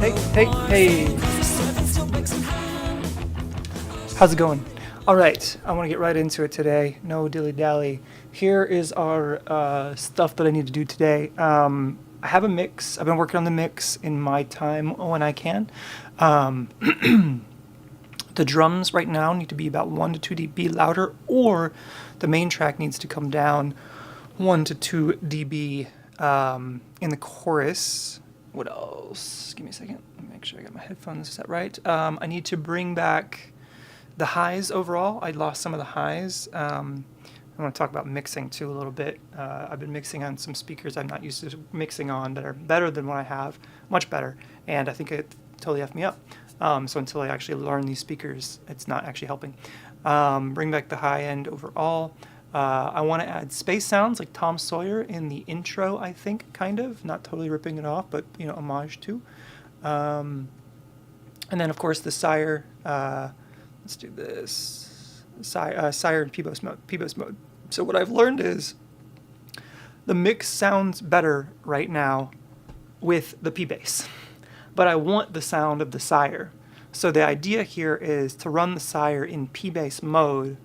Hey. How's it going? All right, I want to get right into it today. No dilly-dally. Here is our stuff that I need to do today. I have a mix. I've been working on the mix in my time when I can. Um, the drums right now need to be about 1 to 2 dB louder, or the main track needs to come down 1 to 2 dB in the chorus. What else? Give me a second. Let me make sure I got my headphones set right. I need to bring back the highs overall. I lost some of the highs. I want to talk about mixing too a little bit. I've been mixing on some speakers I'm not used to mixing on that are better than what I have, much better, and I think it totally effed me up. So until I actually learn these speakers, it's not actually helping. Bring back the high end overall. I want to add space sounds like Tom Sawyer in the intro, I think, kind of. Not totally ripping it off, but, you know, homage to. And then, of course, the Sire. Let's do this. Sire in P-Bass mode. So what I've learned is the mix sounds better right now with the P-Bass. But I want the sound of the Sire. So the idea here is to run the Sire in P-Bass mode,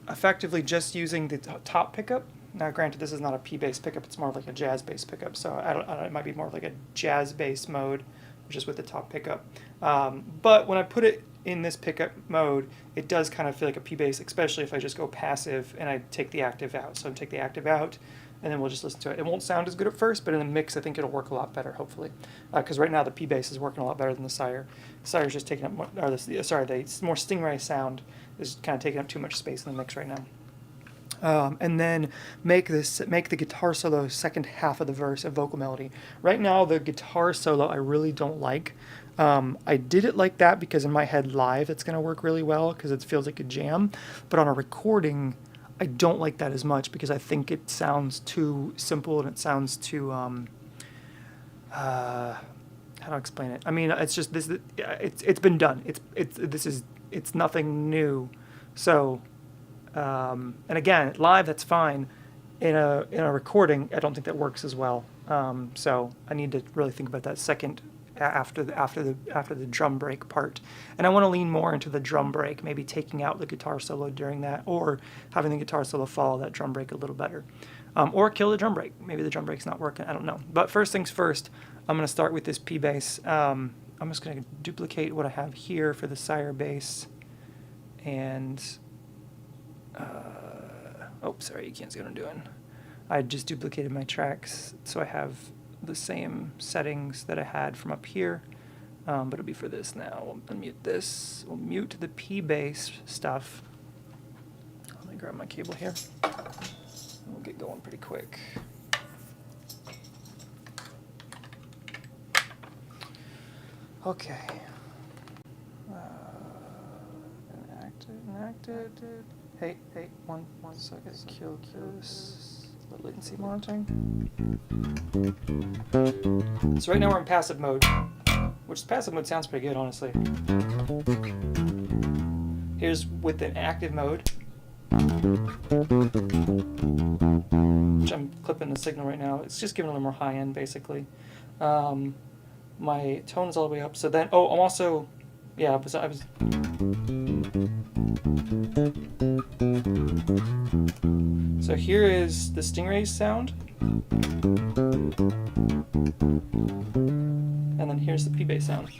effectively just using the top pickup. Now, granted, this is not a P-Bass pickup; it's more like a jazz bass pickup. So I don't. It might be more like a jazz bass mode, just with the top pickup. But when I put it in this pickup mode, it does kind of feel like a P-Bass, especially if I just go passive and I take the active out. So I take the active out, and then we'll just listen to it. It won't sound as good at first, but in the mix, I think it'll work a lot better, hopefully. Because right now the P-Bass is working a lot better than the Sire. The Sire's just taking up more, or the more Stingray sound is kind of taking up too much space in the mix right now. And then make the guitar solo second half of the verse a vocal melody. Right now, the guitar solo I really don't like. I did it like that because in my head live it's going to work really well because it feels like a jam. But on a recording, I don't like that as much because I think it sounds too simple and it sounds too how do I explain it? I mean, it's just this. It's been done. It's nothing new. So, and again, live that's fine. In a recording, I don't think that works as well. So I need to really think about that second after the drum break part. And I want to lean more into the drum break, maybe taking out the guitar solo during that, or having the guitar solo follow that drum break a little better, or kill the drum break. Maybe the drum break's not working. I don't know. But first things first, I'm going to start with this P-Bass. I'm just going to duplicate what I have here for the Sire bass, and oh, sorry, you can't see what I'm doing. I just duplicated my tracks, so I have the same settings that I had from up here, but it'll be for this now. We'll unmute this. We'll mute the P-Bass stuff. Let me grab my cable here. We'll get going pretty quick. Okay. Enacted. Hey, one second. Kill this. Latency monitoring. So right now we're in passive mode, which passive mode sounds pretty good, honestly. Here's with an active mode, which I'm clipping the signal right now. It's just giving a little more high end, basically. My tone is all the way up. So then, oh, I'm also, yeah, I was. So here is the Stingray's sound, and then here's the P-Bass sound.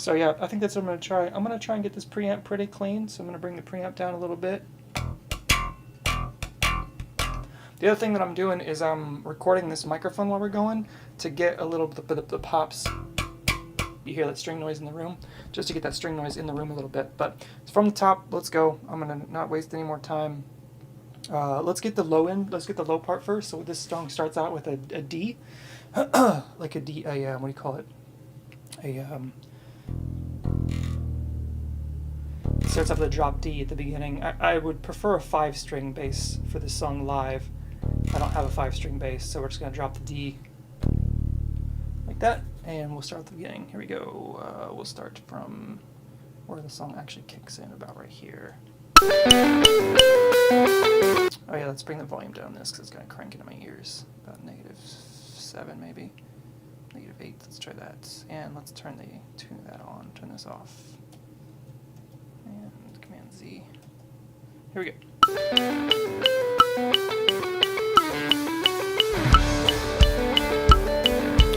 So yeah, I think that's what I'm going to try. I'm going to try and get this preamp pretty clean, so I'm going to bring the preamp down a little bit. The other thing that I'm doing is I'm recording this microphone while we're going to get a little bit of the pops. You hear that string noise in the room, just to get that string noise in the room a little bit. But from the top, let's go. I'm going to not waste any more time. Let's get the low end. Let's get the low part first. So this song starts out with a D, like a D. What do you call it? It starts off with a drop D at the beginning. I would prefer a 5-string bass for this song live. I don't have a 5-string bass, so we're just going to drop the D like that, and we'll start at the beginning. Here we go. We'll start from where the song actually kicks in, about right here. Oh yeah, let's bring the volume down this because it's kind of cranking in my ears. About -7 maybe. -8, let's try that. And let's turn that on, turn this off. And Command Z. Here we go.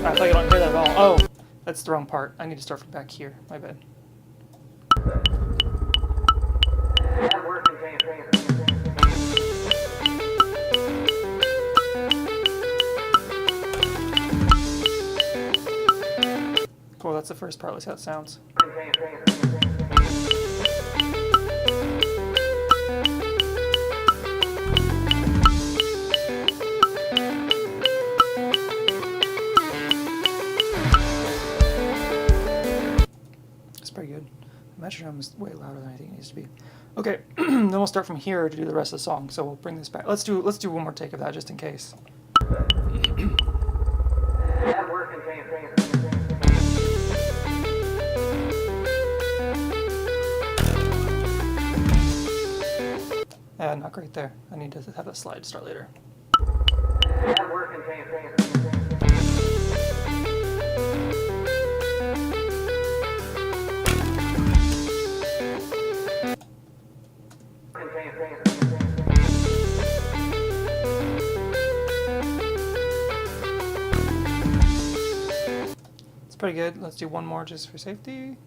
I thought you don't hear that at all. Oh, that's the wrong part. I need to start from back here. My bad. Cool, that's the first part. Let's see how it sounds. It's pretty good. The metronome is way louder than I think it needs to be. Okay, then we'll start from here to do the rest of the song. So we'll bring this back. Let's do one more take of that just in case. Not great there. I need to have that slide start later. It's pretty good. Let's do one more just for safety.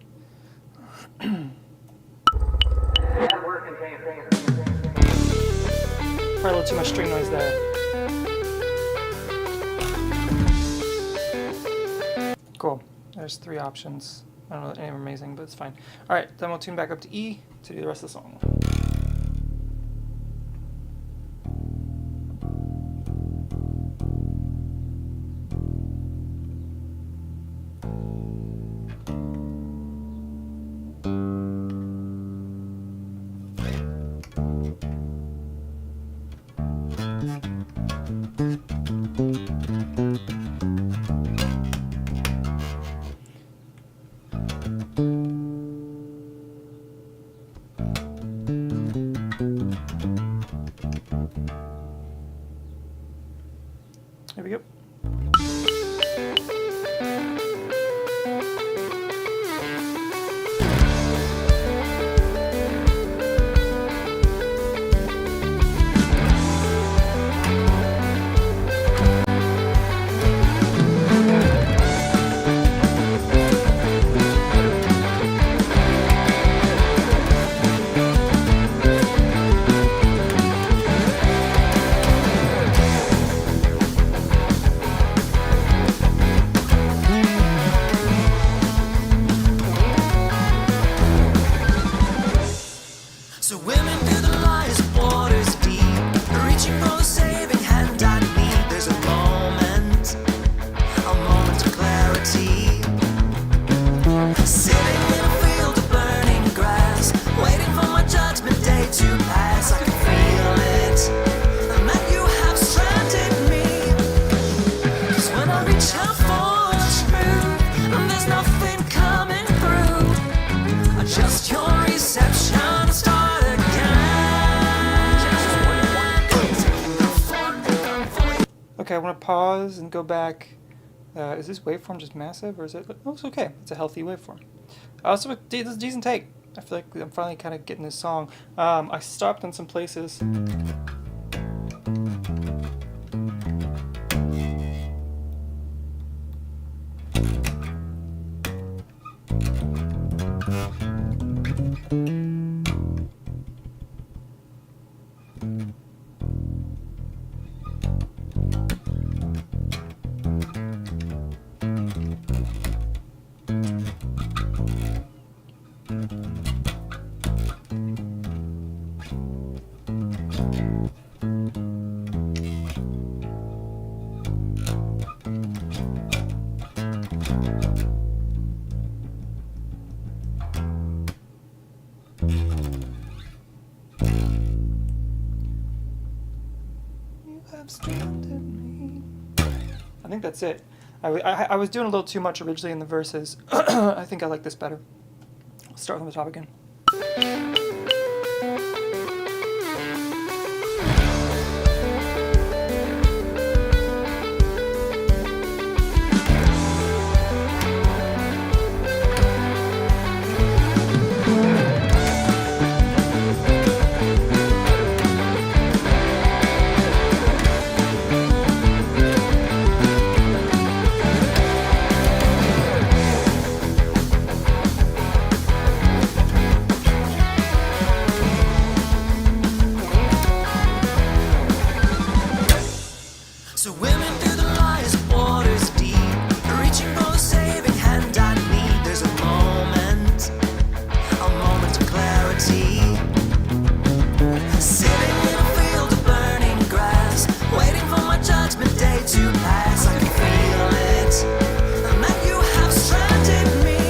Probably a little too much string noise there. Cool. There's 3 options. I don't know any of them are amazing, but it's fine. Alright, then we'll tune back up to E to do the rest of the song. Here we go. Okay, I want to pause and go back. Is this waveform just massive, or is it? Oh, it's okay. It's a healthy waveform. So this is a decent take. I feel like I'm finally kind of getting this song. I stopped in some places. I think that's it. I was doing a little too much originally in the verses. I think I like this better. Let's start from the top again. So women through the lies of waters deep, reaching for the saving hand I need. There's a moment of clarity, sitting in a field of burning grass, waiting for my judgment day to pass. I can feel it, and that you have stranded me.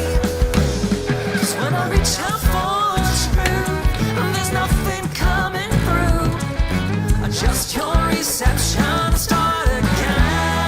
'Cause when I reach out for the truth, and there's nothing coming through, adjust your reception, start again.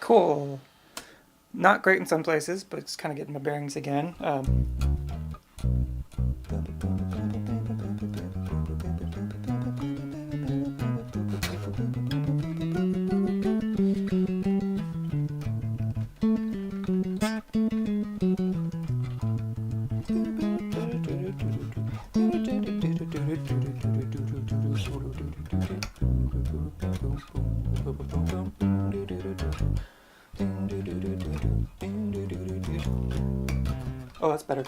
Cool. Not great in some places, but it's kind of getting my bearings again. Oh, that's better.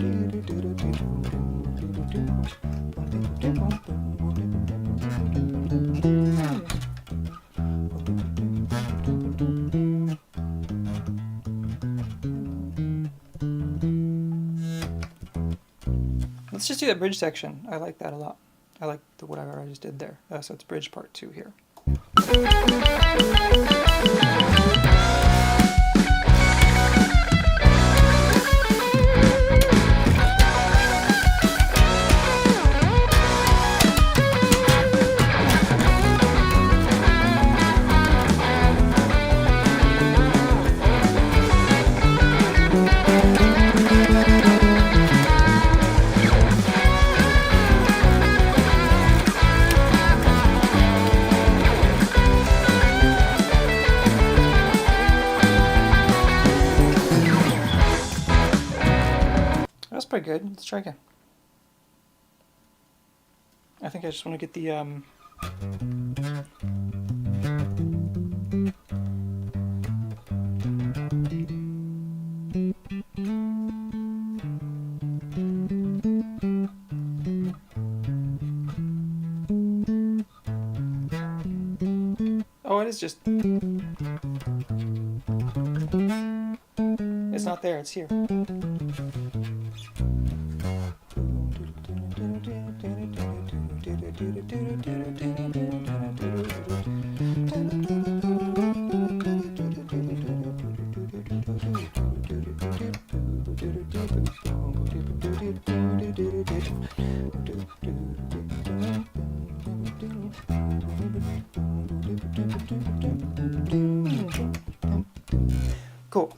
Let's just do that bridge section. I like that a lot. I like whatever I just did there. So it's bridge part 2 here. That's pretty good. Let's try again. I think I just want to get the oh, it is just, it's not there, it's here. Cool.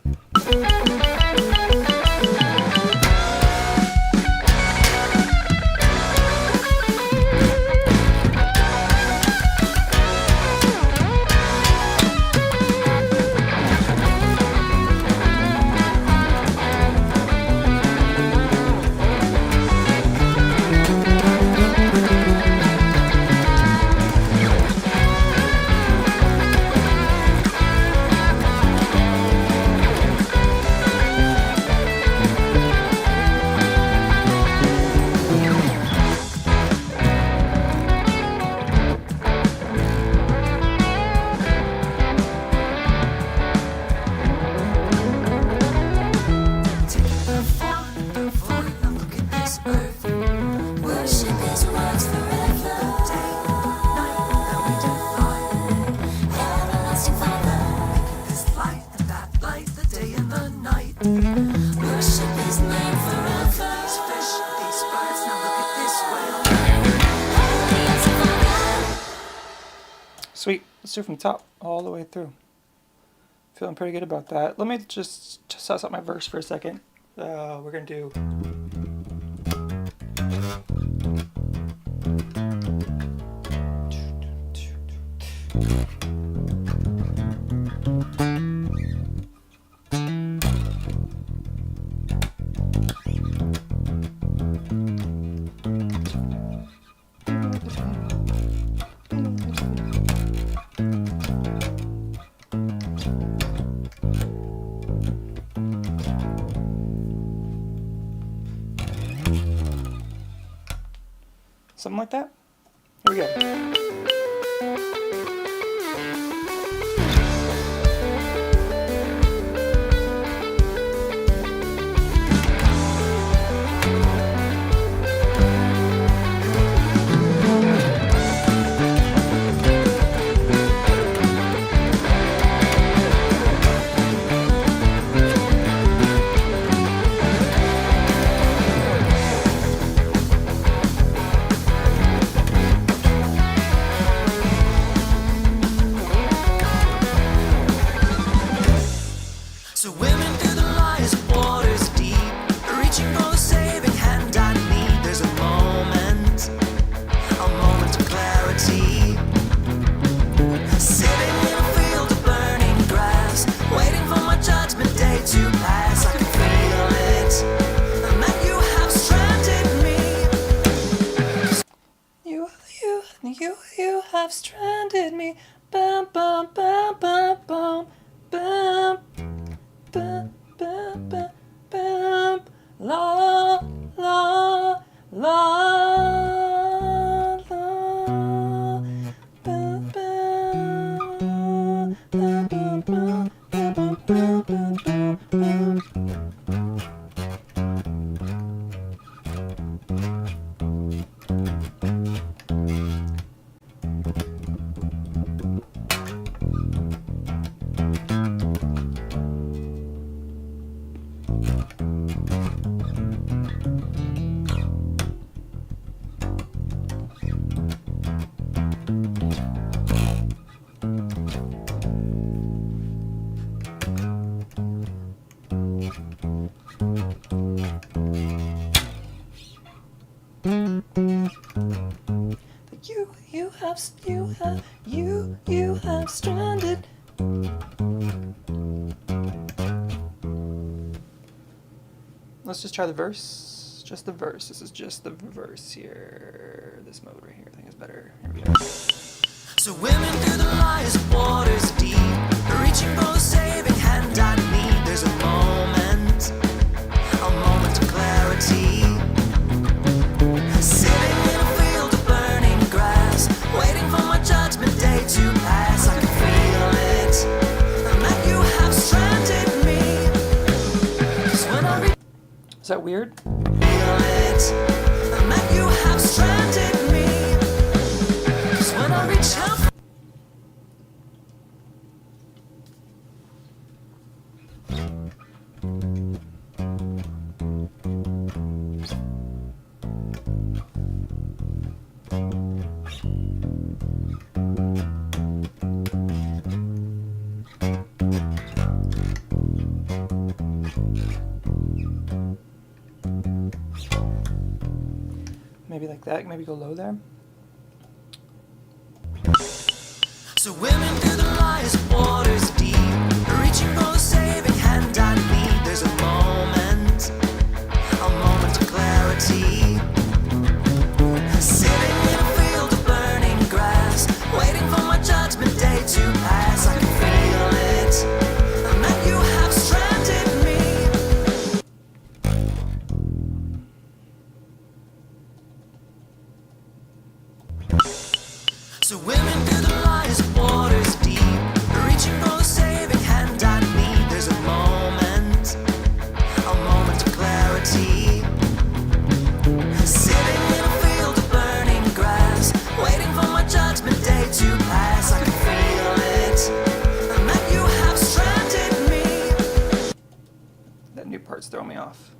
Sweet. Let's do it from the top all the way through. Feeling pretty good about that. Let me just suss out my verse for a second. We're going to do... something like that. Here we go. have stranded me. Bum, bum, bum, bum, bum, bum, bum, bum, bum, bum. La, la, la, la. Bum, bum, bum, bum, bum, bum, bum, bum, bum, bum. You have stranded. Let's just try the verse. Just the verse. This is just the verse here. This mode right here I think is better. Here we go. Swimming through the lies of waters deep, reaching for the saving hand I need. There's a moment of clarity. Sitting in a field of burning grass, waiting for my judgment day to pass. I can feel it, and that you have stranded me. 'Cause when I reach, Is that weird? feel it, and that you have stranded me. 'Cause when I reach out. Maybe like that. Maybe go low there. Swimming through the lies of waters deep, reaching for the saving hand I need. There's a moment of clarity. Sitting in a field of burning grass, waiting for my judgment day to pass. I can feel it, and that you have stranded me. Swimming through the lies of waters deep, reaching for the saving hand I need. There's a moment of clarity. Sitting in a field of burning grass, waiting for my judgment day to pass. I can feel it, and that you have stranded me. That new part's throwing me off.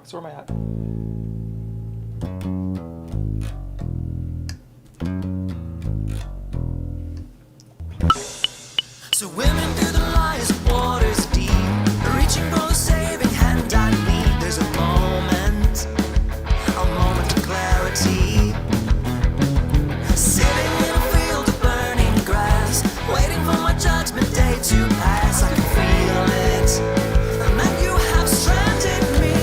So where am I at? Swimming through the lies of waters deep, reaching for the saving hand I need. There's a moment of clarity. Sitting in a field of burning grass, waiting for my judgment day to pass. I can feel it, and that you have stranded me.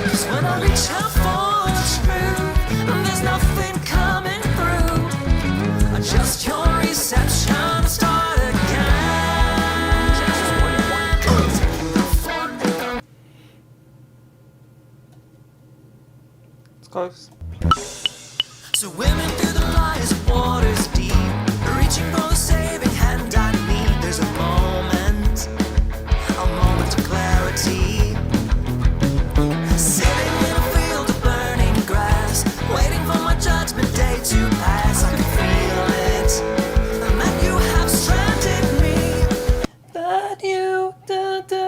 'Cause when I reach out for the truth, and there's nothing coming through, adjust your reception, start again. It's close. Swimming through the lies of waters deep, reaching for the saving hand I need. There's a moment of clarity. Sitting in a field of burning grass, waiting for my judgment day to pass. I can feel it, and that you have stranded me. That you da da.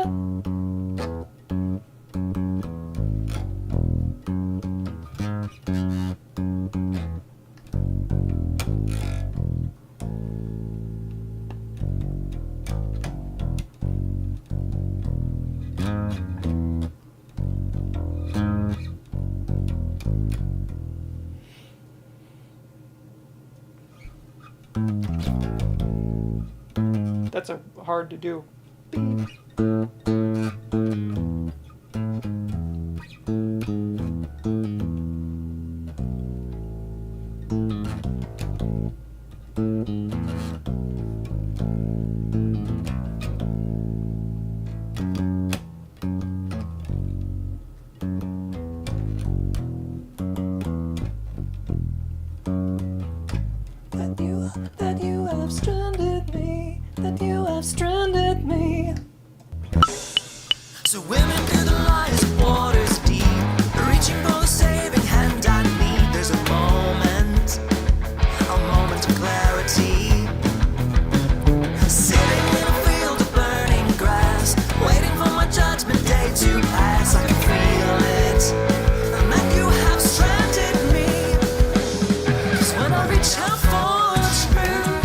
That's a hard to do. That you have stranded me, that you have stranded me. Swimming through the lies of waters deep, reaching for the saving hand I need. There's a moment of clarity. Sitting in a field of burning grass, waiting for my judgment day to pass. I can feel it, and that you have stranded me. 'Cause when I reach out for the truth,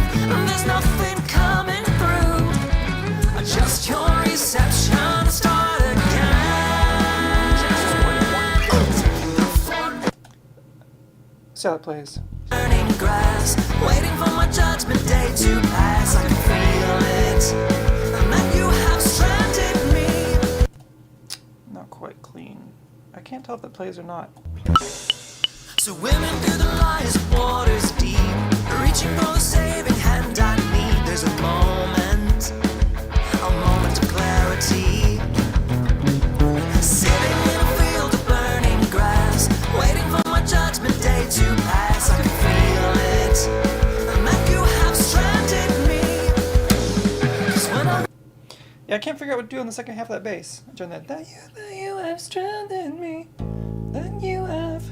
there's nothing coming through. Adjust your reception, start again. See how it plays. Burning grass, waiting for my judgment day to pass. I can feel it, and that you have stranded me. Not quite clean. I can't tell if it plays or not. Swimming through the lies of waters deep, reaching for the saving hand I need. There's a moment of clarity. Sitting in a field of burning grass, waiting for my judgment day to pass. I can feel it, and that you have stranded me. 'Cause when I Yeah, I can't figure out what to do on the second half of that bass. Join that. That you have stranded me. That you have.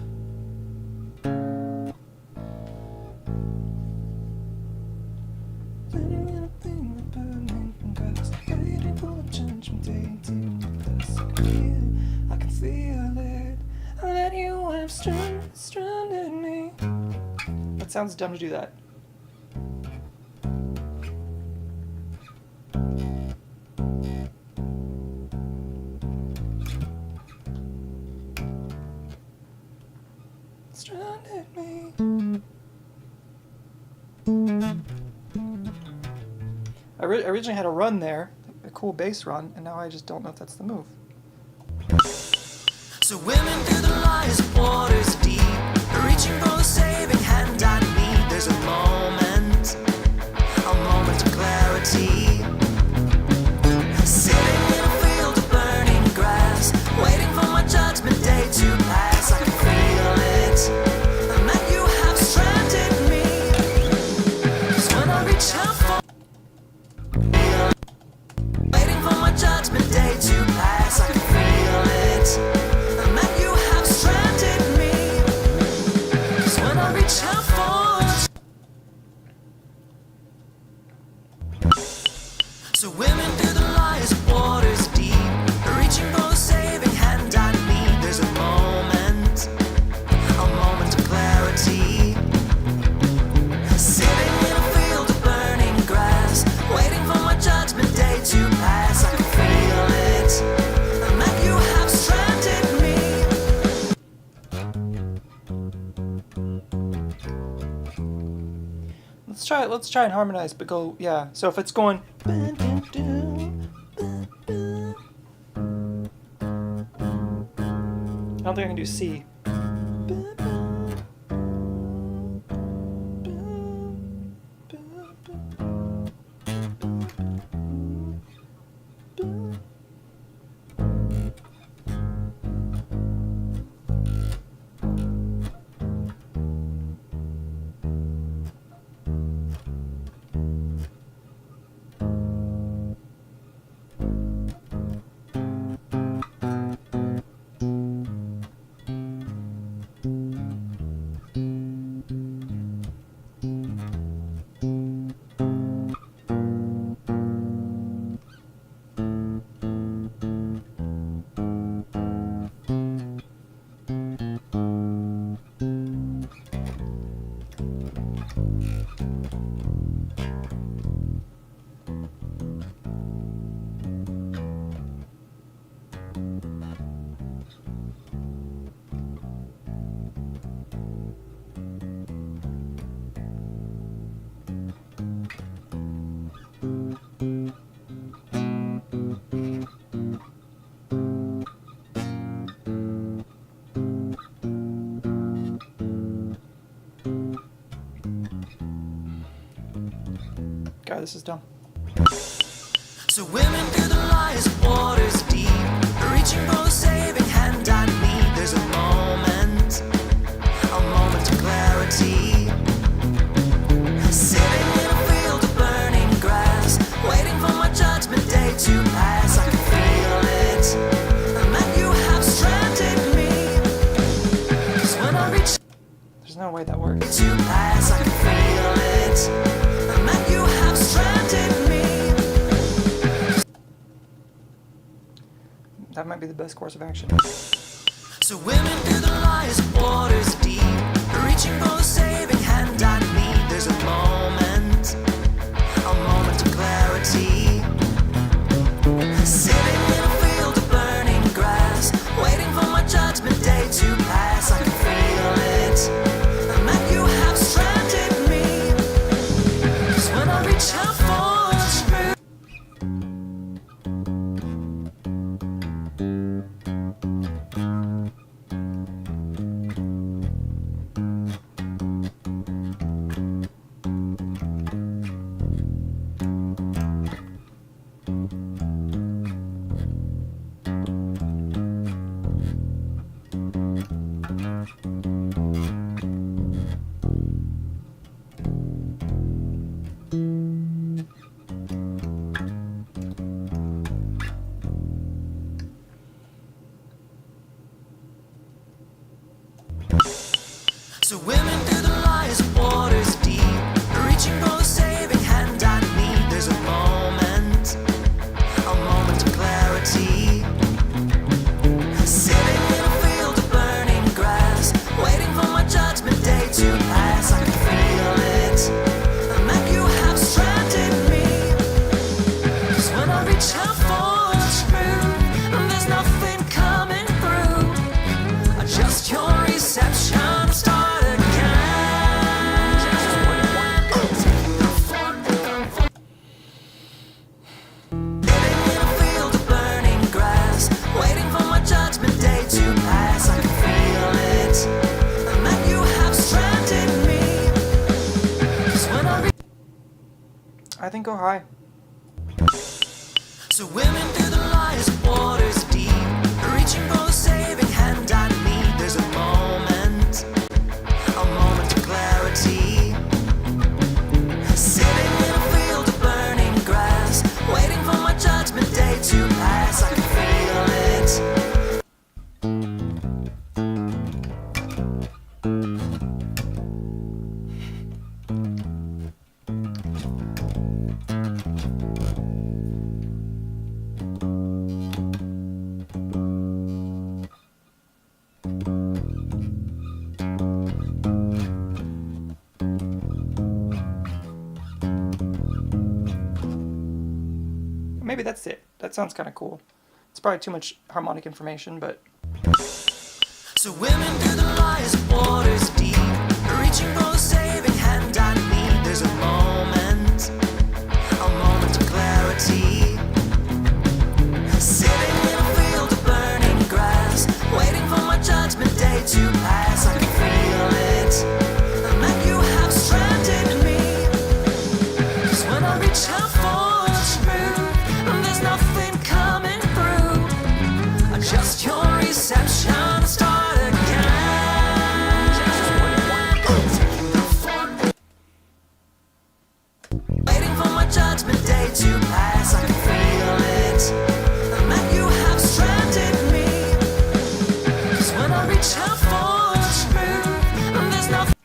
I can feel it. That you have stranded me. That sounds dumb to do that. Stranded me. I originally had a run there, a cool bass run, and now I just don't know if that's the move. Swimming through the lies of waters deep, reaching for the saving hand I need. There's a moment of clarity. Sitting in a field of burning grass, waiting for my judgment day to pass. I can feel it, and that you have stranded me. 'Cause when I reach out for, waiting for my judgment day to pass. I can feel it, and that you have stranded me. 'Cause when I reach out for, swimming through the lies of waters deep, reaching for the saving hand I need. There's a moment of clarity. Sitting in a field of burning grass, waiting for my judgment day to pass. I can feel it, and that you have stranded me. Let's try and harmonize, but go, yeah. So if it's going, I don't think I can do C. God, this is dumb. Swimming through the lies of waters deep, reaching for the saving hand I need. There's a moment of clarity. Sitting in a field of burning grass, waiting for my judgment day to pass. I can feel it, and that you have stranded me. 'Cause when I reach There's no way that works. to pass, I can feel it, and that you have stranded me. That might be the best course of action. Swimming through the lies of waters deep, reaching for the saving hand I need. There's a moment of clarity. Sitting in a field of burning grass, waiting for my judgment day to pass. I can feel it, and that you have stranded me. 'Cause when I reach out for the truth, swimming through the lies of waters deep, reaching for the saving hand I need. There's a moment of clarity. Sitting in a field of burning grass, waiting for my judgment day to pass. I can feel it, and that you have stranded me. 'Cause when I reach out for the truth, and there's nothing coming through. Adjust your reception, start again. Sitting in a field of burning grass, waiting for my judgment day to pass. I can feel it, and that you have stranded me. 'Cause when I I think go high. swimming through the lies of waters deep, reaching for the saving hand I need. There's a moment of clarity. Sitting in a field of burning grass, waiting for my judgment day to pass. I can feel it. Maybe that's it. That sounds kind of cool. It's probably too much harmonic information, but Swimming through the lies of waters deep, reaching for the saving hand I need. There's a moment of clarity. Sitting in a field of burning grass, waiting for my judgment day to pass. I can feel it, and that you have stranded me. 'Cause when I reach out for the truth, and there's nothing coming through. Adjust your reception, start again. Waiting for my judgment day to pass. I can feel it, and that you have stranded me. 'Cause when I reach out for the truth, and there's nothing.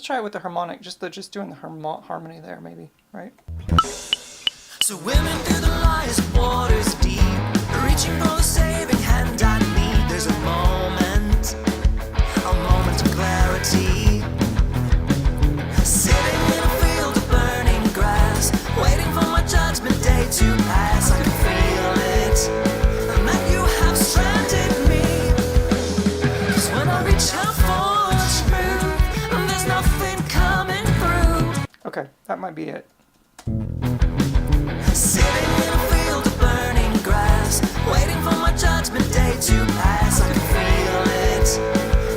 let's try it with the harmonic. Just doing the harmony there, maybe, right? Swimming through the lies of waters deep, reaching for the saving hand I need. There's a moment of clarity. Sitting in a field of burning grass, waiting for my judgment day to pass. I can feel it, and that you have stranded me. 'Cause when I reach out for the truth, and there's nothing Okay, that might be it. Sitting in a field of burning grass, waiting for my judgment day to pass. I can feel it,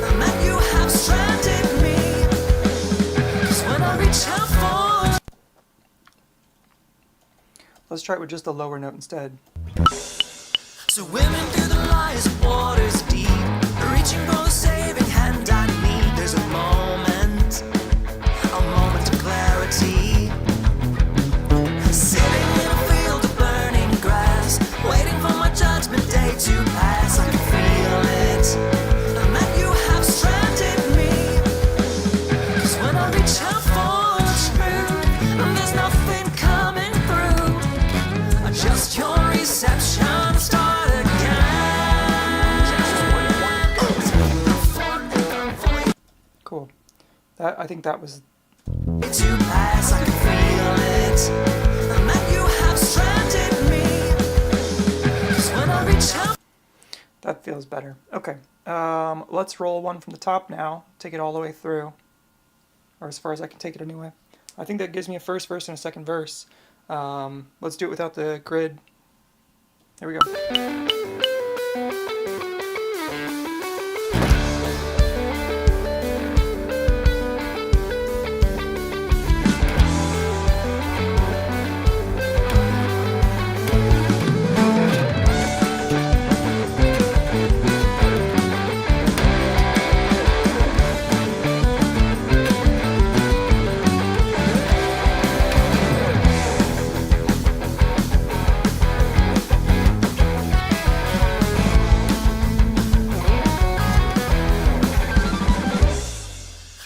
and that you have stranded me. 'Cause when I reach out for... Let's try it with just the lower note instead. Swimming through the lies of waters deep, reaching for the saving hand I need. There's a moment of clarity. Sitting in a field of burning grass, waiting for my judgment day to pass. I can feel it, and that you have stranded me. 'Cause when I reach out for the truth, there's nothing coming through. Just your reception start again. Cool. That, I think that was... To pass, I can feel it, and that you have stranded me. 'Cause when I reach out... That feels better. Okay. Let's roll one from the top now. Take it all the way through. Or as far as I can take it anyway. I think that gives me a first verse and a second verse. Let's do it without the grid. There we go.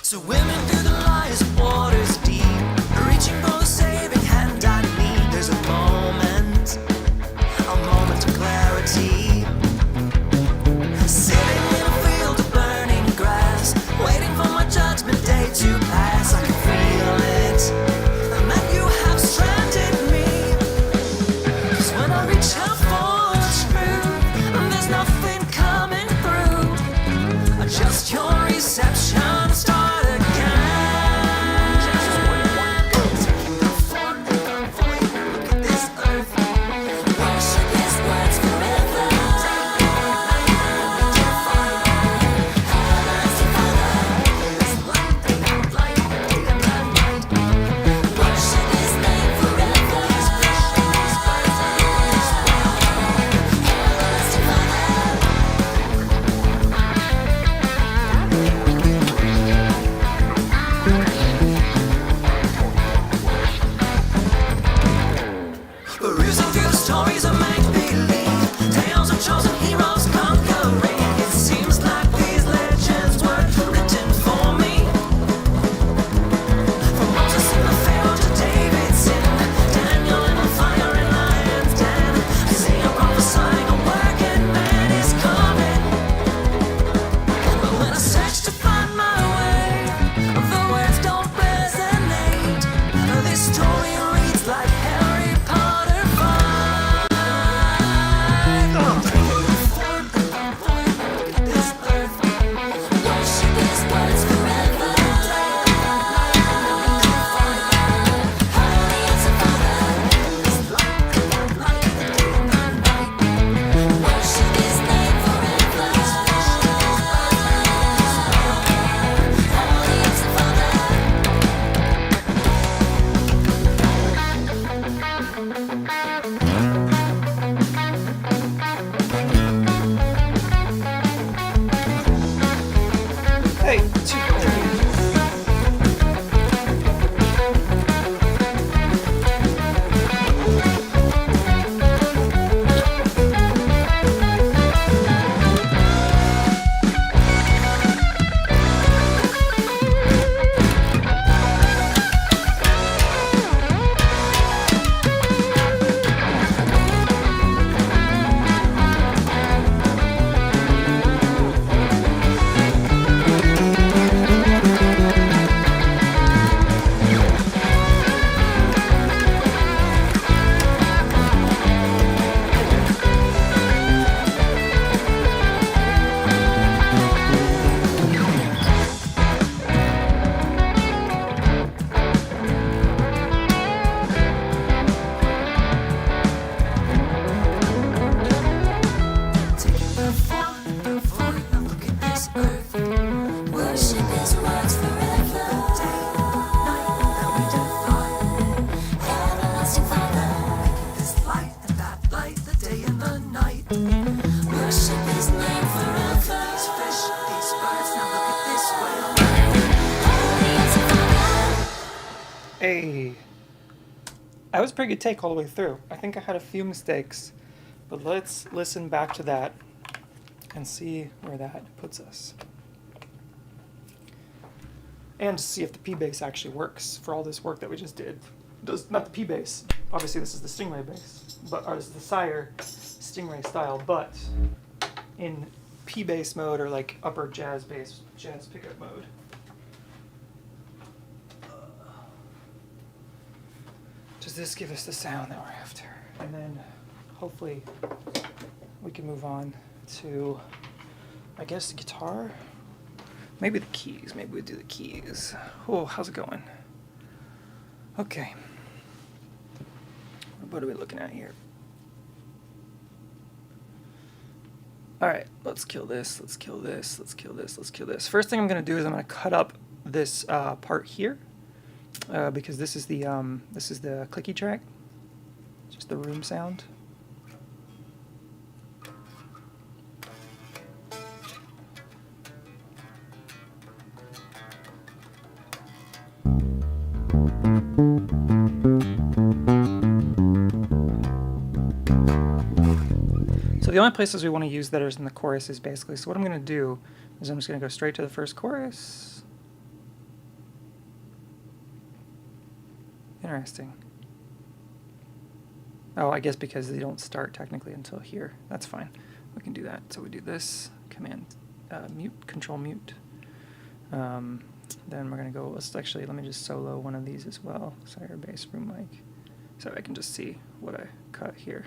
Swimming through the lies of waters deep, reaching for the saving hand I need. There's a moment of clarity. Sitting in a field of burning grass, waiting for my judgment day to pass. I can feel it, and that you have stranded me. 'Cause when I reach out for the truth, there's nothing coming through. Just your reception start again. Look at this earth. Worship His words forever. Worship His name forever. Perusing through the stories of make-believe, tales of chosen heroes conquering. It seems like these legends were written for me. From Moses in the Pharaoh to David's sin, Daniel in the fire and lion's den, Isaiah prophesying a working man is coming. But when I search to find my way, the words don't resonate. This story reads like Harry Potter vibes. This earth, worship His words forever. Holy as a Father, worship His name forever. Holy as a Father. Hey! Hey, that was a pretty good take all the way through. I think I had a few mistakes, but let's listen back to that and see where that puts us. And see if the P bass actually works for all this work that we just did. Not the P bass. Obviously, this is the Stingray bass, or this is the Sire Stingray style. But in P bass mode or like upper jazz bass, jazz pickup mode. Does this give us the sound that we're after? And then hopefully we can move on to, I guess, the guitar. Maybe the keys. Maybe we do the keys. Oh, how's it going? Okay. What are we looking at here? All right, let's kill this. Let's kill this. Let's kill this. Let's kill this. First thing I'm going to do is I'm going to cut up this part here because this is the clicky track, just the room sound. So the only places we want to use that is in the chorus is basically, so what I'm going to do is I'm just going to go straight to the first chorus. Interesting. Oh, I guess because they don't start technically until here. That's fine. We can do that. So we do this, command mute, control mute. Then we're going to go, let me just solo one of these as well. Sire bass room mic. So I can just see what I cut here.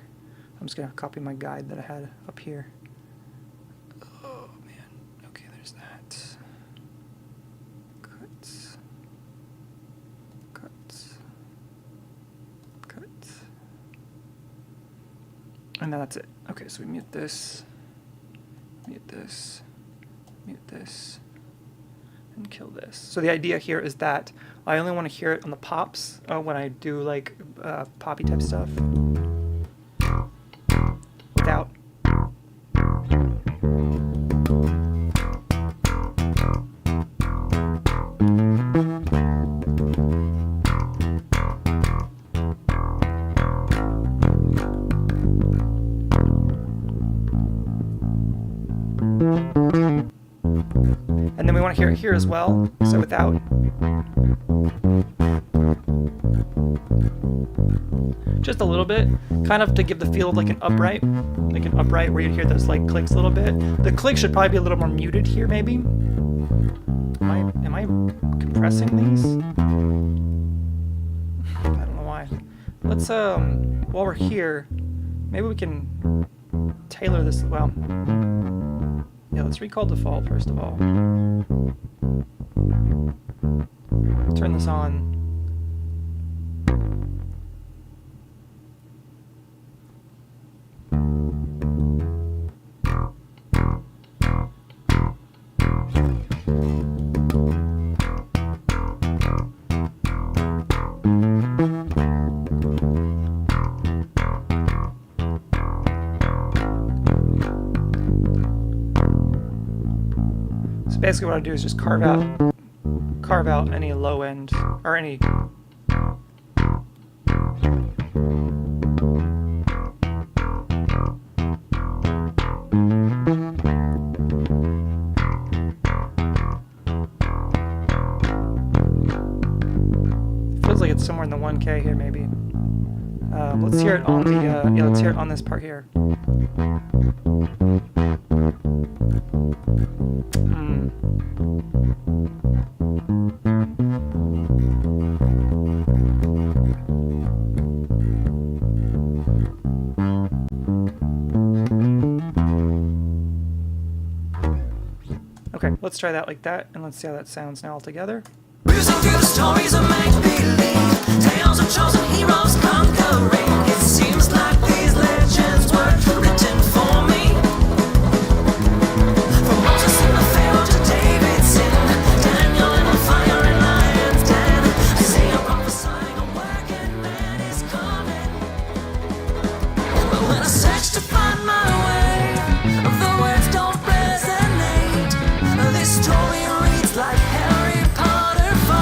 I'm just going to copy my guide that I had up here. Oh, man. Okay, there's that. Cuts. Cuts. Cuts. And that's it. Okay, so we mute this, and kill this. So the idea here is that I only want to hear it on the pops when I do like poppy type stuff. Without. And then we want to hear it here as well, so without. Just a little bit, kind of to give the feel of like an upright where you'd hear those like clicks a little bit. The click should probably be a little more muted here, maybe. Am I compressing these? I don't know why. Let's while we're here, maybe we can tailor this. Well, yeah, let's recall default first of all. Turn this on. Basically what I do is just carve out any low end or any feels like it's somewhere in the 1K here maybe. Let's hear it on the let's hear it on this part here. Okay, let's try that like that, and let's see how that sounds now all together. Cruising through the stories of make-believe, tales of chosen heroes conquering. It seems like these legends were written for me. From Moses and the Pharaoh to Davidson, Daniel and the fire and lion's den, Isaiah prophesying a working man is coming. But when I search to find my way, the words don't resonate. This story reads like Harry Potter 5.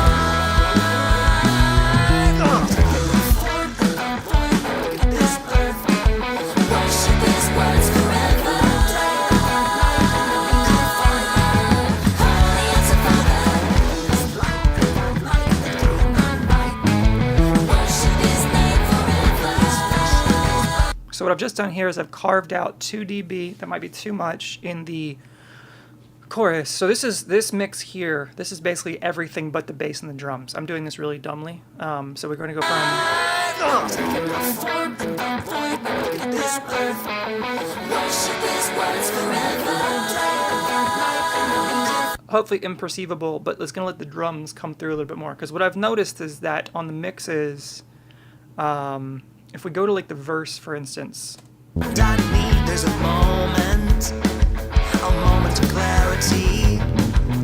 what I've just done here is I've carved out 2 dB. That might be too much in the chorus. So this mix here. This is basically everything but the bass and the drums. I'm doing this really dumbly. So we're going to go from. Hopefully imperceivable, but it's going to let the drums come through a little bit more. Because what I've noticed is that on the mixes, if we go to like the verse, for instance. There's a moment of clarity.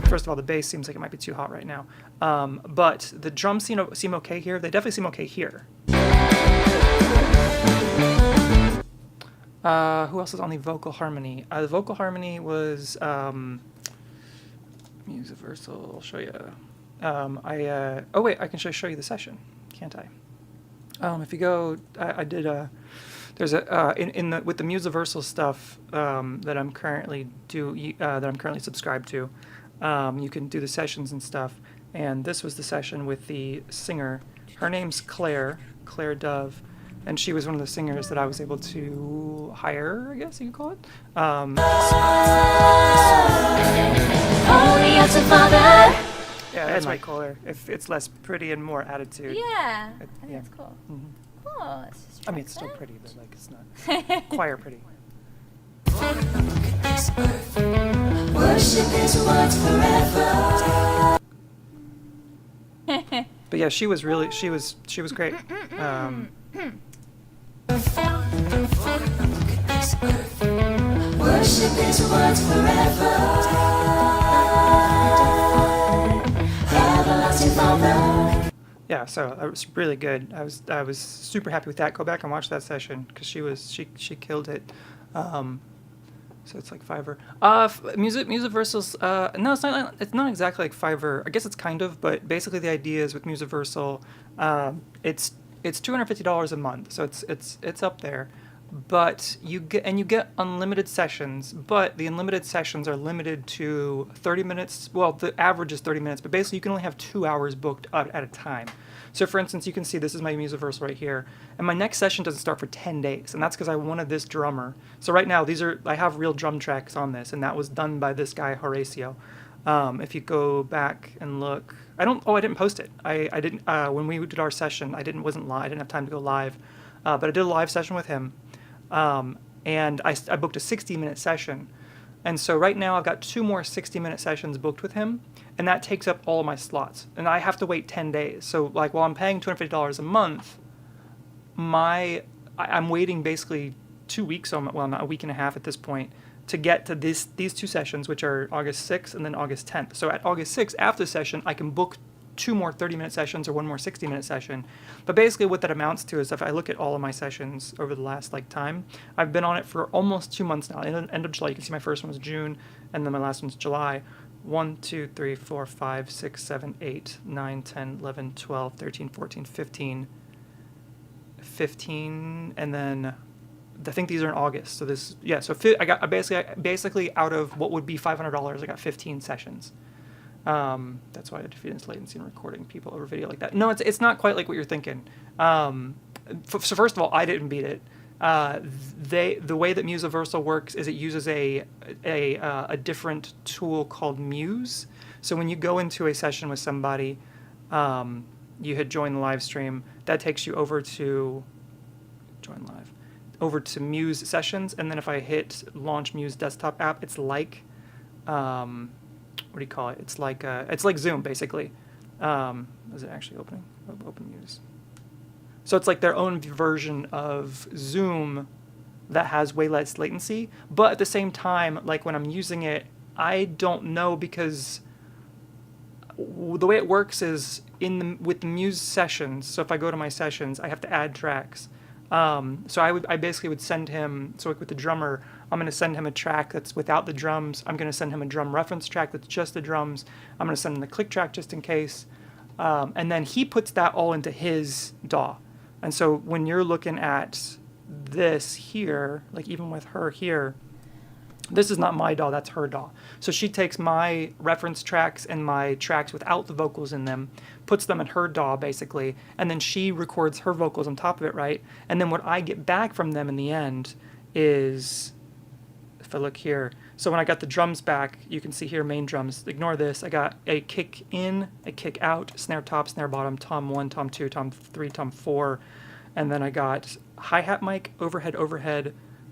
First of all, the bass seems like it might be too hot right now. But the drums seem okay here. They definitely seem okay here. Who else is on the vocal harmony? The vocal harmony was Musiversal. I'll show you. Oh wait, I can show you the session, can't I? If you go, I did there's a with the Musiversal stuff that I'm currently subscribed to. You can do the sessions and stuff, and this was the session with the singer. Her name's Claire Dove, and she was one of the singers that I was able to hire, I guess you could call it. Yeah, that's why I call her. If it's less pretty and more attitude. Yeah, I think that's cool. Mm-hmm. Cool. Let's just I mean, it's still pretty, but like it's not choir pretty. Worship is what's forever. But yeah, she was great. Worship is what's forever. Everlasting Father. Yeah, so it was really good. I was super happy with that. Go back and watch that session because she killed it. So it's like Fiverr. Musiversal's no, it's not exactly like Fiverr. I guess it's kind of, but basically the idea is with Musiversal, it's $250 a month, so it's up there. But you get unlimited sessions, but the unlimited sessions are limited to 30 minutes. Well, the average is 30 minutes, but basically you can only have 2 hours booked at a time. So for instance, you can see this is my Musiversal right here, and my next session doesn't start for 10 days, and that's because I wanted this drummer. So right now I have real drum tracks on this, and that was done by this guy Horatio. If you go back and look, I didn't post it. I didn't when we did our session. I didn't have time to go live, but I did a live session with him. And I booked a 60-minute session. And so right now I've got 2 more 60-minute sessions booked with him, and that takes up all of my slots. And I have to wait 10 days. So like while I'm paying $250 a month, I'm waiting basically 2 weeks, well, not a week and a half at this point, to get to these 2 sessions, which are August 6th and then August 10th. So at August 6th, after the session, I can book 2 more 30-minute sessions or 1 more 60-minute session. But basically what that amounts to is if I look at all of my sessions over the last time, I've been on it for almost 2 months now. End of July, you can see my first one was June, and then my last one's July. 1, 2, 3, 4, 5, 6, 7, 8, 9, 10, 11, 12, 13, 14, 15, and then I think these are in August. So I basically out of what would be $500, I got 15 sessions. That's why I defeated latency in recording people over video like that. No, it's not quite like what you're thinking. So first of all, I didn't beat it. The way that Musiversal works is it uses a different tool called Muse. So when you go into a session with somebody, you had joined the live stream, that takes you over to Muse sessions, and then if I hit launch Muse desktop app, it's like what do you call it? It's like Zoom basically. Is it actually opening? Open Muse. So it's like their own version of Zoom that has way less latency, but at the same time, like when I'm using it, I don't know, because the way it works is with the Muse sessions. So if I go to my sessions, I have to add tracks. So I basically would send him, so like with the drummer, I'm going to send him a track that's without the drums. I'm going to send him a drum reference track that's just the drums. I'm going to send him the click track just in case. And then he puts that all into his DAW. And so when you're looking at this here, like even with her here, This is not my DAW, that's her DAW. So she takes my reference tracks and my tracks without the vocals in them, puts them in her DAW basically, and then she records her vocals on top of it, right? And then what I get back from them in the end is, if I look here, so when I got the drums back, you can see here main drums, ignore this, I got a kick in, a kick out, snare top, snare bottom, tom 1, tom 2, tom 3, tom 4, and then I got hi-hat mic, overhead,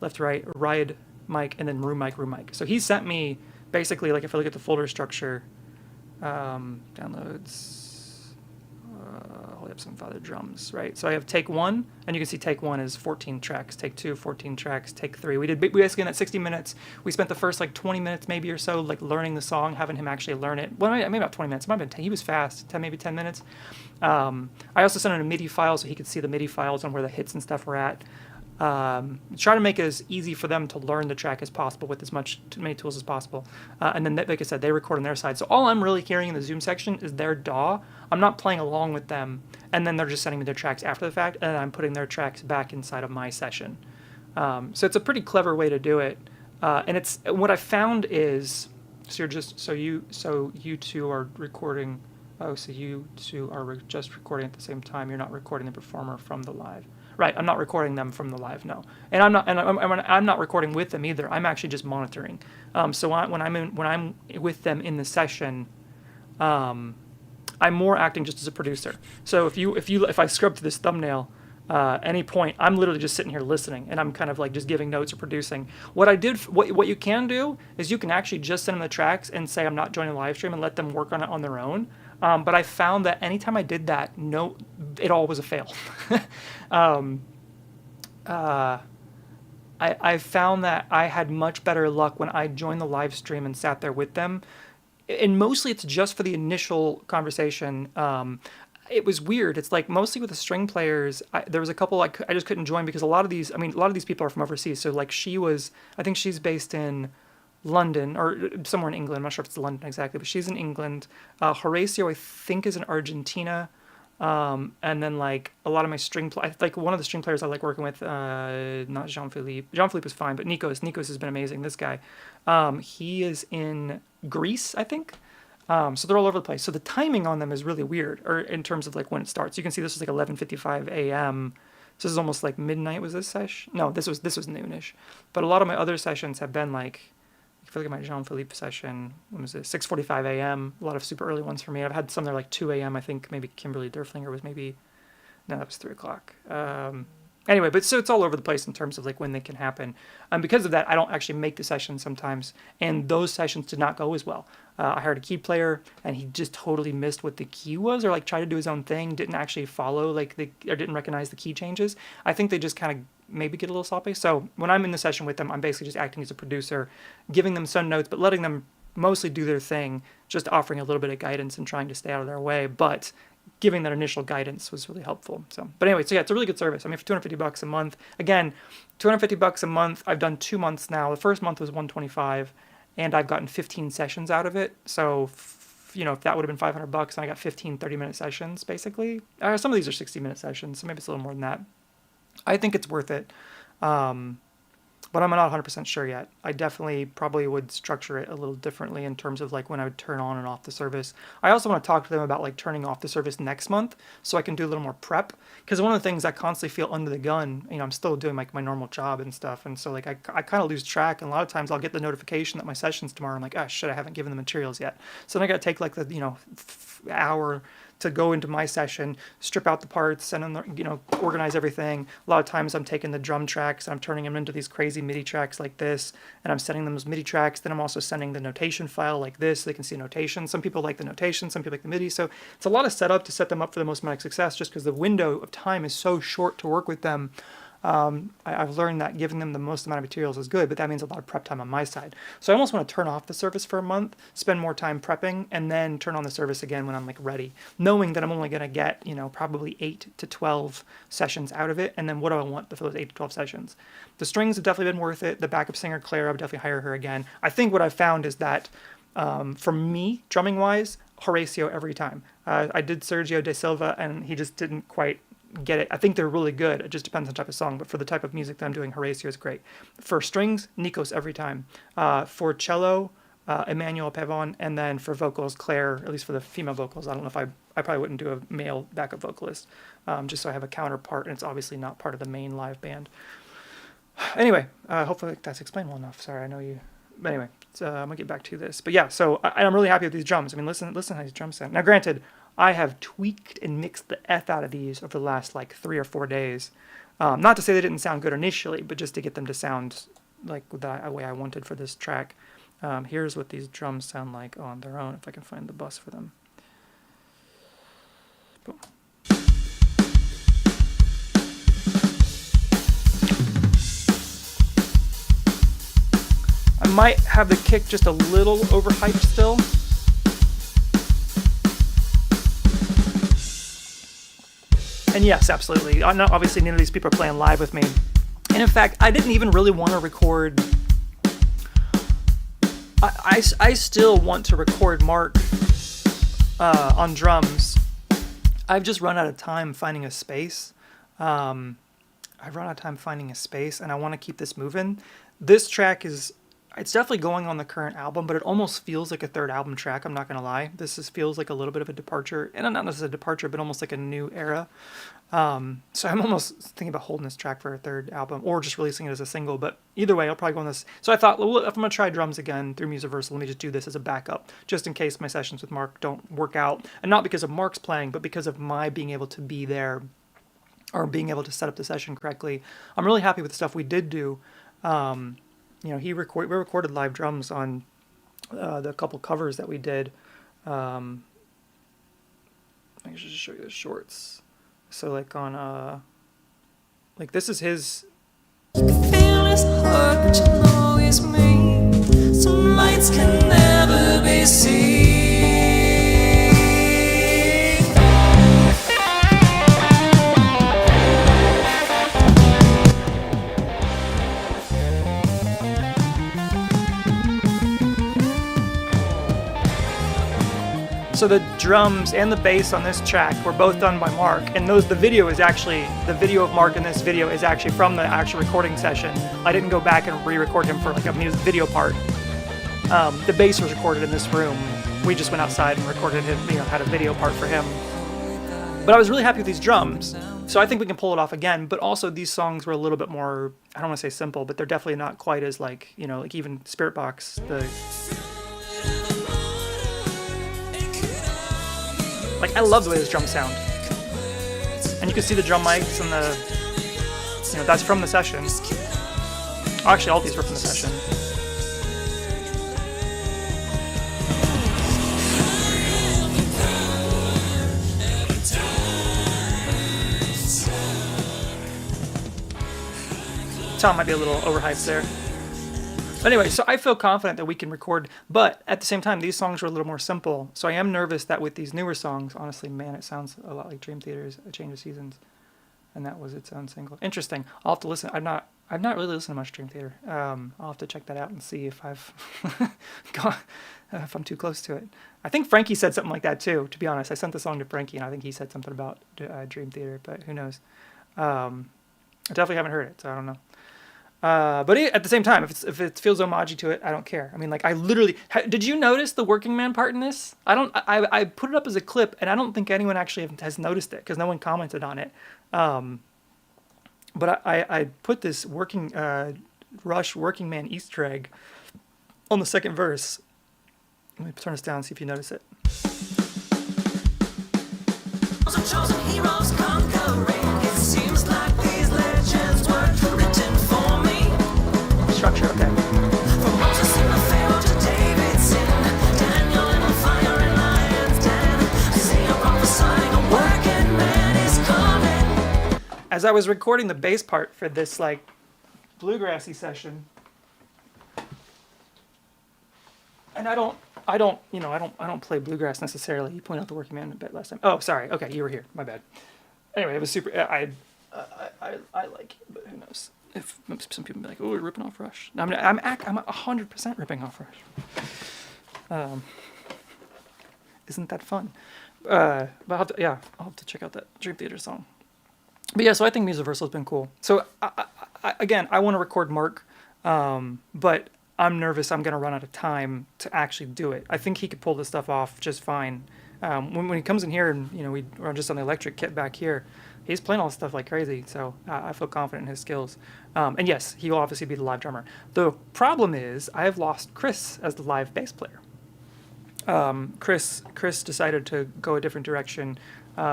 left, right, ride mic, and then room mic. So he sent me basically, like if I look at the folder structure, downloads, hold up some other drums, right? So I have take 1, and you can see take 1 is 14 tracks, take 2, 14 tracks, take 3. We basically in that 60 minutes, we spent the first like 20 minutes maybe or so like learning the song, having him actually learn it. Well, maybe about 20 minutes. It might have been 10. He was fast, maybe 10 minutes. I also sent him a MIDI file so he could see the MIDI files on where the hits and stuff were at. Try to make it as easy for them to learn the track as possible with as many tools as possible. And then, like I said, they record on their side. So all I'm really hearing in the Zoom section is their DAW. I'm not playing along with them, and then they're just sending me their tracks after the fact, and I'm putting their tracks back inside of my session. So it's a pretty clever way to do it. And it's what I found is, so you two are recording. Oh, so you two are just recording at the same time. You're not recording the performer from the live. Right, I'm not recording them from the live, no, and I'm not recording with them either. I'm actually just monitoring. So when I'm with them in the session, I'm more acting just as a producer. So if I scrub to this thumbnail, any point, I'm literally just sitting here listening, and I'm kind of like just giving notes or producing. What you can do is you can actually just send them the tracks and say I'm not joining the live stream and let them work on it on their own. But I found that anytime I did that, it all was a fail. I found that I had much better luck when I joined the live stream and sat there with them. And mostly it's just for the initial conversation. It was weird. It's like mostly with the string players, there was a couple I just couldn't join because a lot of these people are from overseas. So like I think she's based in London or somewhere in England. I'm not sure if it's London exactly, but she's in England. Horacio, I think, is in Argentina. And then like a lot of my like one of the string players I like working with, not Jean-Philippe. Jean-Philippe is fine, but Nikos has been amazing. This guy, he is in Greece, I think. So they're all over the place. So the timing on them is really weird, or in terms of like when it starts. You can see this was like 11:55 a.m. So this is almost like midnight. Was this session? No, this was noonish. But a lot of my other sessions have been like, if I look at my Jean-Philippe session, when was it? 6:45 a.m. A lot of super early ones for me. I've had some that are like 2 a.m. I think maybe Kimberly Derflinger was that was 3 o'clock. Anyway, but so it's all over the place in terms of like when they can happen. Because of that, I don't actually make the sessions sometimes, and those sessions did not go as well. I hired a key player, and he just totally missed what the key was, or like tried to do his own thing, didn't actually follow or didn't recognize the key changes. I think they just kind of maybe get a little sloppy. So when I'm in the session with them, I'm basically just acting as a producer, giving them some notes, but letting them mostly do their thing, just offering a little bit of guidance and trying to stay out of their way. But giving that initial guidance was really helpful. But anyway, so yeah, it's a really good service. I mean, for $250 a month, again, $250 a month. I've done 2 months now. The first month was $125, and I've gotten 15 sessions out of it. So, if that would have been $500, and I got 15 30-minute sessions, basically. Some of these are 60-minute sessions, so maybe it's a little more than that. I think it's worth it. But I'm not 100% sure yet. I definitely probably would structure it a little differently in terms of like when I would turn on and off the service. I also want to talk to them about like turning off the service next month so I can do a little more prep. Because one of the things I constantly feel under the gun, I'm still doing like my normal job and stuff. And so like I kind of lose track. And a lot of times I'll get the notification that my session's tomorrow. I'm like, oh shit, I haven't given the materials yet. So then I got to take like the, hour to go into my session, strip out the parts, send them, organize everything. A lot of times I'm taking the drum tracks and I'm turning them into these crazy MIDI tracks like this, and I'm sending them those MIDI tracks. Then I'm also sending the notation file like this so they can see notation. Some people like the notation, some people like the MIDI. So it's a lot of setup to set them up for the most amount of success just because the window of time is so short to work with them. I've learned that giving them the most amount of materials is good, but that means a lot of prep time on my side. So I almost want to turn off the service for a month, spend more time prepping, and then turn on the service again when I'm like ready, knowing that I'm only going to get, probably 8 to 12 sessions out of it. And then what do I want for those 8 to 12 sessions? The strings have definitely been worth it. The backup singer, Claire, I would definitely hire her again. I think what I've found is that for me, drumming wise, Horacio every time. I did Sergio De Silva, and he just didn't quite get it. I think they're really good. It just depends on the type of song. But for the type of music that I'm doing, Horatio is great. For strings, Nikos every time. For cello, Emmanuel Pavon, and then for vocals, Claire, at least for the female vocals. I don't know if I probably wouldn't do a male backup vocalist, just so I have a counterpart, and it's obviously not part of the main live band. Anyway, hopefully that's explained well enough. Sorry, I know you... But anyway, so I'm going to get back to this. But yeah, so I'm really happy with these drums. I mean, listen how these drums sound. Now, granted, I have tweaked and mixed the F out of these over the last, like, 3 or 4 days. Not to say they didn't sound good initially, but just to get them to sound like the way I wanted for this track. Here's what these drums sound like on their own, if I can find the bus for them. Boom. I might have the kick just a little overhyped still. And yes, absolutely. Obviously, none of these people are playing live with me. And in fact, I didn't even really want to record... I still want to record Mark on drums. I've just run out of time finding a space. I've run out of time finding a space, and I want to keep this moving. This track is... It's definitely going on the current album, but it almost feels like a third album track, I'm not going to lie. Feels like a little bit of a departure, and not necessarily a departure, but almost like a new era. So I'm almost thinking about holding this track for a third album, or just releasing it as a single, but either way, I'll probably go on this. So I thought, well, if I'm going to try drums again through Musiversal, let me just do this as a backup, just in case my sessions with Mark don't work out. And not because of Mark's playing, but because of my being able to be there, or being able to set up the session correctly. I'm really happy with the stuff we did do. You know, we recorded live drums on the couple covers that we did. I should just show you the shorts. So like on, like this is his. Feel his heart, but you know it's me. Some lights can never be seen. So the drums and the bass on this track were both done by Mark, and the video of Mark in this video is actually from the actual recording session. I didn't go back and re-record him for like a music video part. The bass was recorded in this room. We just went outside and recorded him, had a video part for him. But I was really happy with these drums, so I think we can pull it off again. But also these songs were a little bit more, I don't want to say simple, but they're definitely not quite as like even Spirit Box, I love the way this drums sound. And you can see the drum mics and that's from the session. Actually, all these were from the session. Tom might be a little overhyped there. But anyway, so I feel confident that we can record, but at the same time, these songs were a little more simple. So I am nervous that with these newer songs, honestly, man, it sounds a lot like Dream Theater's A Change of Seasons, and that was its own single. Interesting. I'll have to listen. I've not really listened to much Dream Theater. I'll have to check that out and see if I've gone, if I'm too close to it. I think Frankie said something like that too. To be honest, I sent the song to Frankie, and I think he said something about Dream Theater, but who knows? I definitely haven't heard it, so I don't know. But at the same time, if it feels homage to it, I don't care. I mean, I literally... Did you notice the working man part in this? I put it up as a clip, and I don't think anyone actually has noticed it, because no one commented on it. But I put this Rush working man Easter egg on the second verse. Let me turn this down and see if you notice it. Chosen heroes conquering. It seems like these legends were written for me. Structure, okay. From Moses in the Pharaoh to Davidson, Daniel in the fire and lion's den, Isaiah prophesying a working man is coming. As I was recording the bass part for this bluegrassy session, and I don't play bluegrass necessarily. You pointed out the working man a bit last time. Oh, sorry. Okay, you were here. My bad. Anyway, it was super. I like it, but who knows? If some people be like, "Oh, you're ripping off Rush." I'm 100% ripping off Rush. Isn't that fun? But I'll have to check out that Dream Theater song. But yeah, so I think Musiversal has been cool. So again, I want to record Mark, but I'm nervous I'm going to run out of time to actually do it. I think he could pull this stuff off just fine. When he comes in here and we're just on the electric kit back here, he's playing all this stuff like crazy. So I feel confident in his skills. And yes, he will obviously be the live drummer. The problem is I have lost Chris as the live bass player. Chris decided to go a different direction. We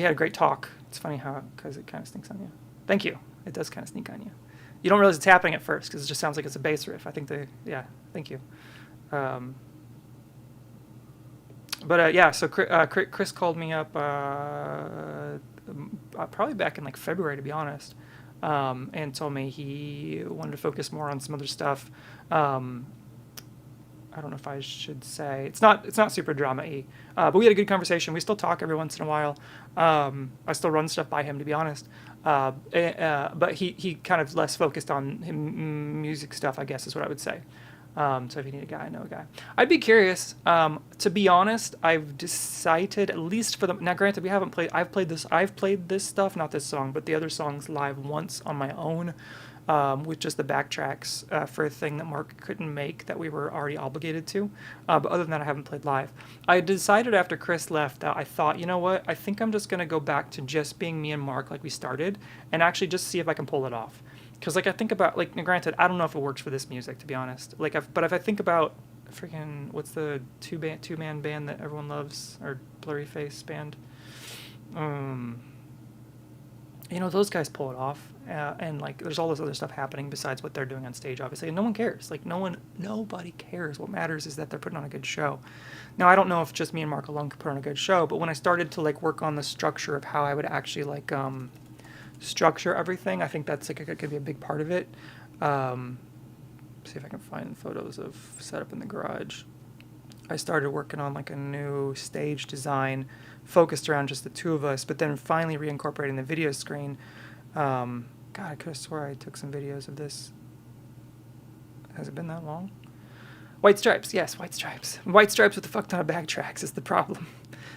had a great talk. It's funny because it kind of sneaks on you. Thank you. It does kind of sneak on you. You don't realize it's happening at first because it just sounds like it's a bass riff. I think thank you. So Chris called me up probably back in like February, to be honest, and told me he wanted to focus more on some other stuff. I don't know if I should say it's not super drama-y, but we had a good conversation. We still talk every once in a while. I still run stuff by him, to be honest. But he kind of less focused on music stuff, I guess is what I would say. So if you need a guy, I know a guy. I'd be curious. To be honest, I've decided, at least for now, granted, I've played this stuff, not this song, but the other songs live once on my own, with just the backtracks for a thing that Mark couldn't make that we were already obligated to. But other than that, I haven't played live. I decided after Chris left that I thought, you know what, I think I'm just going to go back to just being me and Mark like we started and actually just see if I can pull it off. Because I think about, granted, I don't know if it works for this music, to be honest. But if I think about freaking, what's the two-man band that everyone loves, or Blurry Face band? Those guys pull it off, and there's all this other stuff happening besides what they're doing on stage, obviously, and no one cares. Nobody cares. What matters is that they're putting on a good show. Now, I don't know if just me and Mark alone could put on a good show, but when I started to work on the structure of how I would actually structure everything, I think that's could be a big part of it. See if I can find photos of setup in the garage. I started working on a new stage design focused around just the two of us, but then finally reincorporating the video screen. God, I could have swore I took some videos of this. Has it been that long? White Stripes, yes, White Stripes. White Stripes with a fuck ton of backtracks is the problem.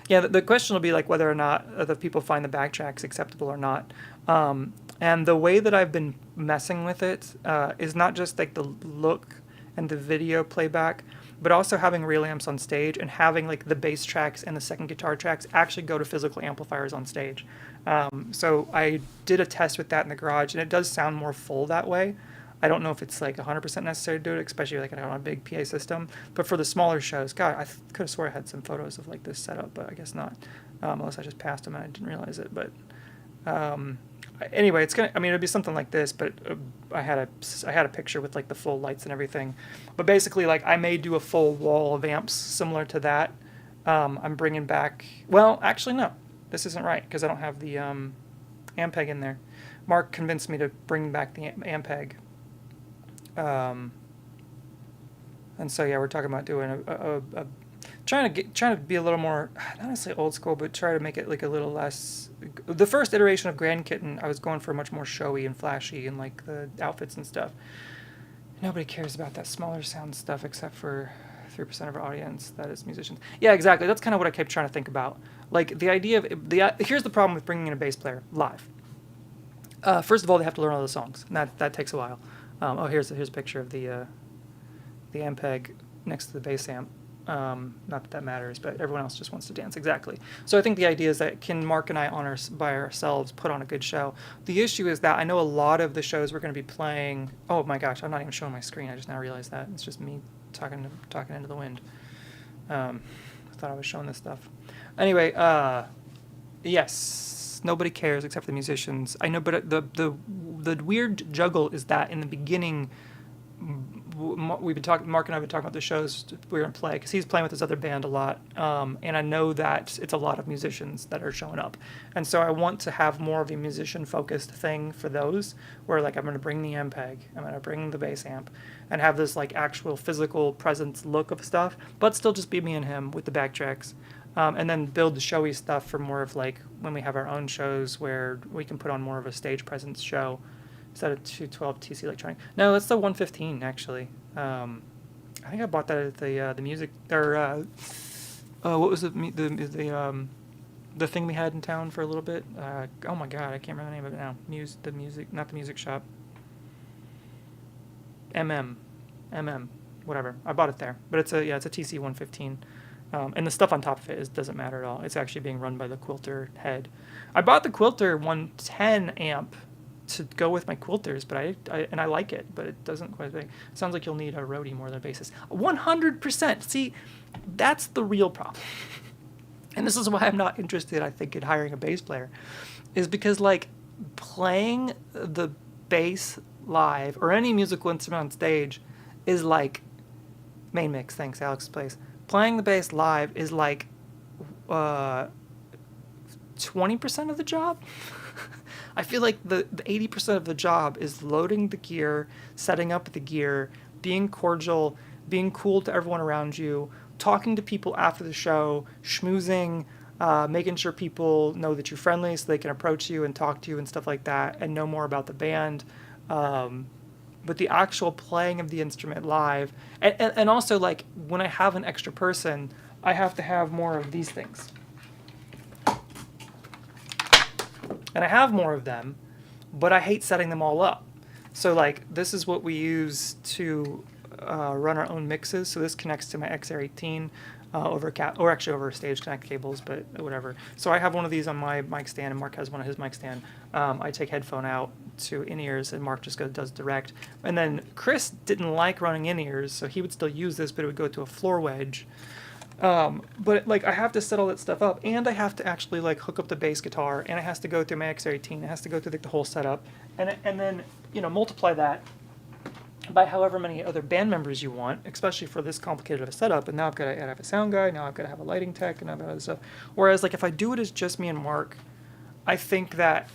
Yeah, the question will be whether or not the people find the backtracks acceptable or not. And the way that I've been messing with it is not just the look and the video playback, but also having real amps on stage and having the bass tracks and the second guitar tracks actually go to physical amplifiers on stage. So I did a test with that in the garage, and it does sound more full that way. I don't know if it's 100% necessary to do it, especially on a big PA system. But for the smaller shows, God, I could have swore I had some photos of this setup, but I guess not, unless I just passed them and I didn't realize it. But anyway, it'd be something like this. But I had a picture with the full lights and everything. But basically, I may do a full wall of amps similar to that. I'm bringing back. Well, actually, no, this isn't right because I don't have the Ampeg in there. Mark convinced me to bring back the Ampeg. And so yeah, we're talking about doing trying to be a little more, not necessarily old school, but try to make it a little less. The first iteration of Grand Kitten, I was going for much more showy and flashy and the outfits and stuff. Nobody cares about that smaller sound stuff except for 3% of our audience that is musicians. Yeah, exactly. That's kind of what I kept trying to think about. The idea of here's the problem with bringing in a bass player live. First of all, they have to learn all the songs, and that takes a while. Here's a picture of the Ampeg next to the bass amp. Not that matters, but everyone else just wants to dance. Exactly. So I think the idea is that can Mark and I by ourselves put on a good show? The issue is that I know a lot of the shows we're going to be playing. Oh my gosh, I'm not even showing my screen. I just now realized that it's just me talking into the wind. I thought I was showing this stuff. Anyway, yes, nobody cares except for the musicians. I know, but the weird juggle is that in the beginning, Mark and I have been talking about the shows we're going to play because he's playing with his other band a lot, and I know that it's a lot of musicians that are showing up, and so I want to have more of a musician-focused thing for those, where I'm going to bring the Ampeg, I'm going to bring the bass amp, and have this actual physical presence look of stuff, but still just be me and him with the backtracks. And then build the showy stuff for more of when we have our own shows where we can put on more of a stage presence show instead of 212 TC Electronic. No, that's the 115 actually. I think I bought that at the music or what was the the thing we had in town for a little bit. Oh my god, I can't remember the name of it now. Not the music shop. Whatever. I bought it there, but it's a TC 115, and the stuff on top of it doesn't matter at all. It's actually being run by the Quilter head. I bought the Quilter 110 amp to go with my quilters, but I like it, but it doesn't quite. It sounds like you'll need a roadie more than a bassist. 100%. See, that's the real problem. And this is why I'm not interested, I think, in hiring a bass player, is because, like, playing the bass live or any musical instrument on stage is like main mix. Thanks, Alex plays. Playing the bass live is like 20% of the job. I feel like the 80% of the job is loading the gear, setting up the gear, being cordial, being cool to everyone around you, talking to people after the show, schmoozing, making sure people know that you're friendly so they can approach you and talk to you and stuff like that and know more about the band. But the actual playing of the instrument live, and also, like, when I have an extra person, I have to have more of these things. And I have more of them, but I hate setting them all up. So, like, this is what we use to run our own mixes. So this connects to my XR18 over Stage Connect cables, but whatever. So I have one of these on my mic stand, and Mark has one on his mic stand. I take headphone out to in-ears, and Mark just does direct. And then Chris didn't like running in-ears, so he would still use this, but it would go to a floor wedge. But, like, I have to set all that stuff up, and I have to actually, like, hook up the bass guitar, and it has to go through my XR18. It has to go through the whole setup, and then, you know, multiply that by however many other band members you want, especially for this complicated of a setup. And now I've got to have a sound guy, now I've got to have a lighting tech, and I've got other stuff. Whereas, like, if I do it as just me and Mark, I think that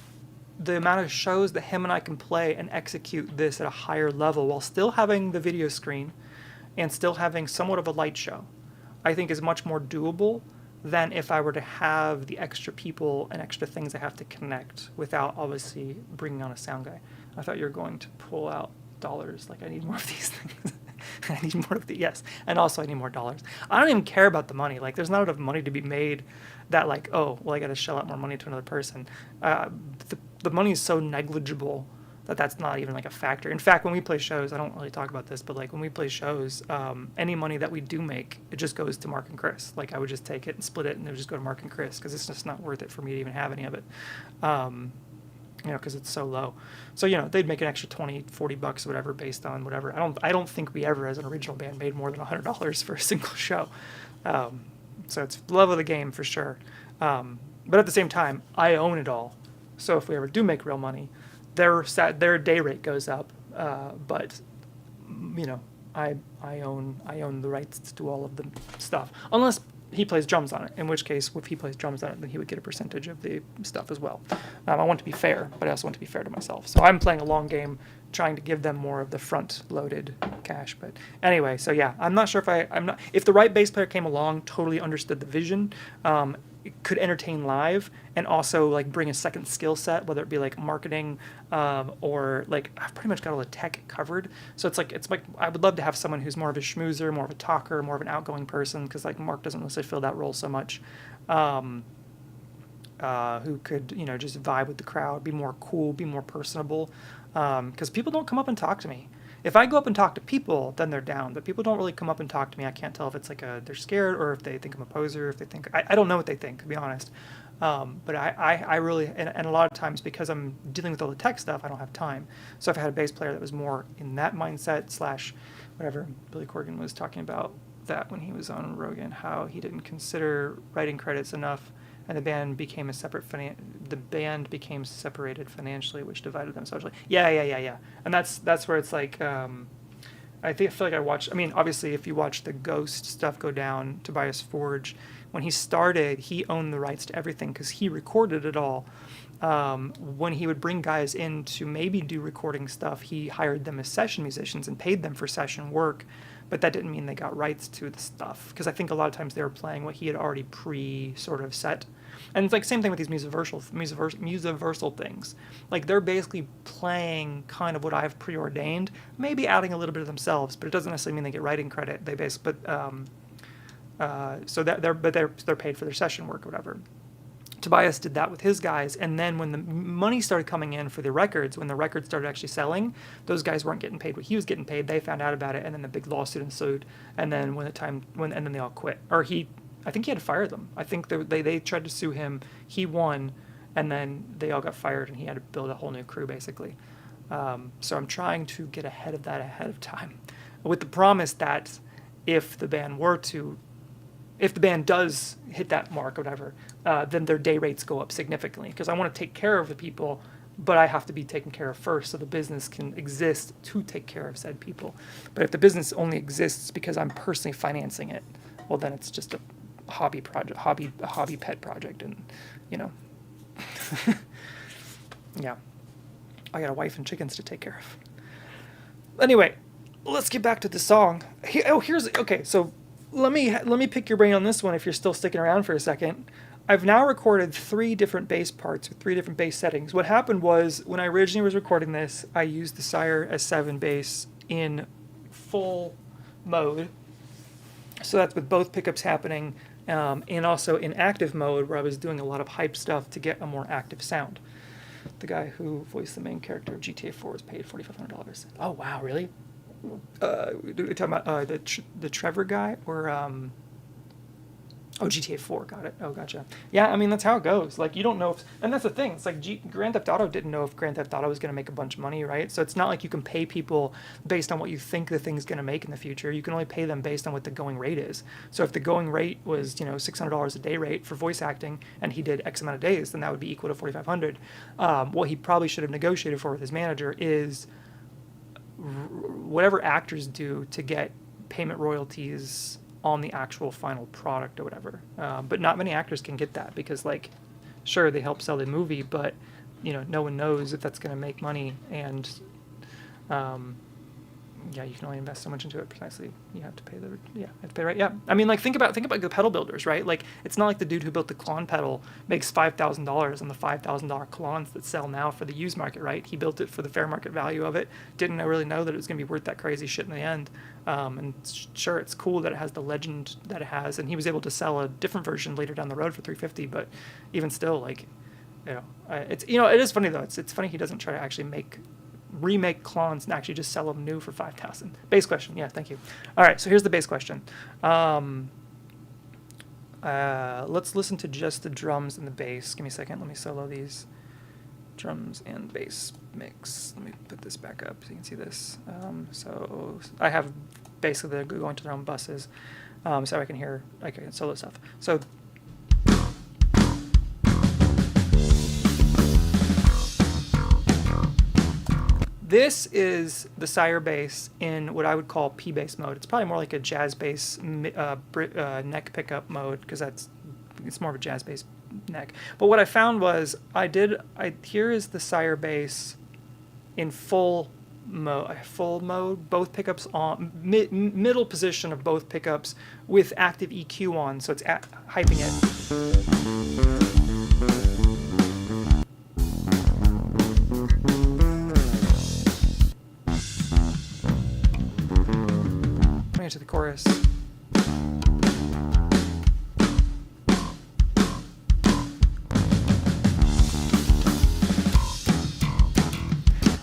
the amount of shows that him and I can play and execute this at a higher level while still having the video screen and still having somewhat of a light show, I think is much more doable than if I were to have the extra people and extra things I have to connect without obviously bringing on a sound guy. I thought you were going to pull out dollars. Like, I need more of these things. I need more of the, yes. And also I need more dollars. I don't even care about the money. Like, there's not enough money to be made that, like, oh, well, I got to shell out more money to another person. The money is so negligible that that's not even, like, a factor. In fact, when we play shows, I don't really talk about this, but, like, when we play shows, any money that we do make, it just goes to Mark and Chris. Like, I would just take it and split it, and it would just go to Mark and Chris, because it's just not worth it for me to even have any of it. You know, because it's so low. So, you know, they'd make an extra $20, $40 or whatever based on whatever. I don't think we ever, as an original band, made more than $100 for a single show. So it's love of the game for sure. But at the same time, I own it all. So if we ever do make real money, their day rate goes up. But you know, I own the rights to do all of the stuff, unless he plays drums on it, in which case, if he plays drums on it, then he would get a percentage of the stuff as well. I want to be fair, but I also want to be fair to myself. So I'm playing a long game, trying to give them more of the front-loaded cash. But anyway, so yeah, I'm not sure if the right bass player came along, totally understood the vision, could entertain live, and also, like, bring a second skill set, whether it be like marketing, or, like, I've pretty much got all the tech covered. So it's like I would love to have someone who's more of a schmoozer, more of a talker, more of an outgoing person, because, like, Mark doesn't necessarily fill that role so much. Who could, you know, just vibe with the crowd, be more cool, be more personable, because people don't come up and talk to me. If I go up and talk to people, then they're down. But people don't really come up and talk to me. I can't tell if it's like they're scared, or if they think I'm a poser, if they think I don't know what they think, to be honest. But I really, and a lot of times, because I'm dealing with all the tech stuff, I don't have time. So if I had a bass player that was more in that mindset / whatever, Billy Corgan was talking about that when he was on Rogan, how he didn't consider writing credits enough, and the band became separated financially, which divided them socially. Yeah. And that's where it's like, I feel like I mean, obviously, if you watch the Ghost stuff go down, Tobias Forge, when he started, he owned the rights to everything because he recorded it all. When he would bring guys in to maybe do recording stuff, he hired them as session musicians and paid them for session work, but that didn't mean they got rights to the stuff, because I think a lot of times they were playing what he had already sort of set. And it's like same thing with these musiversal things. Like, they're basically playing kind of what I've preordained, maybe adding a little bit of themselves, but it doesn't necessarily mean they get writing credit. They basically, so that they're paid for their session work or whatever. Tobias did that with his guys, and then when the money started coming in for the records, when the records started actually selling, those guys weren't getting paid what he was getting paid. They found out about it, and then the big lawsuit ensued. And then and then they all quit. Or I think he had to fire them. I think they tried to sue him. He won, and then they all got fired, and he had to build a whole new crew basically. So I'm trying to get ahead of that ahead of time, with the promise that if the band does hit that mark or whatever, then their day rates go up significantly, because I want to take care of the people, but I have to be taken care of first so the business can exist to take care of said people. But if the business only exists because I'm personally financing it, well, then it's just a hobby project, a hobby pet project, and yeah, I got a wife and chickens to take care of. Anyway, let's get back to the song. Okay, so let me pick your brain on this one if you're still sticking around for a second. I've now recorded 3 different bass parts with 3 different bass settings. What happened was, when I originally was recording this, I used the Sire S7 Bass in full mode. So that's with both pickups happening, and also in active mode, where I was doing a lot of hype stuff to get a more active sound. The guy who voiced the main character of GTA 4 was paid $4,500. Oh, wow, really? You're talking about the Trevor guy, or GTA 4, got it. Oh, gotcha. Yeah, I mean, that's how it goes. Like, you don't know and that's the thing. It's like Grand Theft Auto didn't know if Grand Theft Auto was going to make a bunch of money, right? So it's not like you can pay people based on what you think the thing's going to make in the future. You can only pay them based on what the going rate is. So if the going rate was, $600 a day rate for voice acting, and he did X amount of days, then that would be equal to $4,500. What he probably should have negotiated for with his manager is whatever actors do to get payment royalties on the actual final product or whatever. But not many actors can get that, because, like, sure, they help sell the movie, but no one knows if that's going to make money, and you can only invest so much into it. Precisely, you have to pay right. Yeah, I mean, like, think about the pedal builders, right? Like, it's not like the dude who built the Klon pedal makes $5,000 on the $5,000 Klons that sell now for the used market, right? He built it for the fair market value of it. Didn't really know that it was going to be worth that crazy shit in the end. And sure, it's cool that it has the legend that it has, and he was able to sell a different version later down the road for $350. But even still, like, it is funny though. It's funny he doesn't try to actually remake clones and actually just sell them new for $5,000. Bass question, yeah, thank you. All right, so here's the bass question. Let's listen to just the drums and the bass. Give me a second. Let me solo these drums and bass mix. Let me put this back up so you can see this. So I have basically they're going to their own buses, so I can solo stuff. So. This is the Sire bass in what I would call P-bass mode. It's probably more like a jazz bass neck pickup mode, because it's more of a jazz bass neck. But what I found was here is the Sire bass in full mode, both pickups on middle position of both pickups with active EQ on, so it's hyping it. To the chorus.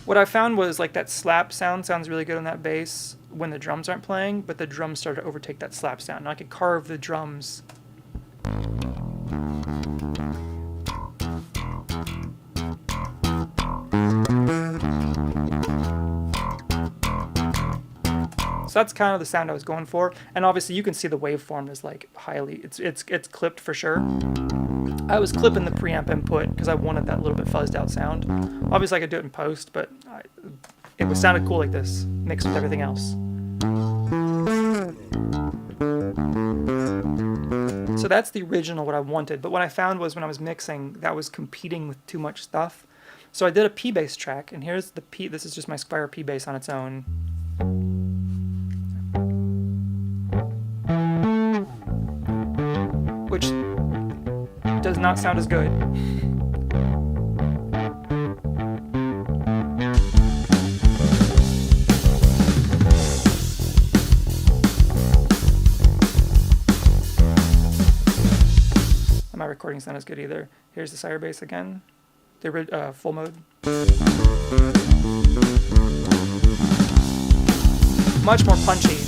What I found was, like, that slap sound sounds really good on that bass when the drums aren't playing, but the drums start to overtake that slap sound. And I could carve the drums. So that's kind of the sound I was going for, and obviously you can see the waveform is like it's clipped for sure. I was clipping the preamp input because I wanted that little bit fuzzed out sound. Obviously I could do it in post, but it sounded cool like this, mixed with everything else. So that's the original, what I wanted, but what I found was when I was mixing, that was competing with too much stuff. So I did a P-bass track, and here's the P. This is just my Squire P-bass on its own. Which does not sound as good. Am I recording's not as good either. Here's the Sire bass again. The full mode. Much more punchy.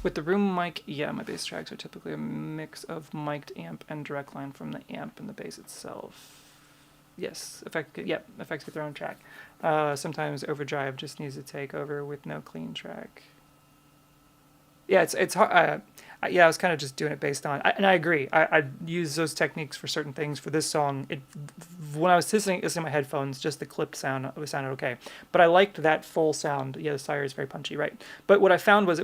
With the room mic, yeah, my bass tracks are typically a mix of mic'd amp and direct line from the amp and the bass itself. Yes, effects get their own track. Sometimes overdrive just needs to take over with no clean track. Yeah, it's hard. I was kind of just doing it based on, and I agree. I use those techniques for certain things. For this song, when I was listening to my headphones, just the clipped sound sounded okay. But I liked that full sound. Yeah, the Sire is very punchy, right? But what I found was I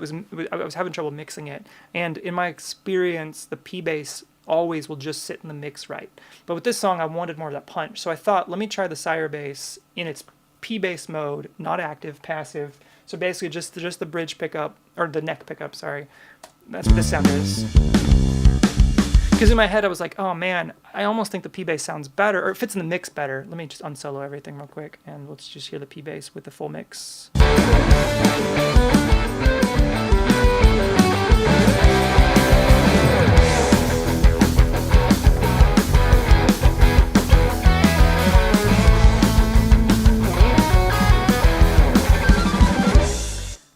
was having trouble mixing it, and in my experience, the P bass always will just sit in the mix right. But with this song, I wanted more of that punch, so I thought, let me try the Sire bass in its P bass mode, not active, passive. So basically, just the bridge pickup or the neck pickup. Sorry. That's what this sound is. Because in my head I was like, oh man, I almost think the P bass sounds better, or it fits in the mix better. Let me just unsolo everything real quick, and let's just hear the P bass with the full mix.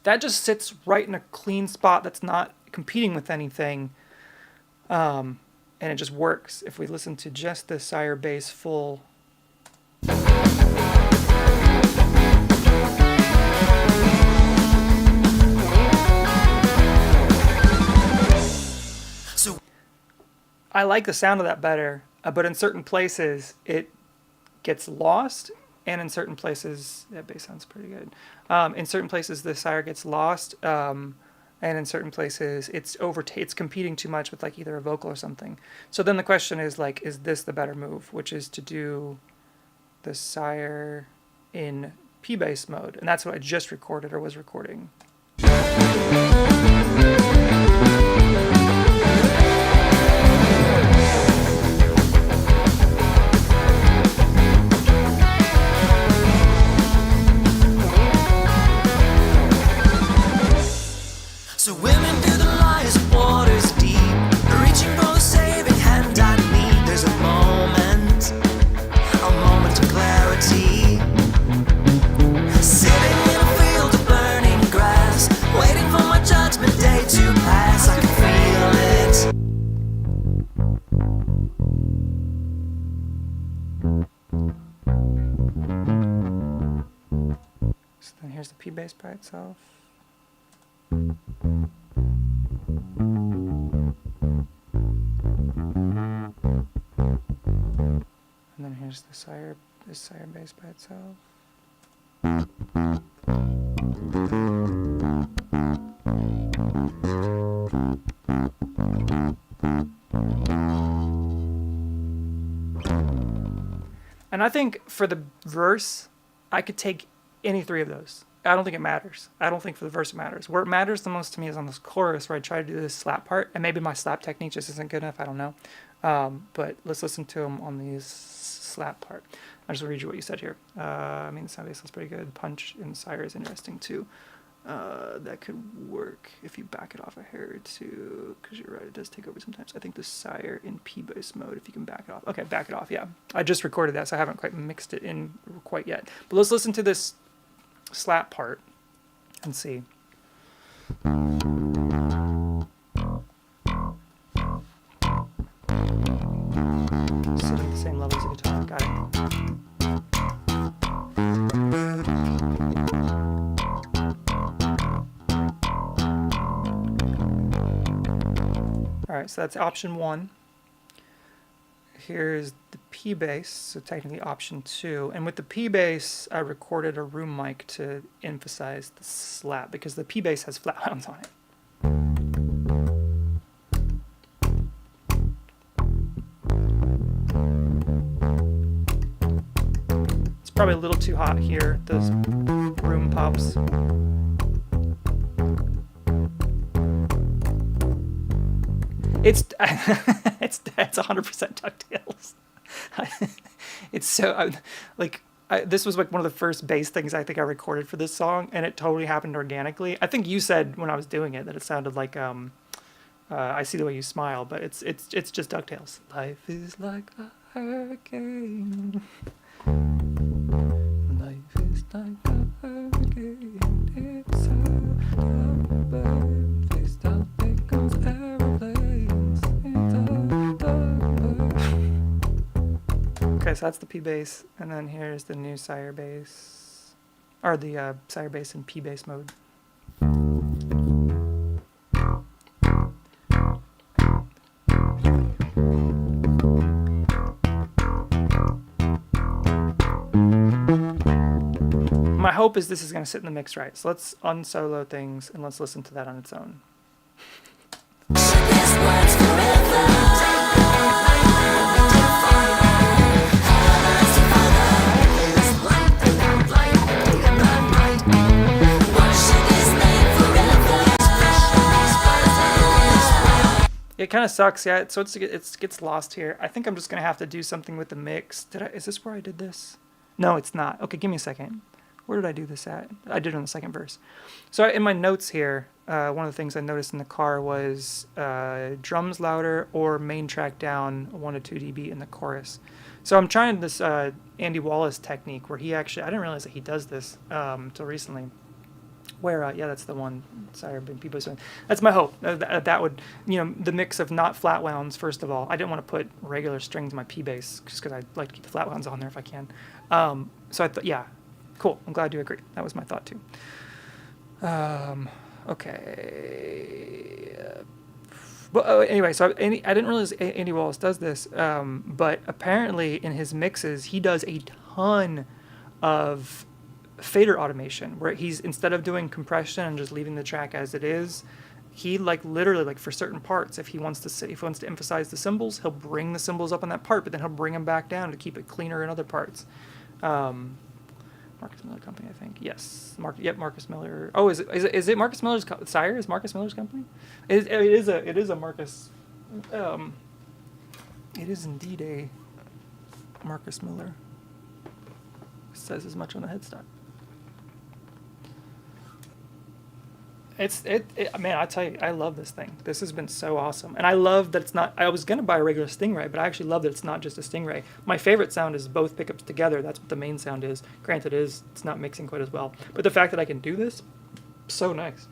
That just sits right in a clean spot that's not competing with anything, and it just works. If we listen to just the Sire bass full. So I like the sound of that better, but in certain places it gets lost. And in certain places, that bass sounds pretty good. In certain places, the Sire gets lost, and in certain places, it's competing too much with like either a vocal or something. So then the question is like, is this the better move? Which is to do the Sire in P bass mode, and that's what I just recorded or was recording. So women do the lies of waters deep, reaching for the saving hand I need. There's a moment of clarity, sitting in a field of burning grass, waiting for my judgment day to pass. I can feel it. So then here's the P bass by itself. And then here's this Sire bass by itself. And I think for the verse, I could take any three of those. I don't think it matters. I don't think for the verse it matters. Where it matters the most to me is on this chorus where I try to do this slap part, and maybe my slap technique just isn't good enough, I don't know. But let's listen to him on the slap part. I'll just read you what you said here. I mean, the sound bass sounds pretty good. Punch in Sire is interesting too. That could work if you back it off a hair or two, because you're right, it does take over sometimes. I think the Sire in P bass mode, if you can back it off. Okay, back it off, yeah. I just recorded that, so I haven't quite mixed it in quite yet. But let's listen to this slap part and see. Sit at the same level as the guitar. Got it. Alright, so that's option 1. Here's the P bass, so technically option 2. And with the P bass, I recorded a room mic to emphasize the slap because the P bass has flat tones on it. It's probably a little too hot here, those room pops. It's it's 100% DuckTales. It's so like this was like one of the first bass things I think I recorded for this song, and it totally happened organically. I think you said when I was doing it that it sounded like I See the Way You Smile, but it's just DuckTales. Life is like a hurricane. Life is like a hurricane. It's a bird. Please stop because aeroplanes. It's a bird. Okay, so that's the P bass, and then here's the new Sire bass, or the Sire bass in P bass mode. My hope is this is going to sit in the mix right. So let's unsolo things and let's listen to that on its own. It kind of sucks, yeah. So it gets lost here. I think I'm just going to have to do something with the mix. Is this where I did this? No, it's not. Okay, give me a second. Where did I do this at? I did it on the second verse. So in my notes here, one of the things I noticed in the car was drums louder or main track down 1 to 2 dB in the chorus. So I'm trying this Andy Wallace technique where he actually, I didn't realize that he does this until recently. Where, yeah, that's the one, Sire Bass. That's my hope. That would, the mix of not flat wounds, first of all. I didn't want to put regular strings in my P bass just because I like to keep the flat wounds on there if I can. So I thought, yeah. Cool. I'm glad you agree. That was my thought too. Okay. Well, anyway, so I didn't realize Andy Wallace does this, but apparently in his mixes he does a ton of fader automation where he's, instead of doing compression and just leaving the track as it is, he literally for certain parts, if he wants to emphasize the cymbals, he'll bring the cymbals up on that part, but then he'll bring them back down to keep it cleaner in other parts. Marcus Miller Company, I think. Yes, Marcus Miller. Oh, is it Marcus Miller's Sire? Is Marcus Miller's company? It is a Marcus. It is indeed a Marcus Miller. It says as much on the headstock. Man, I tell you, I love this thing. This has been so awesome. And I love that it's not, I was going to buy a regular Stingray, but I actually love that it's not just a Stingray. My favorite sound is both pickups together. That's what the main sound is. Granted, it's not mixing quite as well. But the fact that I can do this, so nice.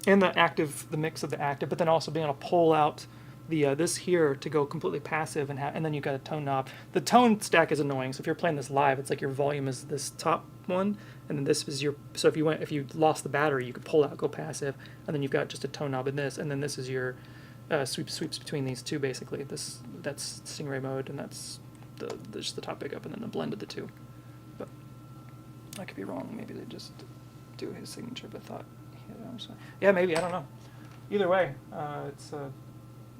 And the mix of the active, but then also being able to pull out the this here to go completely passive, and then you've got a tone knob. The tone stack is annoying, so if you're playing this live, it's like your volume is this top one, and then this is your, so if you lost the battery, you could pull out, go passive, and then you've got just a tone knob in this, and then this is your sweeps between these two, basically. That's Stingray mode, and that's just the top pickup, and then the blend of the two. But I could be wrong. Maybe they just do his signature, but thought, yeah, maybe, I don't know. Either way, it's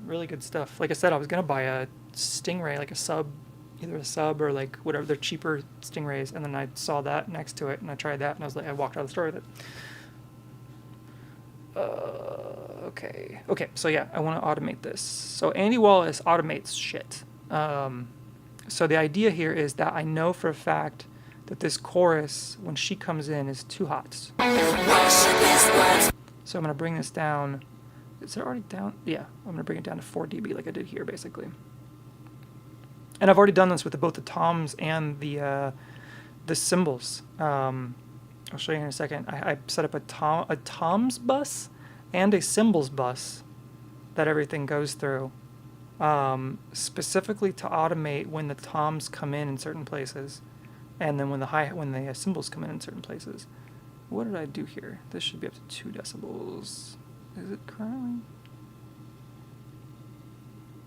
really good stuff. Like I said, I was gonna buy a Stingray, like a sub, either a sub or like whatever, they're cheaper Stingrays, and then I saw that next to it, and I tried that, and I was like, I walked out of the store with it. Okay, so yeah, I want to automate this. So Andy Wallace automates shit. So the idea here is that I know for a fact that this chorus, when she comes in, is too hot. So I'm gonna bring this down. Is it already down? Yeah, I'm going to bring it down to 4 dB like I did here, basically. And I've already done this with both the toms and the cymbals. I'll show you in a second. I set up a toms bus and a cymbals bus that everything goes through, specifically to automate when the toms come in certain places, and then when the cymbals come in certain places. What did I do here? This should be up to 2 decibels. Is it currently?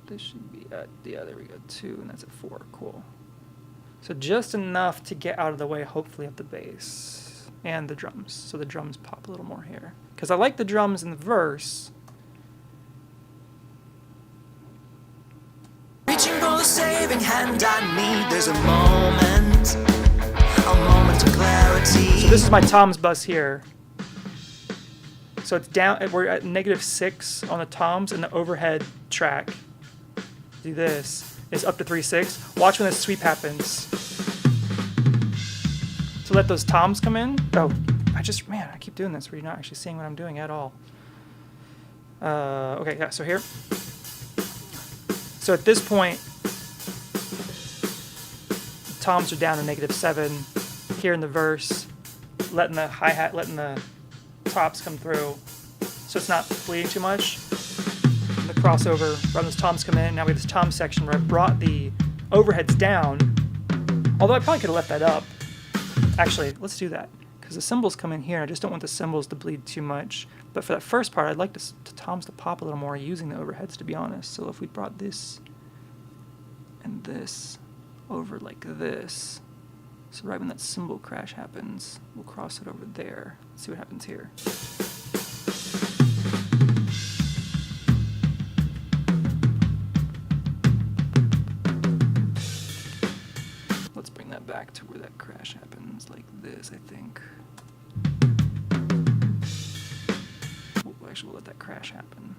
This should be at, yeah, there we go, 2, and that's at 4, cool. So just enough to get out of the way, hopefully, of the bass and the drums. So the drums pop a little more here. Because I like the drums in the verse. Reaching for the saving hand I need, there's a moment of clarity. So this is my toms bus here. So it's down, we're at -6 on the toms, and the overhead track, do this, is up to 3/6. Watch when this sweep happens. So let those toms come in. Oh, man, I keep doing this where you're not actually seeing what I'm doing at all. Okay, yeah, so here. So at this point, toms are down to -7. Here in the verse, letting the hi-hat, letting the tops come through, so it's not bleeding too much. And the crossover, from those toms come in. Now we have this tom section where I brought the overheads down. Although I probably could have left that up. Actually, let's do that, because the cymbals come in here, and I just don't want the cymbals to bleed too much. But for that first part, I'd like the toms to pop a little more using the overheads, to be honest. So if we brought this and this over like this, so right when that cymbal crash happens, we'll cross it over there. Let's see what happens here. Let's bring that back to where that crash happens, like this, I think. Actually, we'll let that crash happen.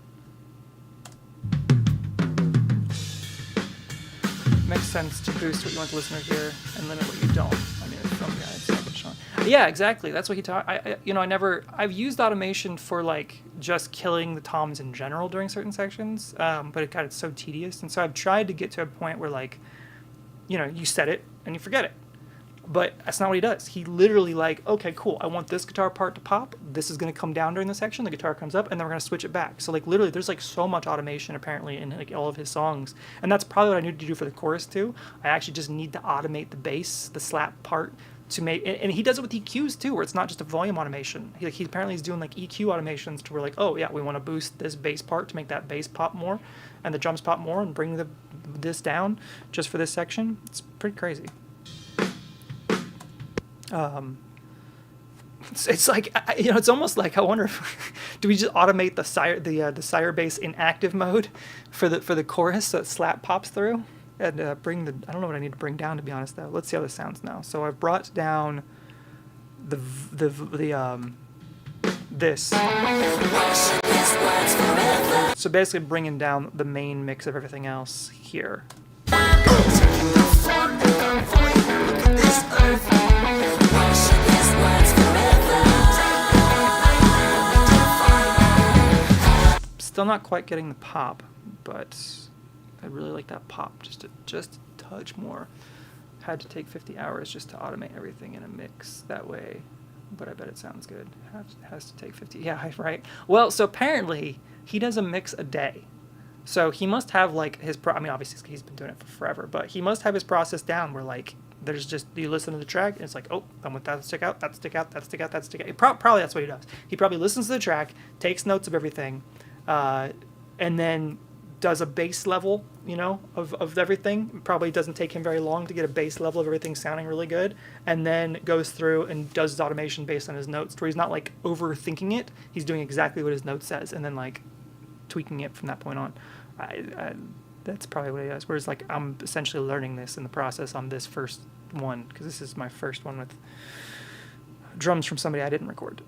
Makes sense to boost what you want the listener to hear and limit what you don't. I mean, it's from guys. Yeah, exactly. That's what he taught. I've used automation for like just killing the toms in general during certain sections, but it's so tedious, and so I've tried to get to a point where like, you set it and you forget it. But that's not what he does. He literally like, okay, cool, I want this guitar part to pop. This is going to come down during the section. The guitar comes up, and then we're going to switch it back. So like literally there's like so much automation apparently in like all of his songs. And that's probably what I need to do for the chorus too. I actually just need to automate the bass, the slap part, to make, and he does it with EQs too, where it's not just a volume automation. He apparently is doing like EQ automations to where like, oh yeah, we want to boost this bass part to make that bass pop more, and the drums pop more, and bring this down just for this section. It's pretty crazy. It's like, it's almost like, I wonder if do we just automate the Sire bass in active mode for the chorus so that slap pops through, and bring the, I don't know what I need to bring down, to be honest though. Let's see how this sounds now. So I've brought down this. So basically bringing down the main mix of everything else here. Still not quite getting the pop, but I really like that pop, just a touch more. Had to take 50 hours just to automate everything in a mix that way, but I bet it sounds good. Has to take 50, yeah, right. Well, so apparently he does a mix a day. So he must have like his, I mean, obviously he's been doing it for forever, but he must have his process down where like, there's just, you listen to the track and it's like, oh, I want that to stick out, that stick out, that stick out, that stick out. Probably that's what he does. He probably listens to the track, takes notes of everything, and then does a base level, of everything. Probably doesn't take him very long to get a base level of everything sounding really good, and then goes through and does his automation based on his notes, where he's not like overthinking it. He's doing exactly what his note says, and then like tweaking it from that point on. That's probably what he does. Whereas like I'm essentially learning this in the process on this first one, because this is my first one with drums from somebody I didn't record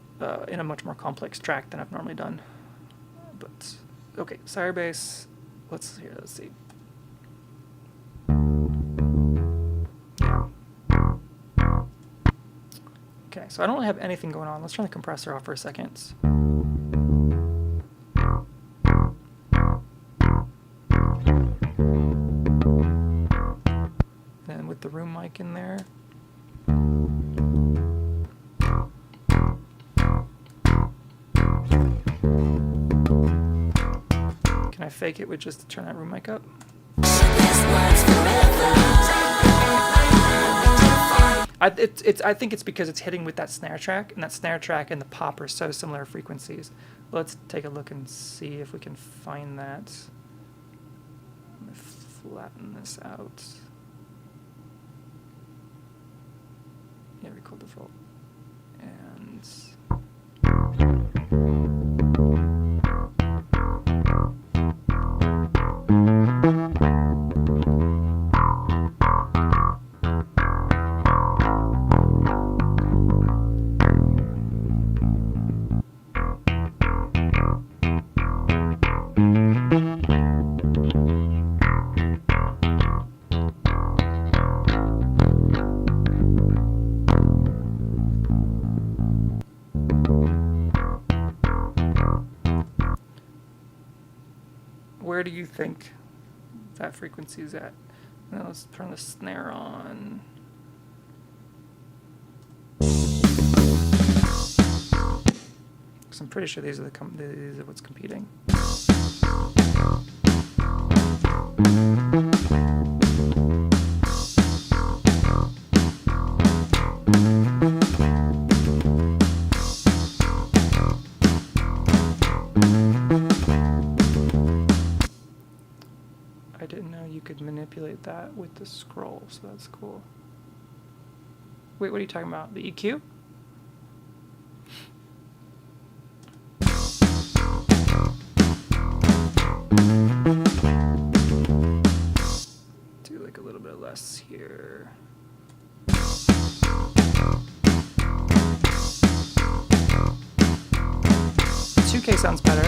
in a much more complex track than I've normally done. But okay, Sire bass. Let's see. Okay, so I don't really have anything going on. Let's turn the compressor off for a second. Then with the room mic in there. Can I fake it with just to turn that room mic up? I think it's because it's hitting with that snare track, and that snare track and the pop are so similar frequencies. Let's take a look and see if we can find that. Let me flatten this out. Yeah, record default. And where do you think that frequency is at? Now let's turn the snare on. Because I'm pretty sure these are these are what's competing. I didn't know you could manipulate that with the scroll, so that's cool. Wait, what are you talking about? The EQ? Do like a little bit less here. 2K sounds better.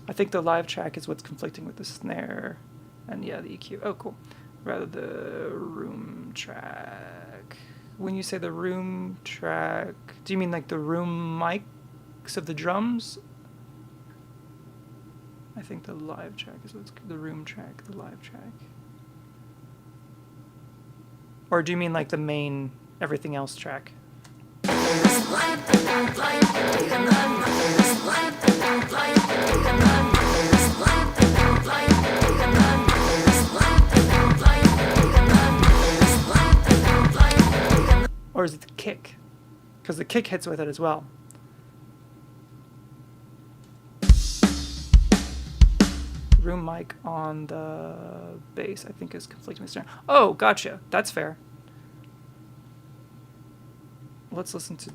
I think the live track is what's conflicting with the snare, and yeah, the EQ. Oh, cool. Rather the room track. When you say the room track, do you mean like the room mics of the drums? I think the live track is what's the room track, the live track. Or do you mean like the main everything else track? Or is it the kick? Because the kick hits with it as well. Room mic on the bass, I think, is conflicting with snare. Oh, gotcha. That's fair. Let's listen to...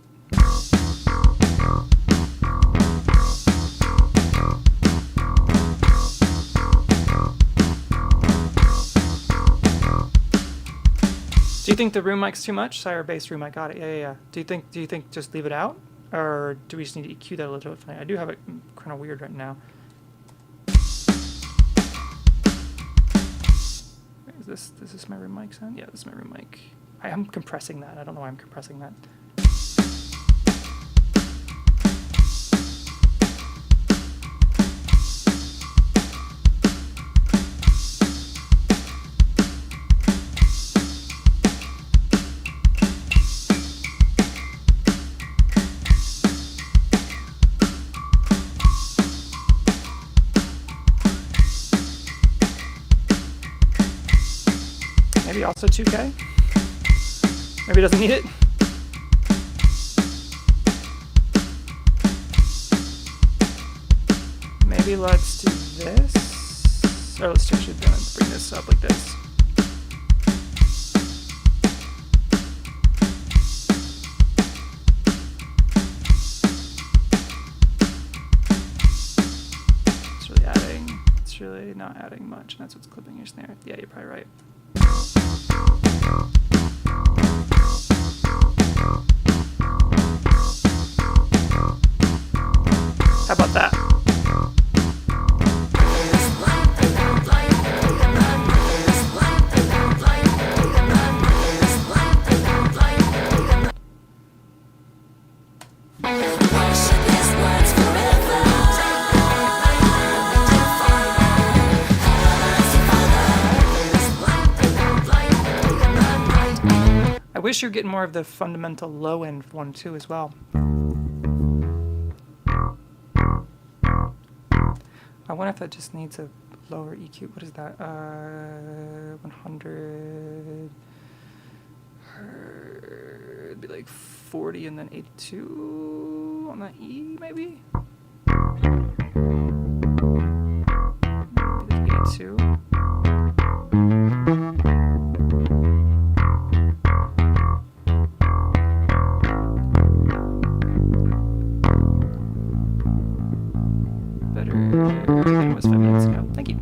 Do you think the room mic's too much? Sire Bass room mic, got it. Yeah. Do you think just leave it out, or do we just need to EQ that a little bit? Funny. I do have it kind of weird right now. Wait, is this my room mic sound? Yeah, this is my room mic. I am compressing that. I don't know why I'm compressing that. Maybe also 2K? Maybe it doesn't need it? Maybe let's do this. Or let's change it down and bring this up like this. It's really not adding much, and that's what's clipping your snare. Yeah, you're probably right. How about that? I wish you're getting more of the fundamental low end one too as well. I wonder if that just needs a lower EQ. What is that? 100. It'd be like 40 and then 82 on that E, maybe? Maybe 82. Better. It was 5 minutes ago. Thank you.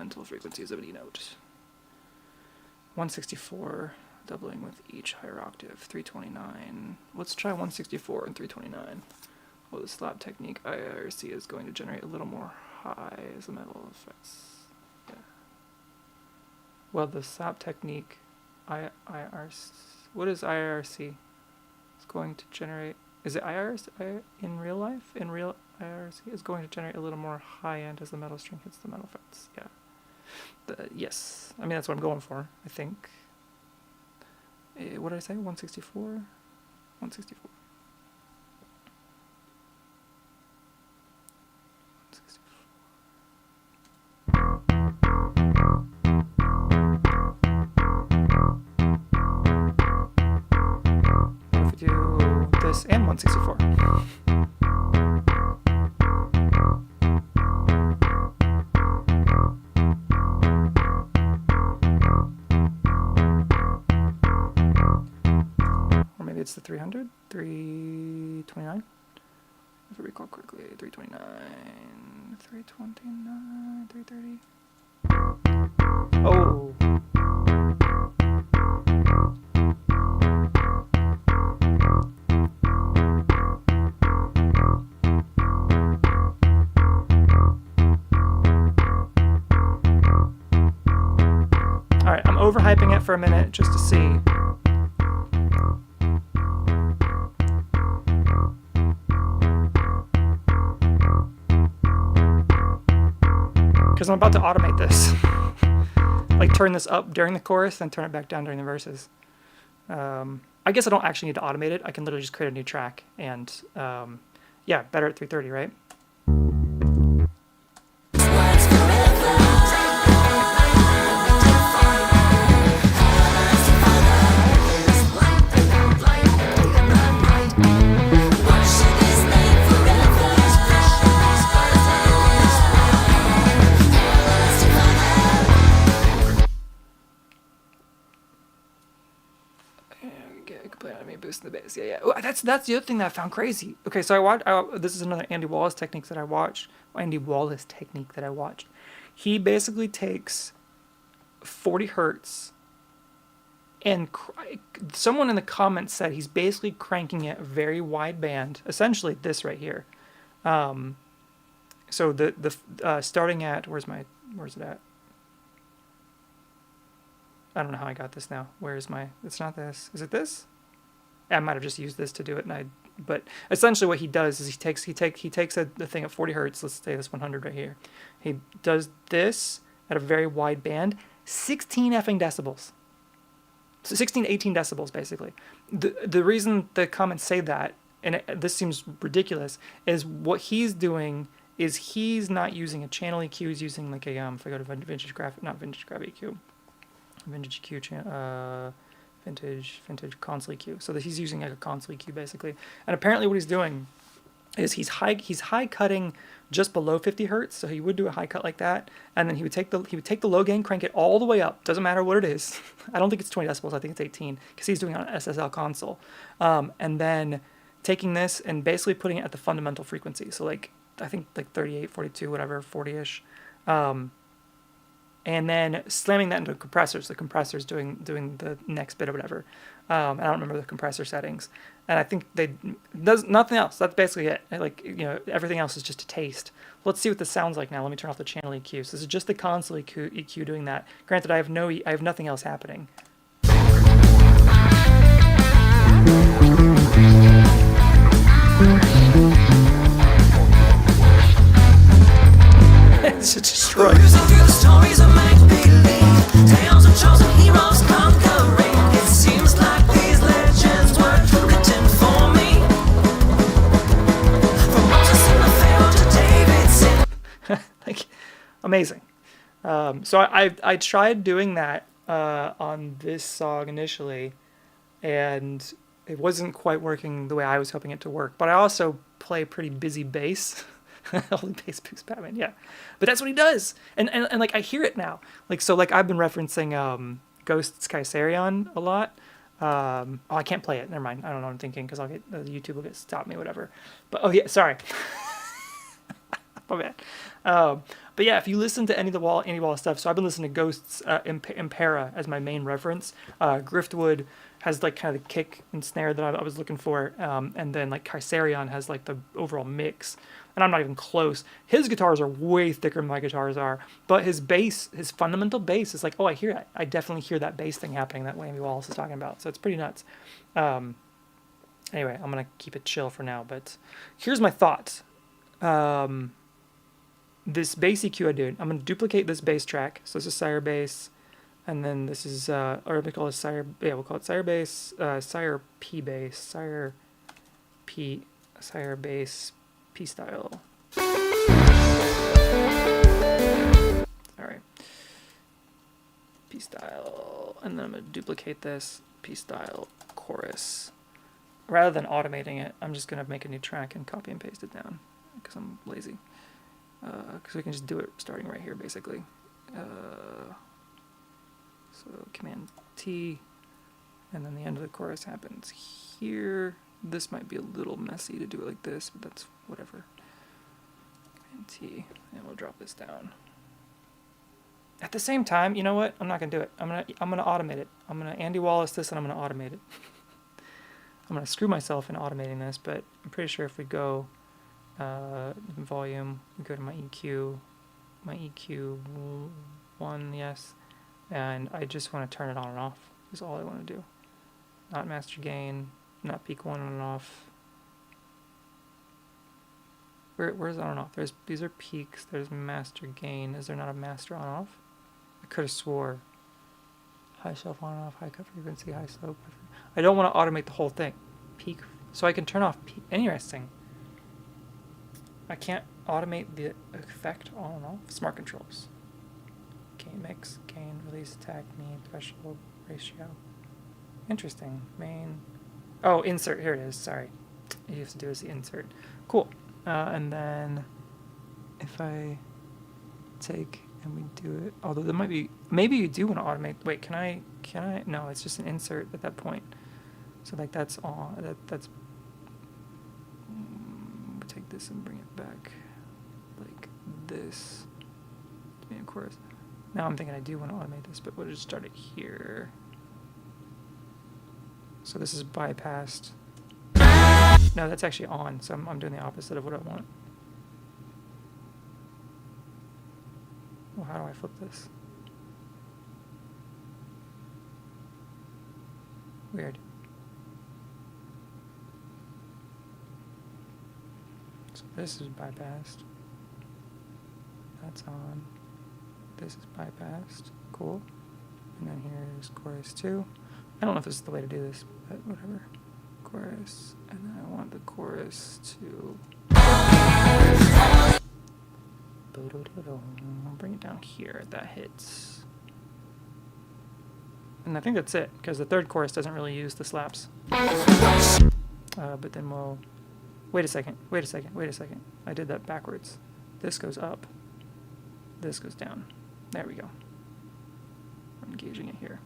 fundamental frequencies of an E note. 164, doubling with each higher octave. 329. Let's try 164 and 329. Well, the slap technique IRC is going to generate a little more high as the metal effects. Yeah. Well, the slap technique IRC. What is IRC? It's going to generate. Is it IRC in real life? In real IRC is going to generate a little more high end as the metal string hits the metal frets. Yeah. Yes. I mean, that's what I'm going for, I think. What did I say? 164? 164. 164. What if we do this and 164? It's the 300, 329, if I recall correctly, 329, 329, 330. Oh. All right, I'm overhyping it for a minute just to see. Because I'm about to automate this. Like turn this up during the chorus, then turn it back down during the verses. I guess I don't actually need to automate it. I can literally just create a new track. And yeah, better at 330, right? The bass. Yeah. Oh, that's the other thing that I found crazy. Okay, so I watched. This is another Andy Wallace technique that I watched. He basically takes 40 hertz, and someone in the comments said he's basically cranking it a very wide band, essentially this right here. So the starting at where's it at? I don't know how I got this now. Where's my? It's not this. Is it this? I might have just used this to do it, but essentially what he does is he takes the thing at 40 hertz. Let's say this 100 right here. He does this at a very wide band, 16 effing decibels. So 16 to 18 decibels basically. The reason the comments say that, and this seems ridiculous, is what he's doing is he's not using a channel EQ. He's using like a if I go to vintage console EQ. So that he's using like a console EQ basically. And apparently what he's doing is he's high cutting just below 50 hertz. So he would do a high cut like that, and then he would take the low gain, crank it all the way up. Doesn't matter what it is. I don't think it's 20 decibels. I think it's 18 because he's doing it on an SSL console. And then taking this and basically putting it at the fundamental frequency. So like I think like 38, 42, whatever, 40ish. And then slamming that into compressors. The compressor's doing the next bit or whatever. I don't remember the compressor settings. And I think does nothing else. That's basically it. Like, you know, everything else is just a taste. Let's see what this sounds like now. Let me turn off the channel EQ. So this is just the console EQ doing that. Granted, I have nothing else happening. It's a destroy. Stories of make-believe, tales of chosen heroes conquering. It seems like these legends were written for me. From Moses in the Pharaoh to David's. Like, amazing. So I tried doing that on this song initially, and it wasn't quite working the way I was hoping it to work. But I also play pretty busy bass. Holy bass boost Batman, yeah. But that's what he does. And like I hear it now. Like so like I've been referencing Ghost's Kaiserion a lot. Oh, I can't play it. Never mind. I don't know what I'm thinking because I'll get YouTube will get stop me, whatever. But oh yeah, sorry. My bad. But yeah, if you listen to any of the Andy Wallace stuff, so I've been listening to Ghosts, Impera as my main reference. Griftwood has like kind of the kick and snare that I was looking for, and then like Kaiserion has like the overall mix. And I'm not even close. His guitars are way thicker than my guitars are, but his bass, his fundamental bass is like, oh, I hear that. I definitely hear that bass thing happening that Andy Wallace is talking about. So it's pretty nuts. Anyway, I'm gonna keep it chill for now, but here's my thoughts. This bass EQ I did, I'm gonna duplicate this bass track. So this is Sire Bass, and then this is or we call it Sire. Yeah, we'll call it Sire Bass, Sire P Bass, Sire Bass P style. Alright. P style. And then I'm going to duplicate this P style chorus. Rather than automating it, I'm just going to make a new track and copy and paste it down. Because I'm lazy. Because we can just do it starting right here, basically. So Command T. And then the end of the chorus happens here. This might be a little messy to do it like this, but that's whatever. Command T, and we'll drop this down. At the same time, you know what? I'm not gonna do it. I'm gonna automate it. I'm gonna Andy Wallace this, and I'm gonna automate it. I'm gonna screw myself in automating this, but I'm pretty sure if we go volume, we go to my EQ 1, yes, and I just want to turn it on and off. Is all I want to do. Not master gain. Not peak on and off. Where's on and off? These are peaks. There's master gain. Is there not a master on off? I could have swore. High shelf on and off. High cut frequency. High slope. I don't want to automate the whole thing. Peak. So I can turn off peak. Interesting. I can't automate the effect on and off. Smart controls. Gain mix. Gain. Release. Attack. Mean. Threshold. Ratio. Interesting. Main. Oh, insert. Here it is. Sorry. You have to do is the insert. Cool. And then if I take and we do it, although there might be, maybe you do want to automate. Wait, can I? No, it's just an insert at that point. So like that's on. That's. Take this and bring it back like this. Of course. Now I'm thinking I do want to automate this, but we'll just start it here. So this is bypassed. No, that's actually on, so I'm doing the opposite of what I want. Well, how do I flip this? Weird. So this is bypassed. That's on. This is bypassed. Cool. And then here's chorus 2. I don't know if this is the way to do this, but whatever. Chorus, and then I want the chorus to bring it down here. That hits, and I think that's it because the third chorus doesn't really use the slaps. But then we'll wait a second. I did that backwards. This goes up. This goes down. There we go. I'm engaging it here.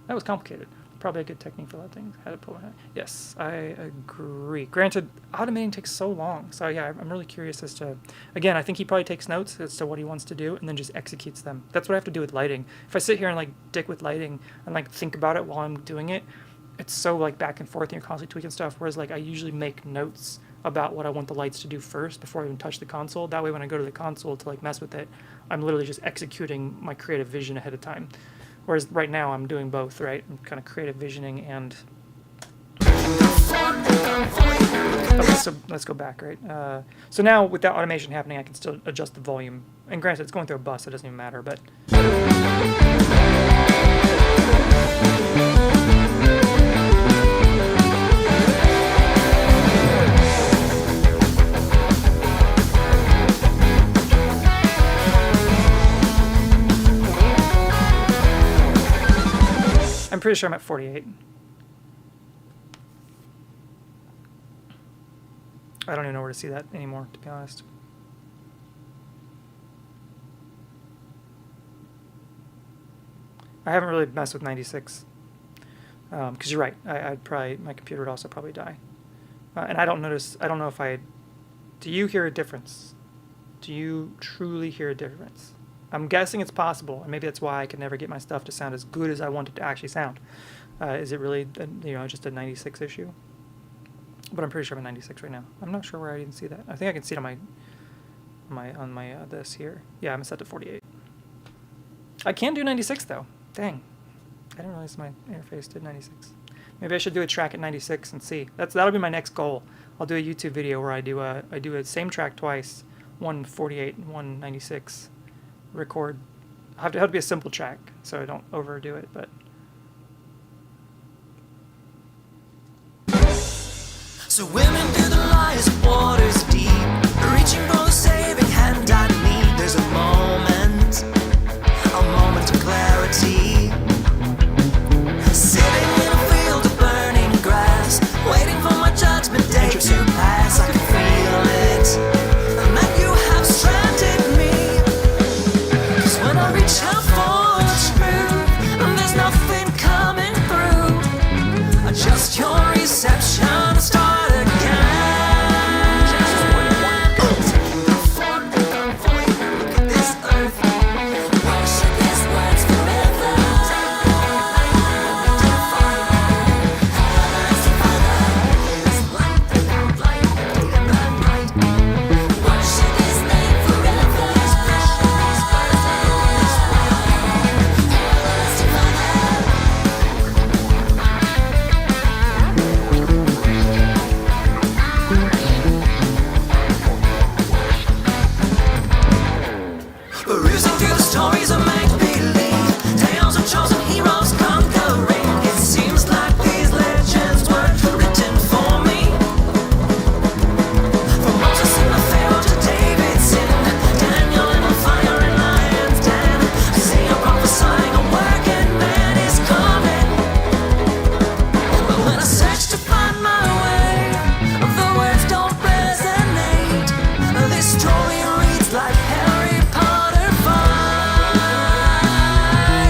That was complicated. Probably a good technique for that thing. How to pull it out. Yes, I agree. Granted, automating takes so long. So yeah, I'm really curious as to, again, I think he probably takes notes as to what he wants to do and then just executes them. That's what I have to do with lighting. If I sit here and like dick with lighting and like think about it while I'm doing it, it's so like back and forth and you're constantly tweaking stuff. Whereas like I usually make notes about what I want the lights to do first before I even touch the console. That way when I go to the console to like mess with it, I'm literally just executing my creative vision ahead of time. Whereas right now I'm doing both, right? I'm kind of creative visioning and... Okay, so let's go back, right? So now with that automation happening, I can still adjust the volume. And granted, it's going through a bus, so it doesn't even matter, but... I'm pretty sure I'm at 48. I don't even know where to see that anymore, to be honest. I haven't really messed with 96. Because you're right, I'd probably, my computer would also probably die. And I don't know if do you hear a difference? Do you truly hear a difference? I'm guessing it's possible, and maybe that's why I can never get my stuff to sound as good as I want it to actually sound. Is it really, just a 96 issue? But I'm pretty sure I'm at 96 right now. I'm not sure where I didn't see that. I think I can see it on my this here. Yeah, I'm set to 48. I can do 96 though. Dang, I didn't realize my interface did 96. Maybe I should do a track at 96 and see. That'll be my next goal. I'll do a YouTube video where I do a same track twice, one 48 and one 96. Record. Have to be a simple track so I don't overdo it, but. So women do the lies of waters deep, reaching for the saving hand I need. There's a moment of clarity, sitting in a field of burning grass, waiting for my judgment day to pass. I can feel it, and that you have stranded me. 'Cause when I reach out for the truth, and there's nothing coming through, adjust your reception, start again. Look at this earth. Worship His words forever. Worship His name forever. Perusing through the stories of make-believe, tales of chosen heroes conquering. It seems like these legends weren't written for me. From Moses in the Pharaoh to Davidson, Daniel in the fire and lion's den, Isaiah prophesying a working man is coming. But when I search to find my way, the words don't resonate. This story reads like Harry Potter 5.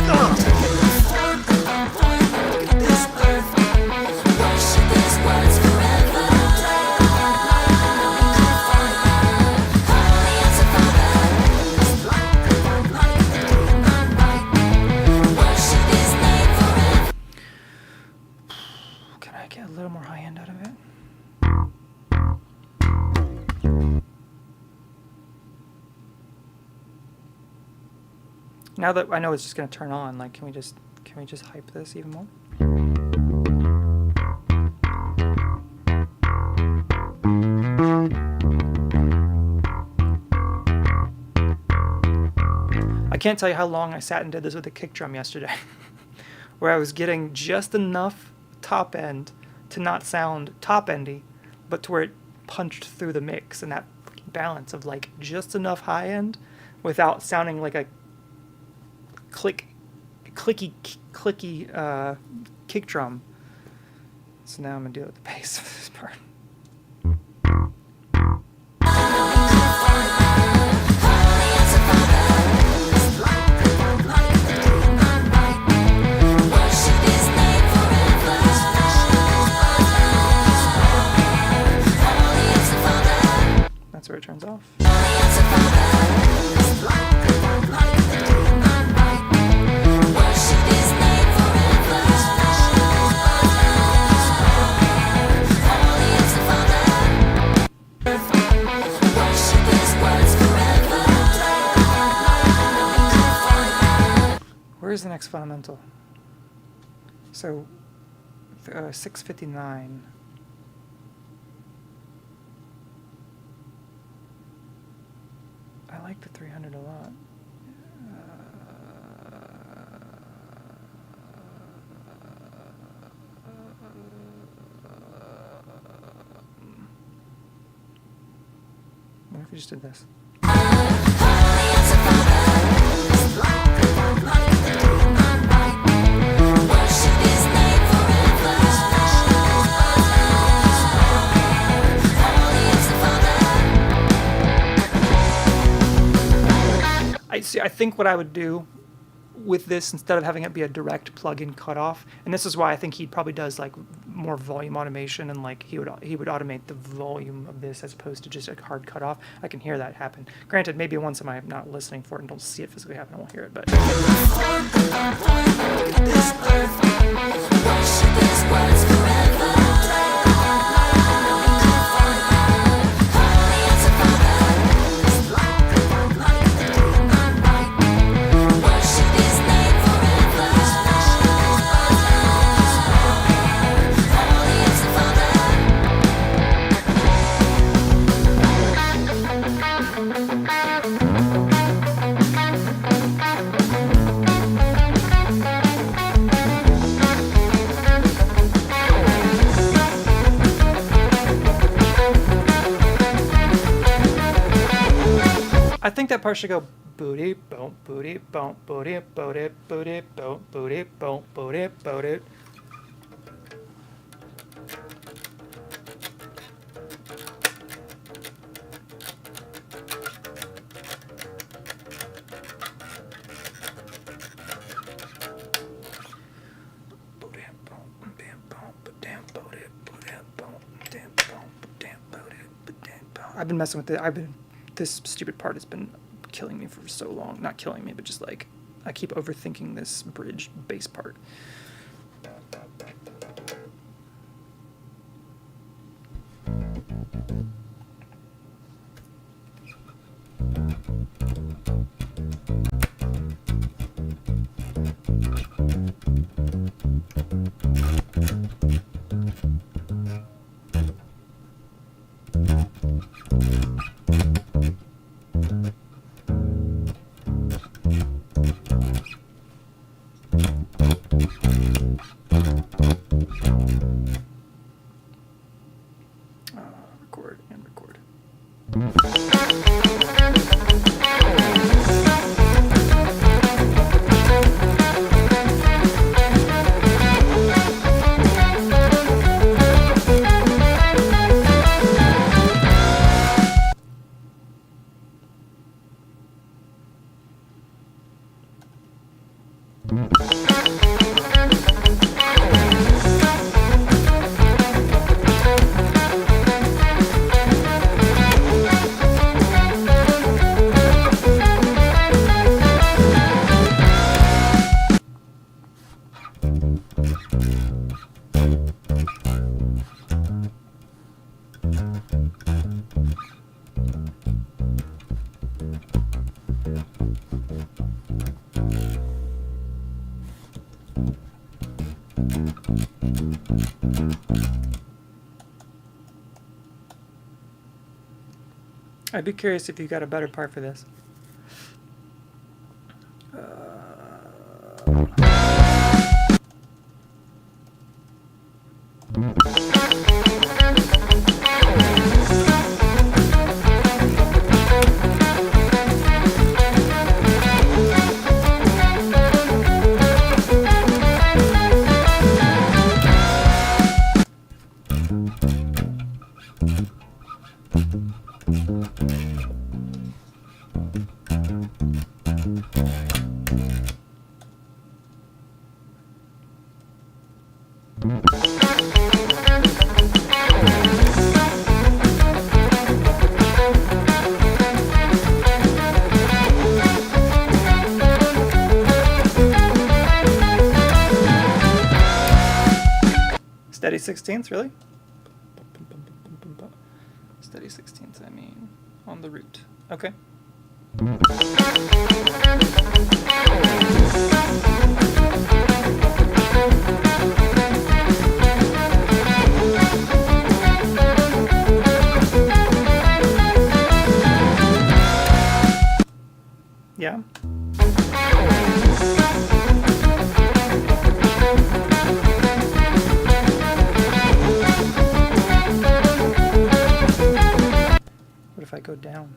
Look at this earth. Worship His words forever. Holy as a Father. Worship His name forever. Can I get a little more high end out of it? Now that I know it's just gonna turn on, like, can we just hype this even more? I can't tell you how long I sat and did this with a kick drum yesterday, where I was getting just enough top end to not sound top endy, but to where it punched through the mix, and that freaking balance of like just enough high end without sounding like a clicky kick drum. So now I'm gonna deal with the bass for this part. Worship His name forever. Holy as a Father. That's where it turns off. Holy as a Father. Worship His name forever. Holy as a Father. Worship His words forever. Where's the next fundamental? So, 659. I like the 300 a lot. What if we just did this? Holy as a Father. Worship His name forever. Holy as a Father. I see. I think what I would do with this, instead of having it be a direct plug-in cutoff, and this is why I think he probably does like more volume automation, and like he would automate the volume of this as opposed to just a hard cutoff. I can hear that happen. Granted, maybe once I'm not listening for it and don't see it physically happen, I won't hear it. But I think that part should go booty boom booty boom booty booty booty boom booty boom booty booty. I've been messing with it. This stupid part has been killing me for so long. Not killing me, but just like I keep overthinking this bridge bass part. Record and record. I'd be curious if you got a better part for this. Steady 16ths, really? Steady 16ths, I mean, on the root. Okay. Yeah. What if I go down?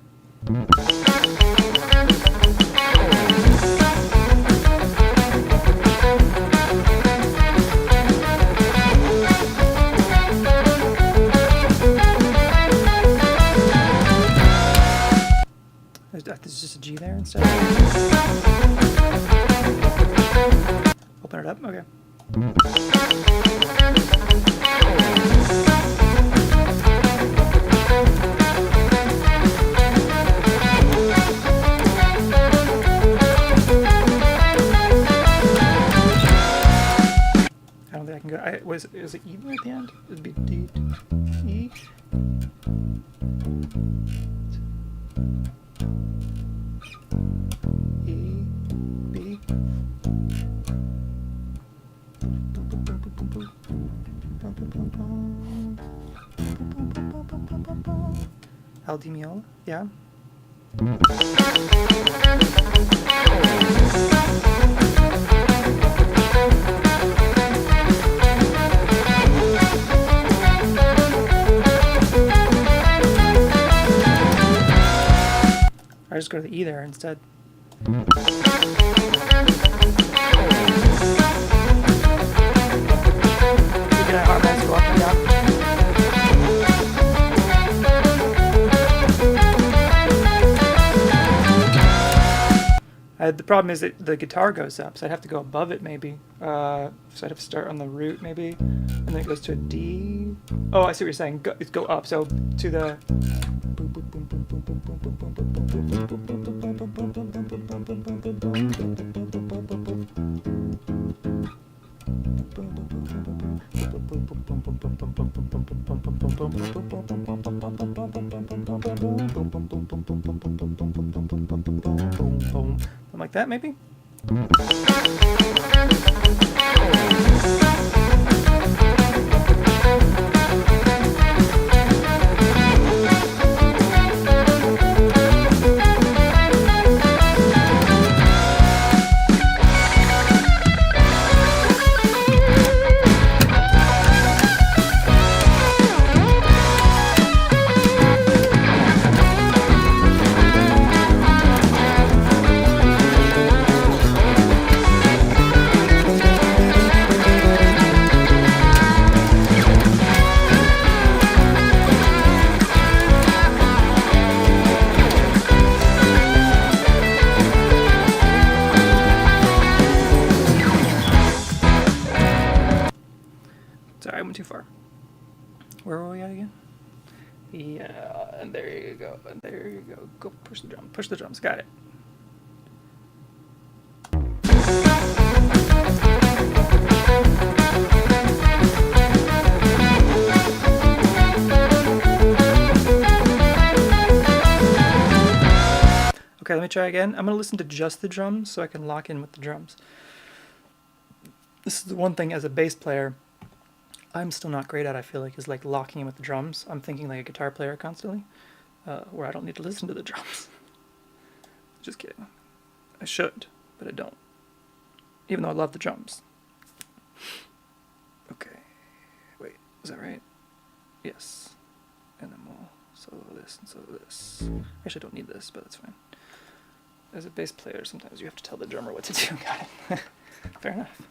There's just a G there instead. Open it up? Okay. can go. Is it even at the end? It'd be D, E. E, B. Al Di Meola, yeah. I just go to the E there instead. Look at harmonize go up and down. The problem is that the guitar goes up, so I'd have to go above it maybe. So I'd have to start on the root maybe, and then it goes to a D. Oh, I see what you're saying. Go up, so to the. Something like that, maybe? Sorry, I went too far. Where were we at again? Yeah, and there you go. And there you go. Go push the drum. Push the drums. Got it. Okay, let me try again. I'm going to listen to just the drums so I can lock in with the drums. This is the one thing as a bass player I'm still not great at, I feel like, is like locking in with the drums. I'm thinking like a guitar player constantly, where I don't need to listen to the drums. Just kidding. I should, but I don't. Even though I love the drums. Okay. Wait, is that right? Yes. And then we'll solo this and solo this. Actually, I don't need this, but that's fine. As a bass player, sometimes you have to tell the drummer what to do. Got it. Fair enough.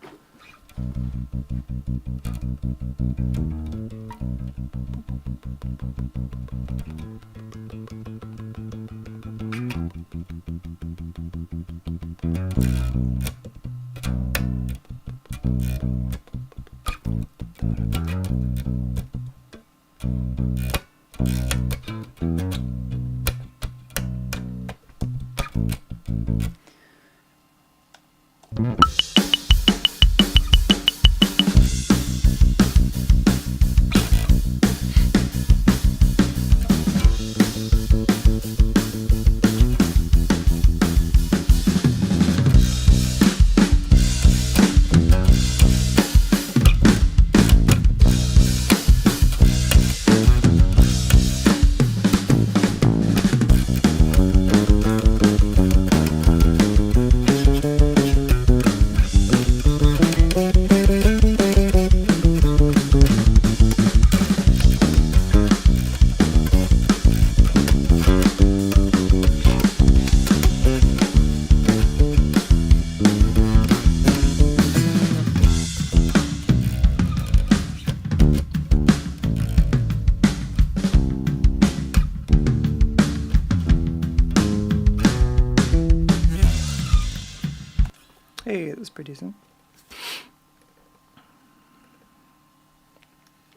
Hey, that was pretty decent.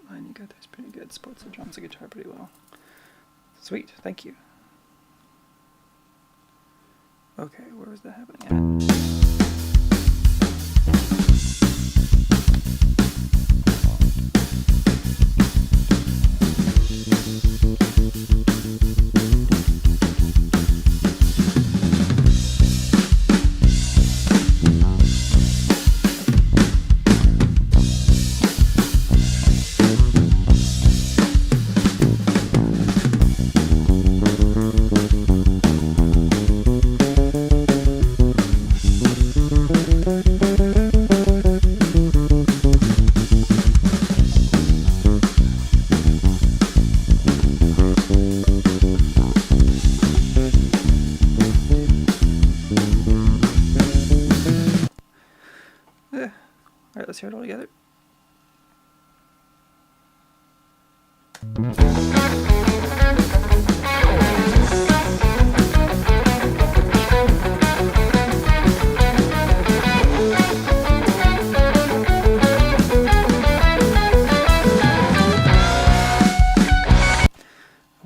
Line you got there's pretty good. Supports the drums and guitar pretty well. Sweet, thank you. Okay, where was that happening at? right, let's hear it all together. I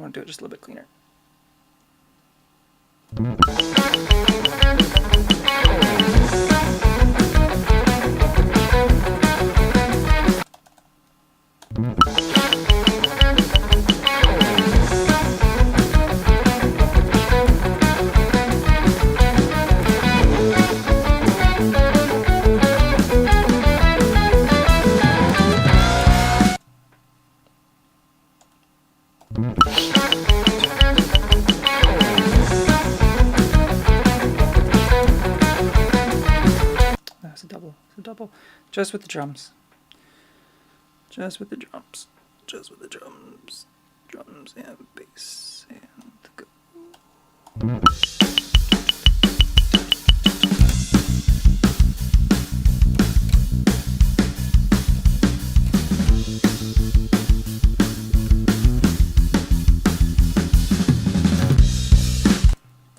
want to do it just a little bit cleaner. That's a double. It's a double. Just with the drums. Just with the drums. Just with the drums. Drums and bass and go.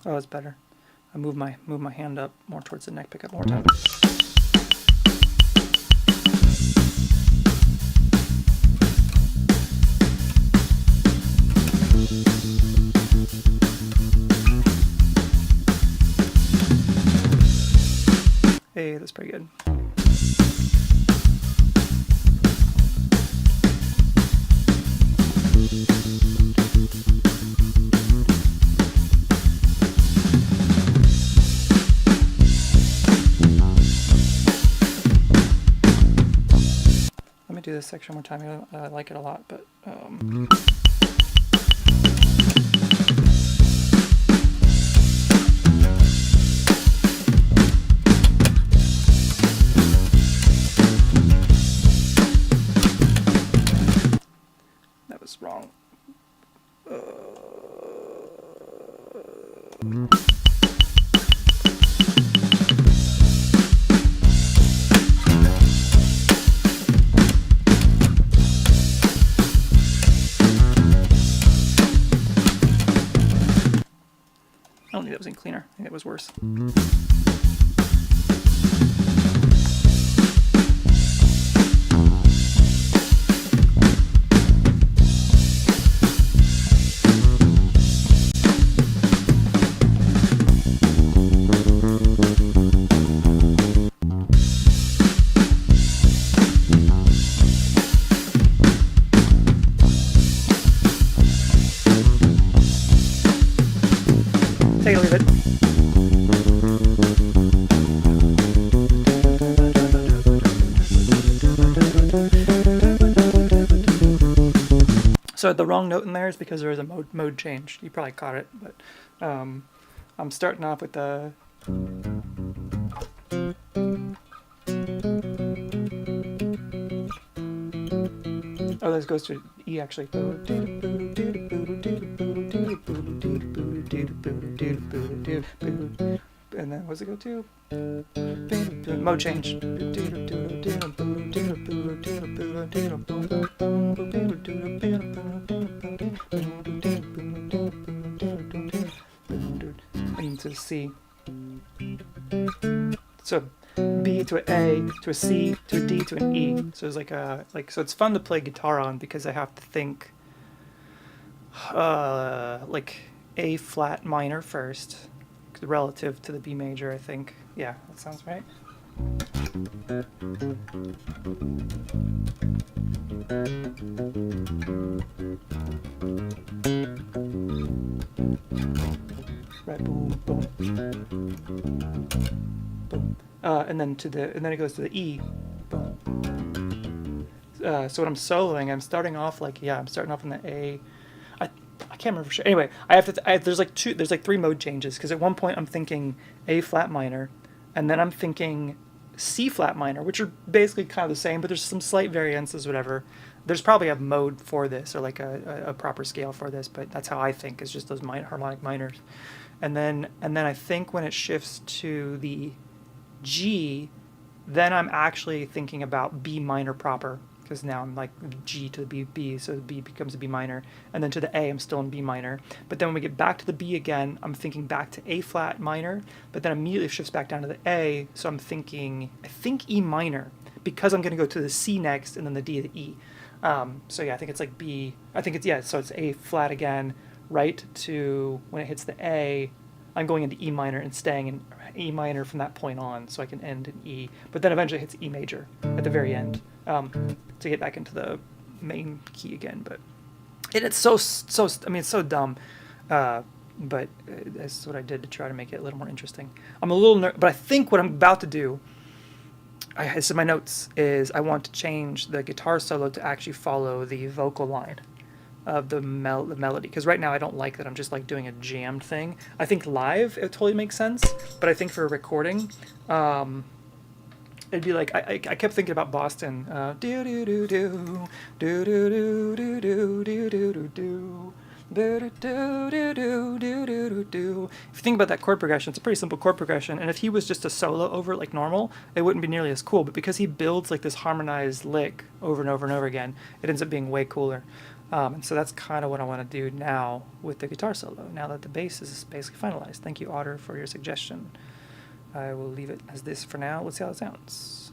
Oh, that's better. I move my hand up more towards the neck pickup more time. Hey, that's pretty good. Let me do this section one more time. I like it a lot, but that was wrong. I don't think that was any cleaner. I think it was worse. Take it or leave it. So the wrong note in there is because there is a mode change. You probably caught it, but I'm starting off with the. Oh, this goes to E actually. And then what's it go to? Mode change. Into C. So B to an A to a C to a D to an E. So it's so it's fun to play guitar on because I have to think like A flat minor first, relative to the B major, I think. Yeah, that sounds right. Right, boom, boom, boom. And then it goes to the E. Boom. So when I'm soloing, I'm starting off on the A. I can't remember for sure. Anyway, there's like three mode changes because at one point I'm thinking A flat minor, and then I'm thinking C flat minor, which are basically kind of the same, but there's some slight variances, whatever. There's probably a mode for this or like a proper scale for this, but that's how I think, is just those harmonic minors. And then I think when it shifts to the G, Then I'm actually thinking about B minor proper, because now I'm like G to the B, so B becomes a B minor, and then to the A I'm still in B minor. But then when we get back to the B again, I'm thinking back to A flat minor, but then immediately shifts back down to the A, so I'm thinking, I think E minor, because I'm going to go to the C next, and then the D to the E. So yeah, I think it's like B, I think it's, yeah, so it's A flat again, right to, when it hits the A, I'm going into E minor and staying in E minor from that point on, so I can end in E. But then eventually it hits E major at the very end to get back into the main key again. But it's so I mean, it's so dumb. But that's what I did to try to make it a little more interesting. I'm a little but I think what I'm about to do, it's in my notes, is I want to change the guitar solo to actually follow the vocal line of the melody, because right now I don't like that I'm just like doing a jammed thing. I think live it totally makes sense, but I think for a recording, it'd be like I kept thinking about Boston. Do do do do do do do do do do do do. If you think about that chord progression, it's a pretty simple chord progression, and if he was just a solo over it like normal, it wouldn't be nearly as cool. But because he builds like this harmonized lick over and over and over again, it ends up being way cooler. And so that's kind of what I want to do now with the guitar solo, now that the bass is basically finalized. Thank you, Otter, for your suggestion. I will leave it as this for now. Let's see how it sounds.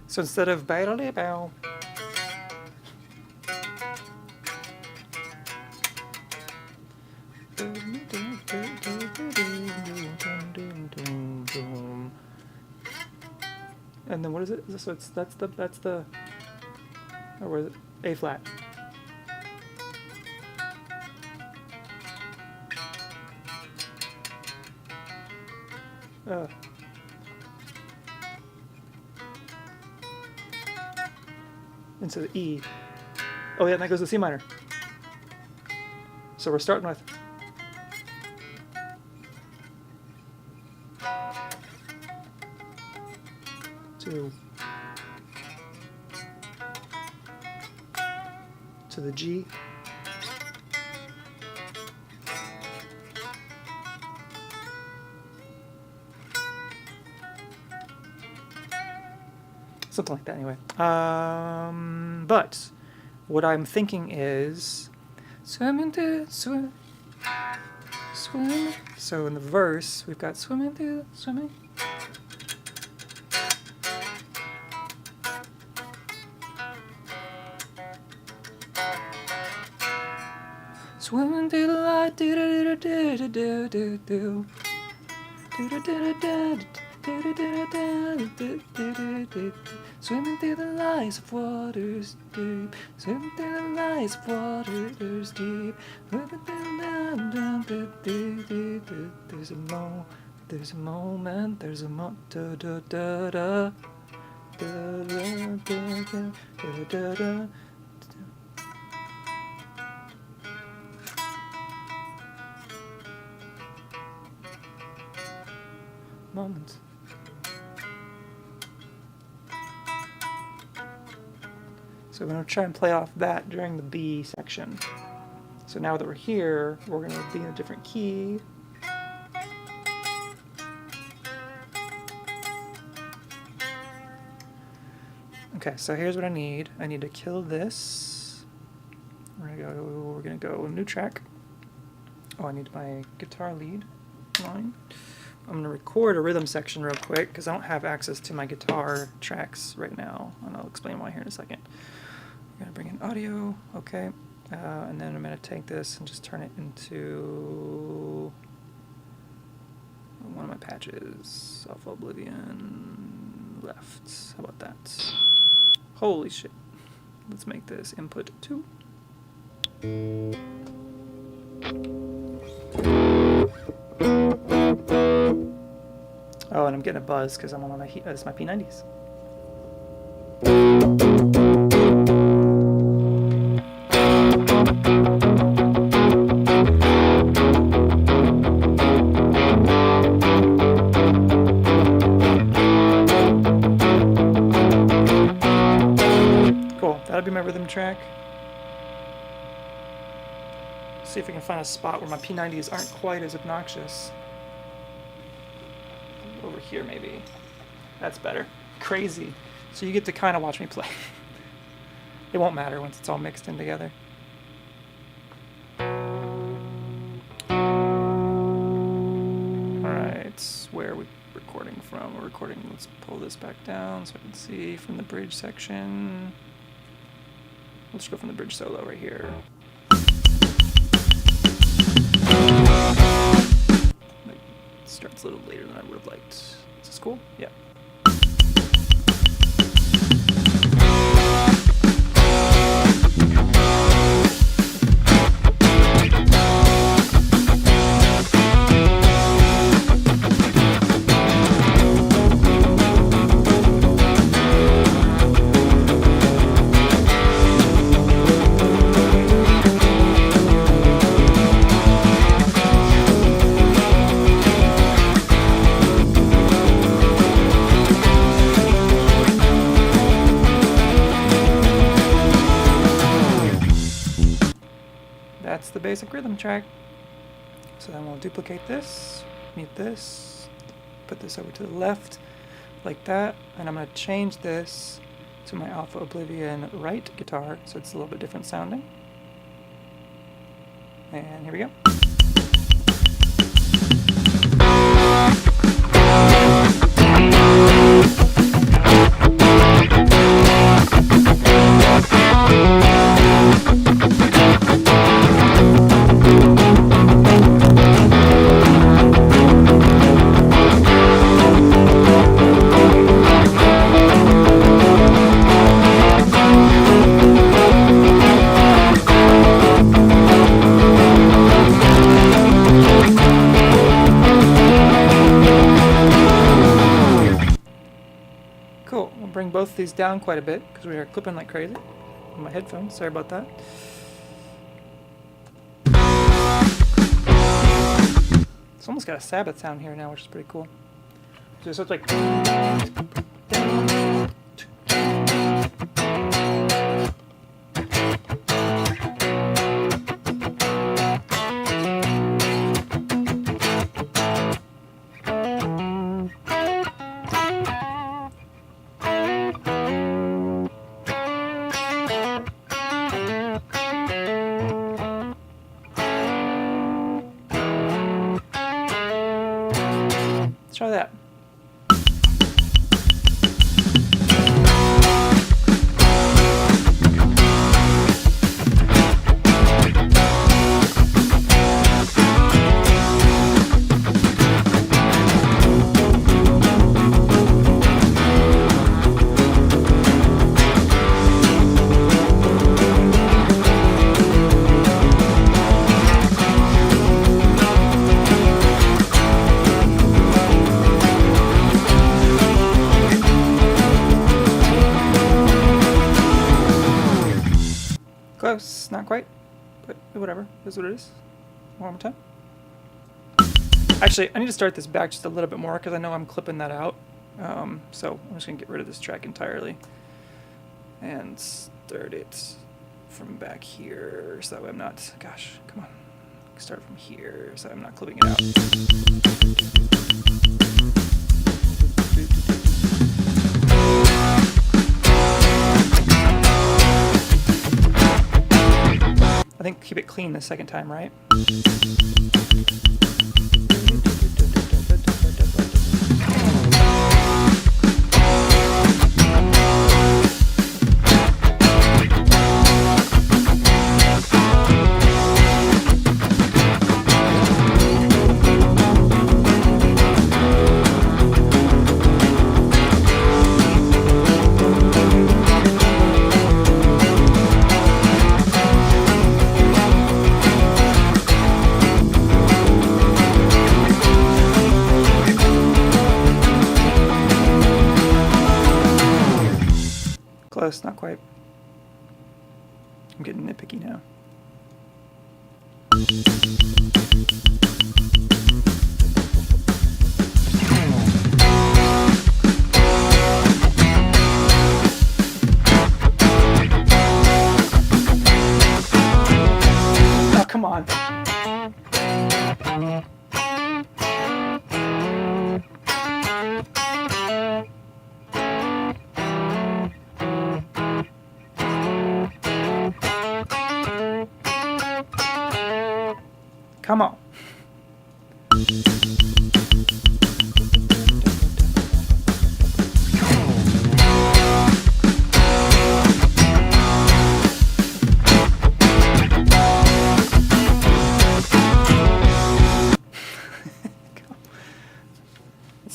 So instead of bow, and then what is it? So it's that's the or was it A flat? Into the E. Oh yeah, and that goes to C minor. So we're starting with to the G. Something like that anyway. But what I'm thinking is swimming through, swim. So in the verse, we've got swimming through, swimming. Swimming through the light, do do do do do do do do do do do. Swimming through the lights of waters deep, swimming through the lights of waters deep. There's a moment, there's a mo da da da da da da da da da. Moments. So we're going to try and play off that during the B section. So now that we're here, we're going to be in a different key. Okay, so here's what I need. I need to kill this. We're gonna go new track. Oh, I need my guitar lead line. I'm going to record a rhythm section real quick because I don't have access to my guitar tracks right now, and I'll explain why here in a second. I'm going to bring in audio, okay, and then I'm going to take this and just turn it into one of my patches. Alpha Oblivion left. How about that? Holy shit. Let's make this input 2. Oh, and I'm getting a buzz because I'm on my it's my P90s. Cool. That'll be my rhythm track. See if I can find a spot where my P90s aren't quite as obnoxious. Over here, maybe. That's better. Crazy. So you get to kind of watch me play. It won't matter once it's all mixed in together. Alright, where are we recording from? We're recording, let's pull this back down so I can see from the bridge section. Let's go from the bridge solo right here. It starts a little later than I would have liked. Is this cool? Yeah. That's the basic rhythm track. So then we'll duplicate this, mute this, put this over to the left like that, and I'm going to change this to my Alpha Oblivion right guitar so it's a little bit different sounding. And here we go. Cool, we'll bring both of these down quite a bit because we are clipping like crazy on my headphones. Sorry about that. It's almost got a Sabbath sound here now, which is pretty cool. So it's like. Let's try that. Close, not quite, but whatever, it is what it is. One more time. Actually, I need to start this back just a little bit more because I know I'm clipping that out. So I'm just going to get rid of this track entirely and start it from back here so that way I'm not, gosh, come on. Start from here so I'm not clipping it out. I think keep it clean the second time, right? close, not quite. I'm getting nitpicky now. Oh, come on. Come on.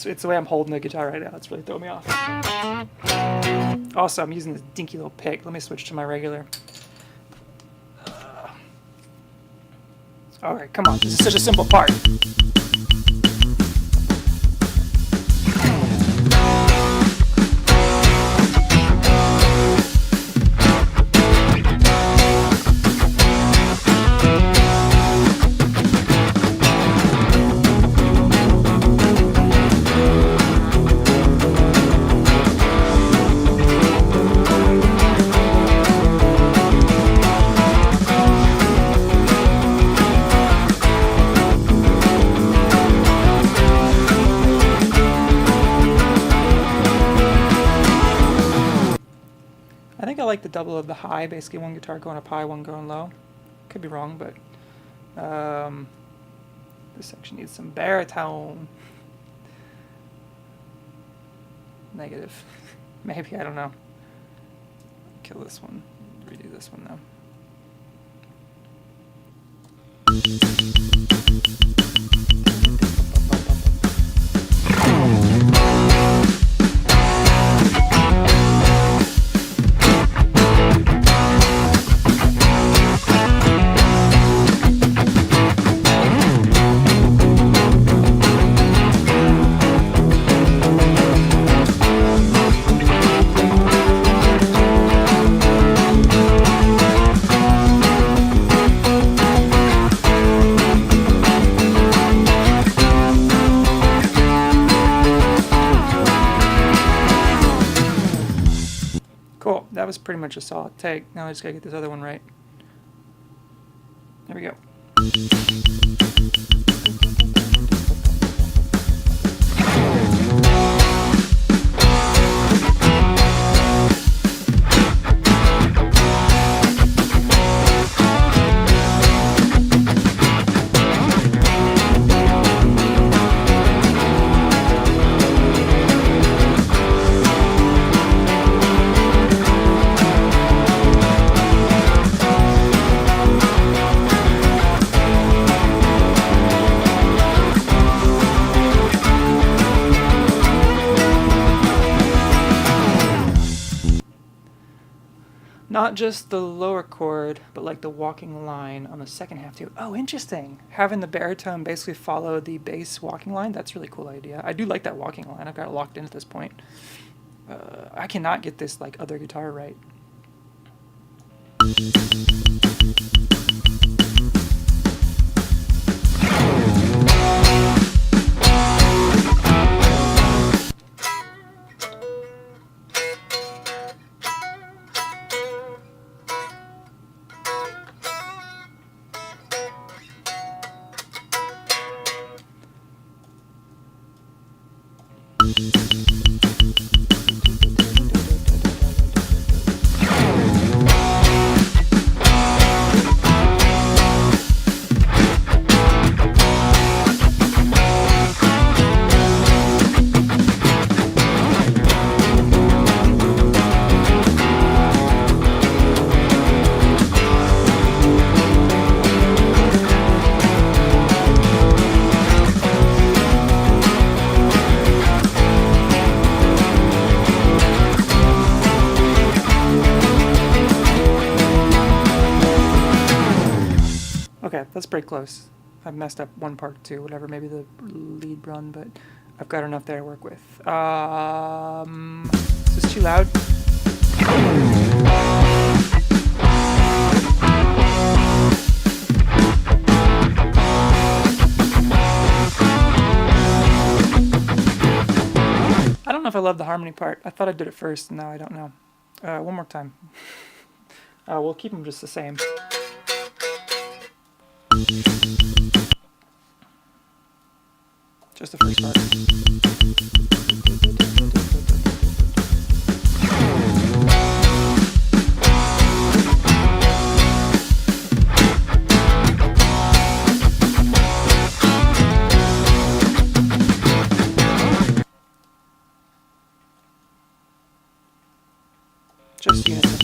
It's the way I'm holding the guitar right now. It's really throwing me off. Also, I'm using this dinky little pick. Let me switch to my regular. All right, come on. This is such a simple part. I think I like the double of the high, basically one guitar going up high, one going low. Could be wrong, but this section needs some baritone. Negative. Maybe, I don't know. Kill this one. Redo this one though. Cool, that was pretty much a solid take. Now I just gotta get this other one right. There we go. Not just the lower chord, but like the walking line on the second half too. Oh, interesting. Having the baritone basically follow the bass walking line, that's a really cool idea. I do like that walking line. I've got it locked in at this point. I cannot get this like other guitar right. Okay, that's pretty close. I've messed up one part too, whatever, maybe the lead run, but I've got enough there to work with. Is this too loud? I don't know if I love the harmony part. I thought I did it first, and now I don't know. One more time. We'll keep them just the same. Just the first part. Just unison.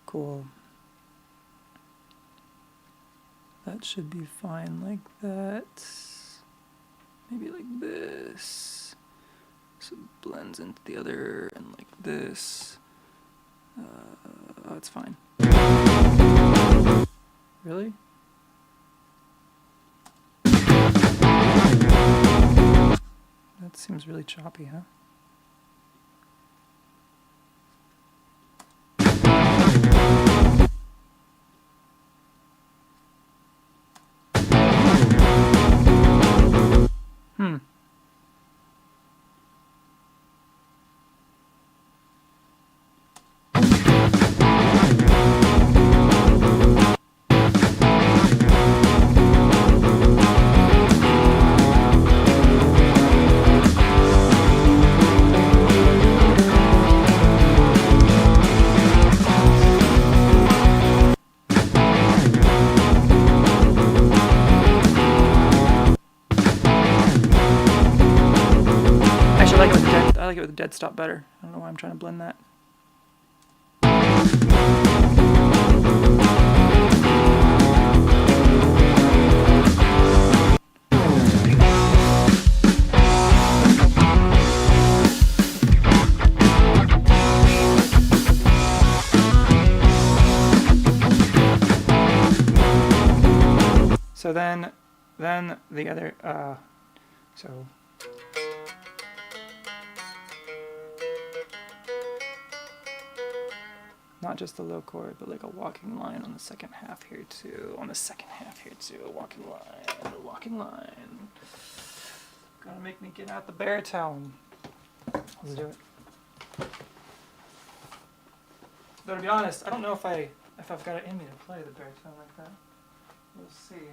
Cool. That should be fine like that. Maybe like this. So it blends into the other and like this. Oh, it's fine. Really? That seems really choppy, huh? Hmm. Actually, I like it with the dead stop better. I don't know why I'm trying to blend that. So then the other, so. Not just the low chord, but like a walking line on the second half here too. On the second half here too, a walking line, a walking line. Gotta make me get out the baritone. Let's do it. But to be honest, I don't know if I've got it in me to play the baritone like that. We'll see.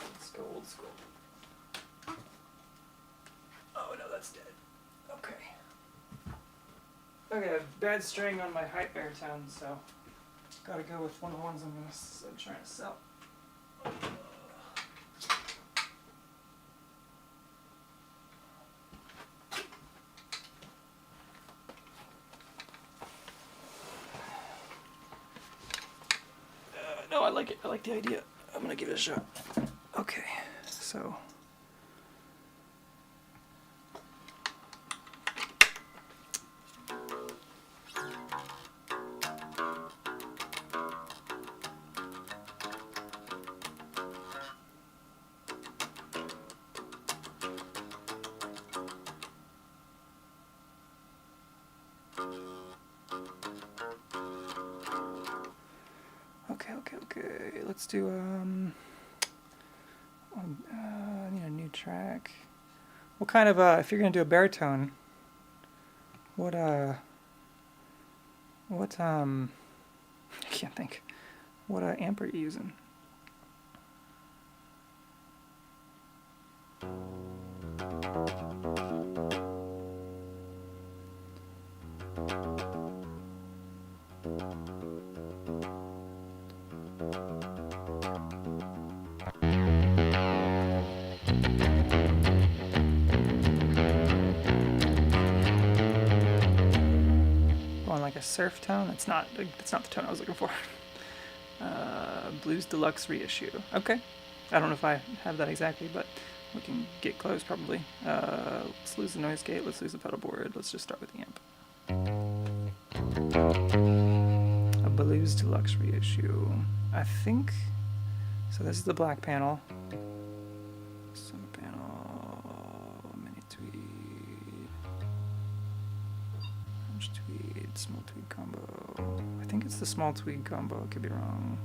Let's go old school. Oh no, that's dead. Okay. Okay, I have bad string on my high baritone, so gotta go with one of the ones I'm trying to sell. No, I like it. I like the idea. I'm gonna give it a shot. Okay, so. Okay, let's do, I need a new track. What kind of, if you're gonna do a baritone, what, I can't think. What, amp are you using? a surf tone. That's not the tone I was looking for. Blues Deluxe reissue. Okay. I don't know if I have that exactly, but we can get close probably. Let's lose the noise gate. Let's lose the pedal board. Let's just start with the amp. A Blues Deluxe reissue. I think. So this is the black panel. Summer panel. Mini tweed. Orange tweed. Small tweed combo. I think it's the small tweed combo. I could be wrong.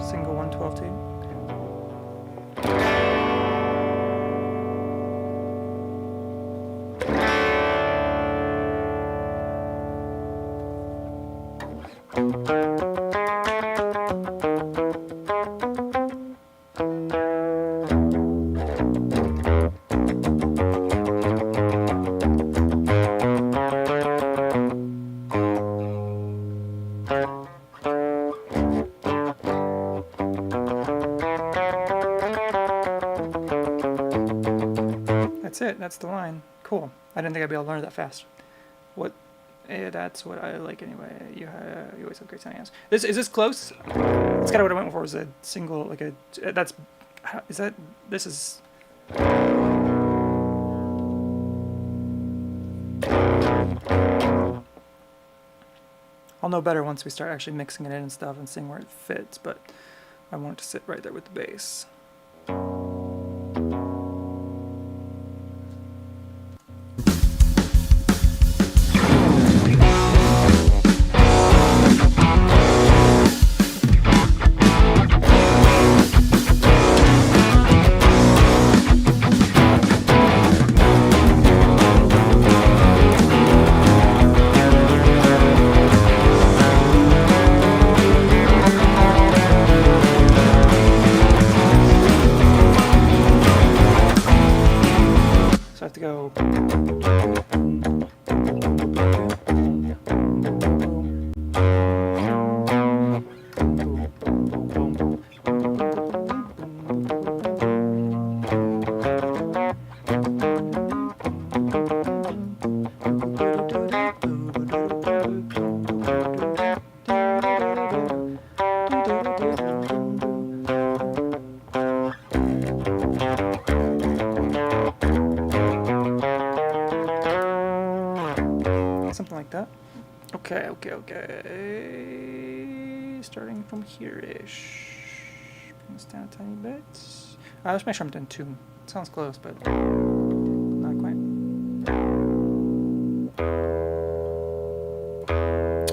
Single 112 tube. That's it. That's the line. Cool. I didn't think I'd be able to learn it that fast. What? That's what I like anyway. You always have great sounding hands. Is this close? It's kind of what I went for. Was a single like a. That's. Is that? This is. I'll know better once we start actually mixing it in and stuff and seeing where it fits. But I want it to sit right there with the bass. So I have to go. Something like that. Okay. Starting from here-ish. Bring this down a tiny bit. Let's make sure I'm in tune. Sounds close, but not quite.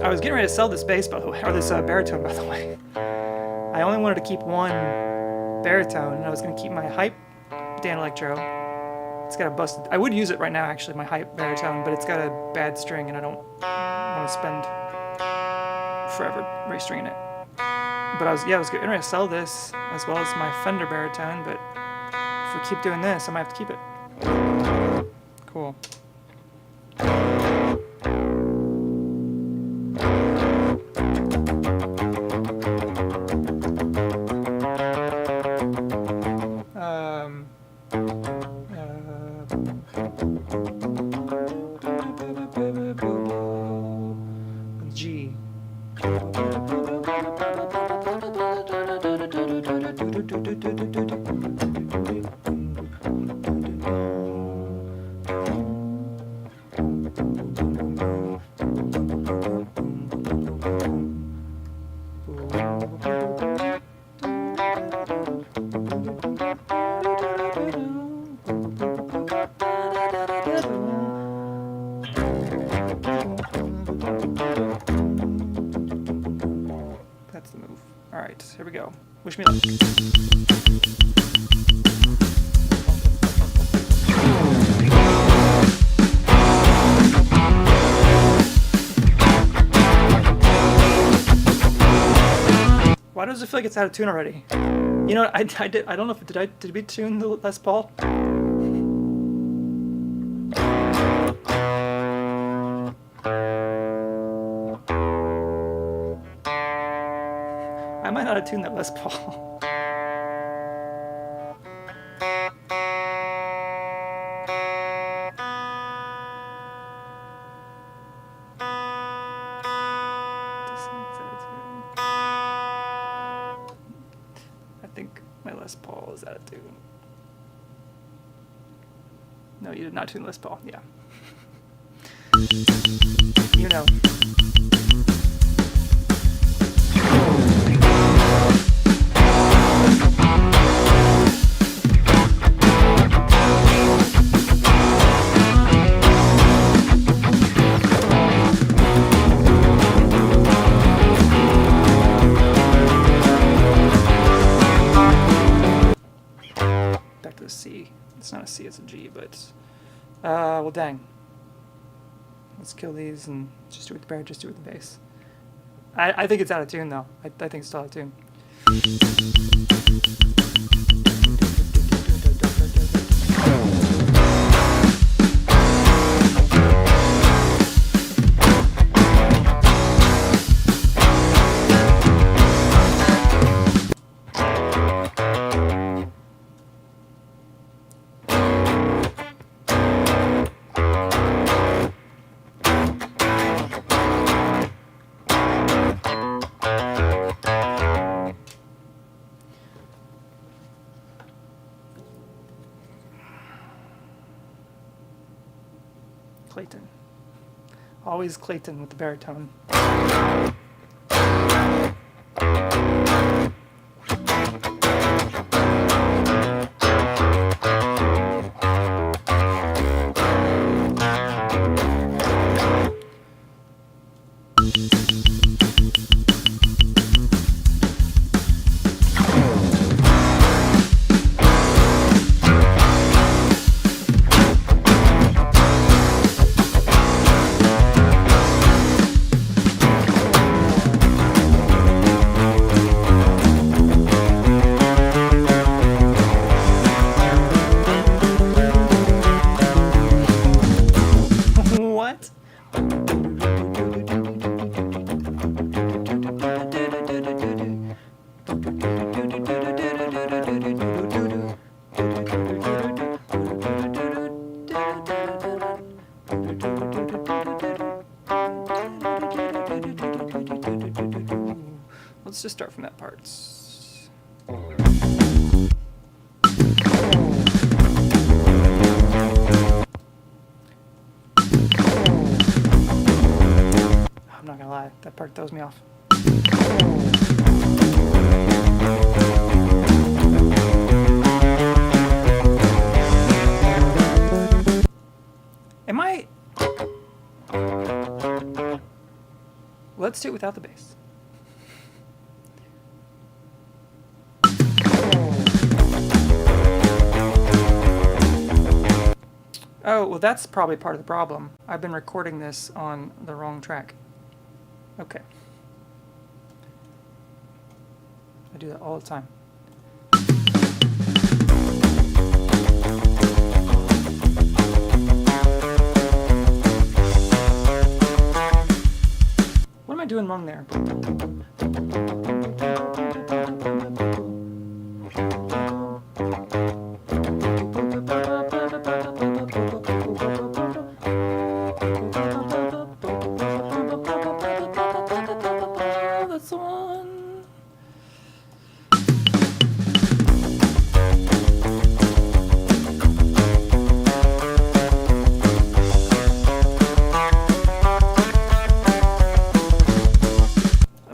I was getting ready to sell this bass, by the way, or this baritone, by the way. I only wanted to keep one baritone, and I was going to keep my hype Dan Electro. It's got a busted. I would use it right now, actually, my hype baritone, but it's got a bad string, and I don't want to spend forever restringing it. But I was getting ready to sell this as well as my Fender baritone. But if we keep doing this, I might have to keep it. Cool. G. That's the move. All right, here we go. Wish me luck. Why does it feel like it's out of tune already? You know, I did. I don't know if did we tune the Les Paul? tune that Les Paul. I think my Les Paul is out of tune. No, you did not tune Les Paul. Yeah. You know. Back to the C. It's not a C, it's a G, but well, dang. Let's kill these and just do it with the bar, just do it with the bass. I think it's out of tune, though. I think it's still out of tune. Clayton. Always Clayton with the baritone. What? Let's just start from that part. I'm not gonna lie, that part throws me off. Am I... Let's do it without the bass. Oh, well that's probably part of the problem. I've been recording this on the wrong track. Okay. I do that all the time. What am I doing wrong there? That's the one.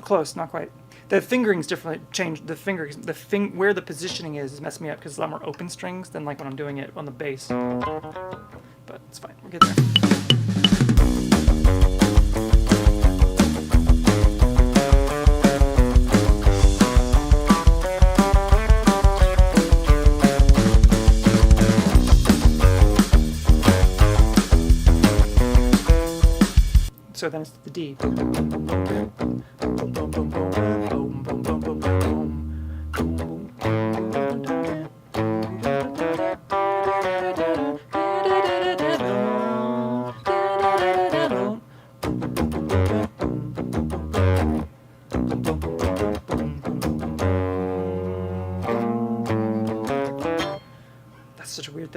Close, not quite. The fingering's differently changed. The fingers, where the positioning is messing me up because it's a lot more open strings than like when I'm doing it on the bass. But it's fine. We'll get there. So then it's the D.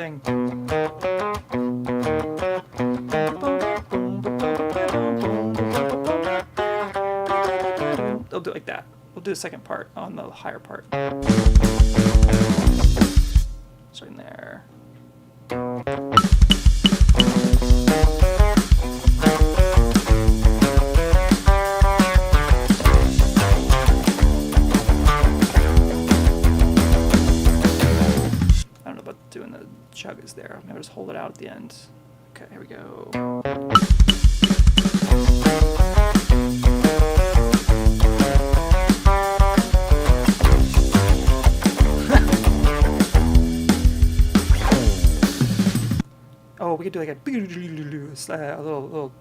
thing. They'll do it like that. We'll do the second part on the higher part. Starting there. I don't know about doing the chuggers there. Maybe just hold it out at the end. Okay, here we go. Oh, we could do like a little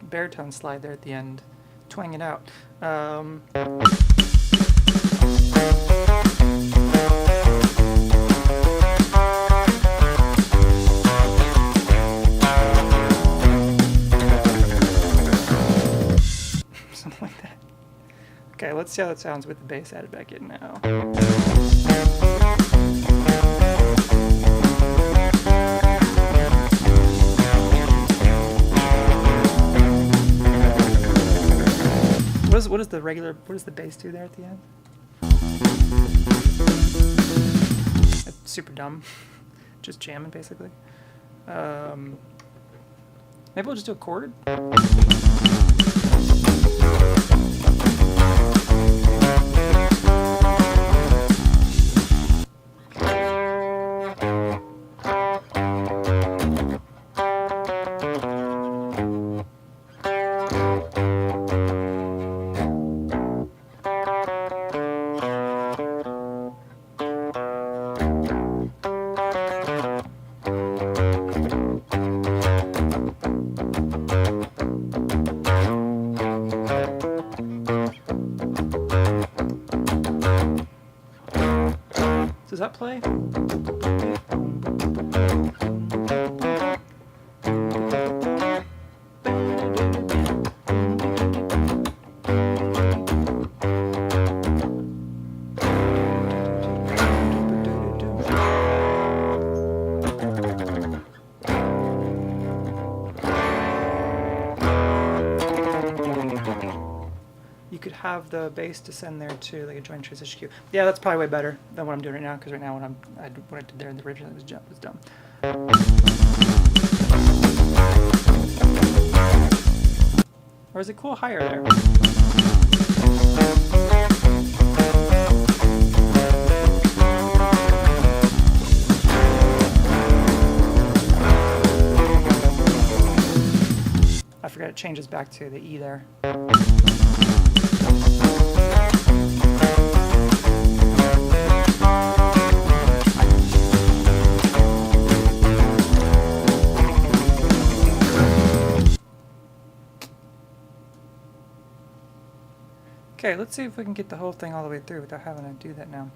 baritone slide there at the end, twang it out. Something like that. Okay, let's see how that sounds with the bass added back in now. What does the bass do there at the end? It's super dumb. Just jamming basically. Maybe we'll just do a chord. Does that play? You could have the bass descend there too, like a joint transition cue. Yeah, that's probably way better than what I'm doing right now, because right now what I did there in the original was dumb. Or is it cool higher there? I forgot it changes back to the E there. Okay, let's see if we can get the whole thing all the way through without having to do that now.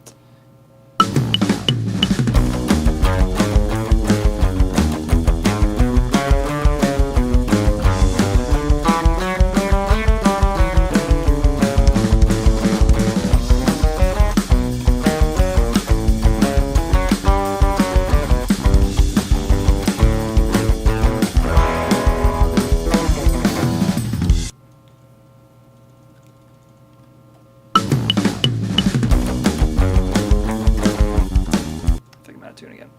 Tune again.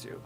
to.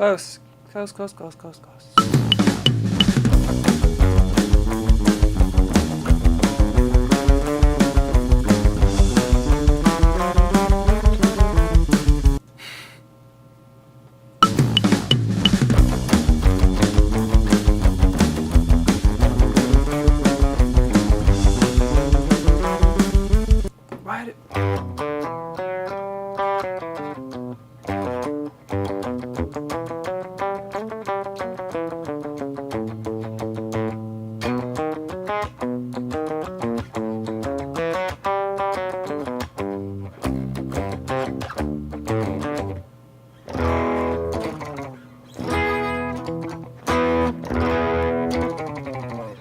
Close. Close, close, close, close, close. Why did...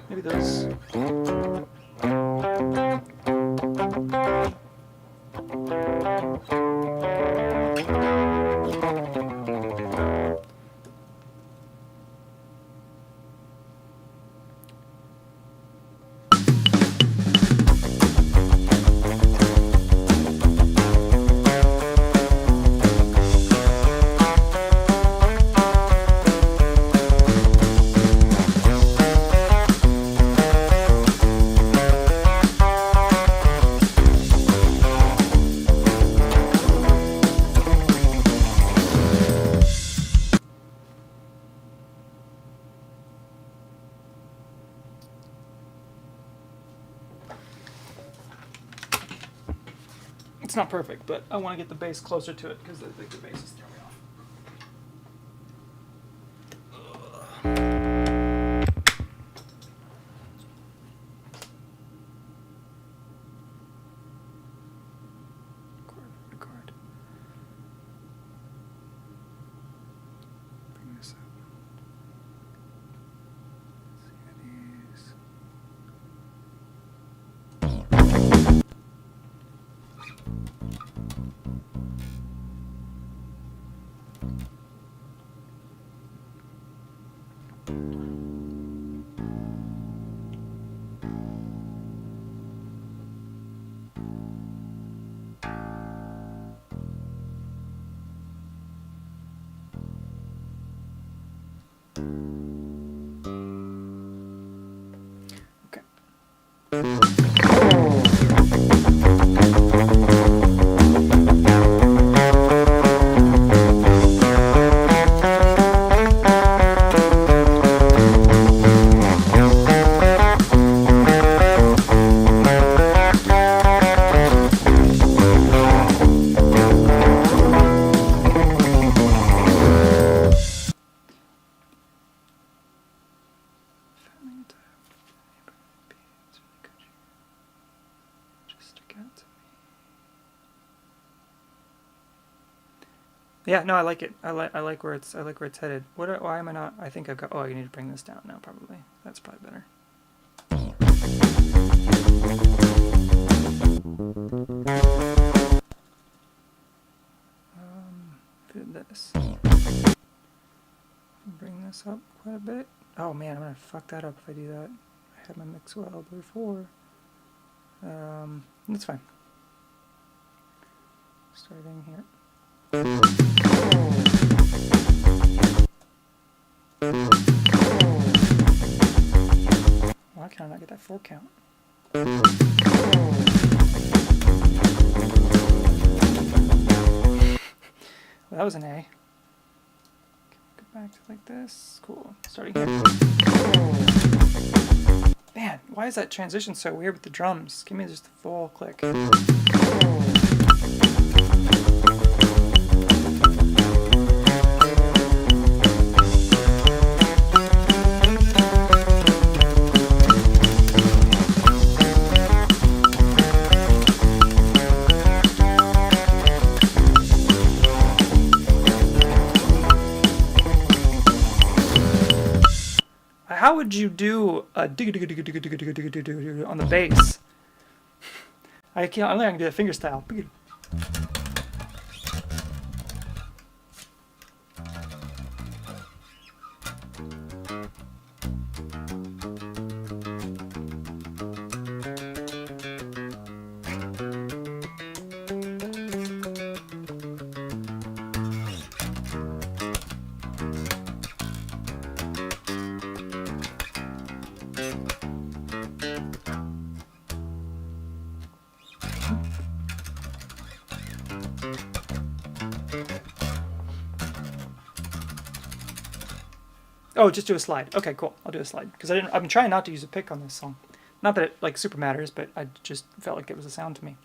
Maybe those... It's not perfect, but I want to get the bass closer to it because I think the bass is throwing me off. Record. Bring this up. Let's see how these. Yeah, no, I like it. I like where it's headed. Why am I not? I think I've got. Oh, I need to bring this down now. Probably that's probably better. Did this. Bring this up quite a bit. Oh man, I'm gonna fuck that up if I do that. I had my mix well before. That's fine. Starting here. Why can I not get that 4 count? Well, that was an A. Go back to like this. Cool. Starting here. Man, why is that transition so weird with the drums? Give me just a full click. How would you do a dig on the bass? I can't. I can do that finger style. Oh, just do a slide. Okay, cool. I'll do a slide because I'm trying not to use a pick on this song. Not that it like super matters, but I just felt like it was a sound to me.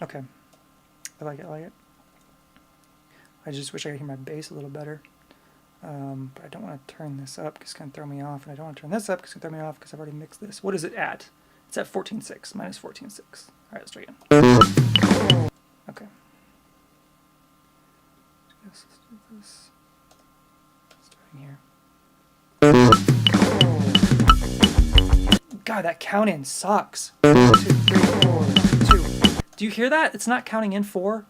Okay, I like it. I like it. I just wish I could hear my bass a little better. But I don't want to turn this up because it's going to throw me off. And I don't want to turn this up because it's going to throw me off because I've already mixed this. What is it at? It's at 14.6, minus 14.6. Alright, let's try again. Okay. Let's do this. Starting here. God, that count in sucks. 1, 2, 3, 4, 2. Do you hear that? It's not counting in 4.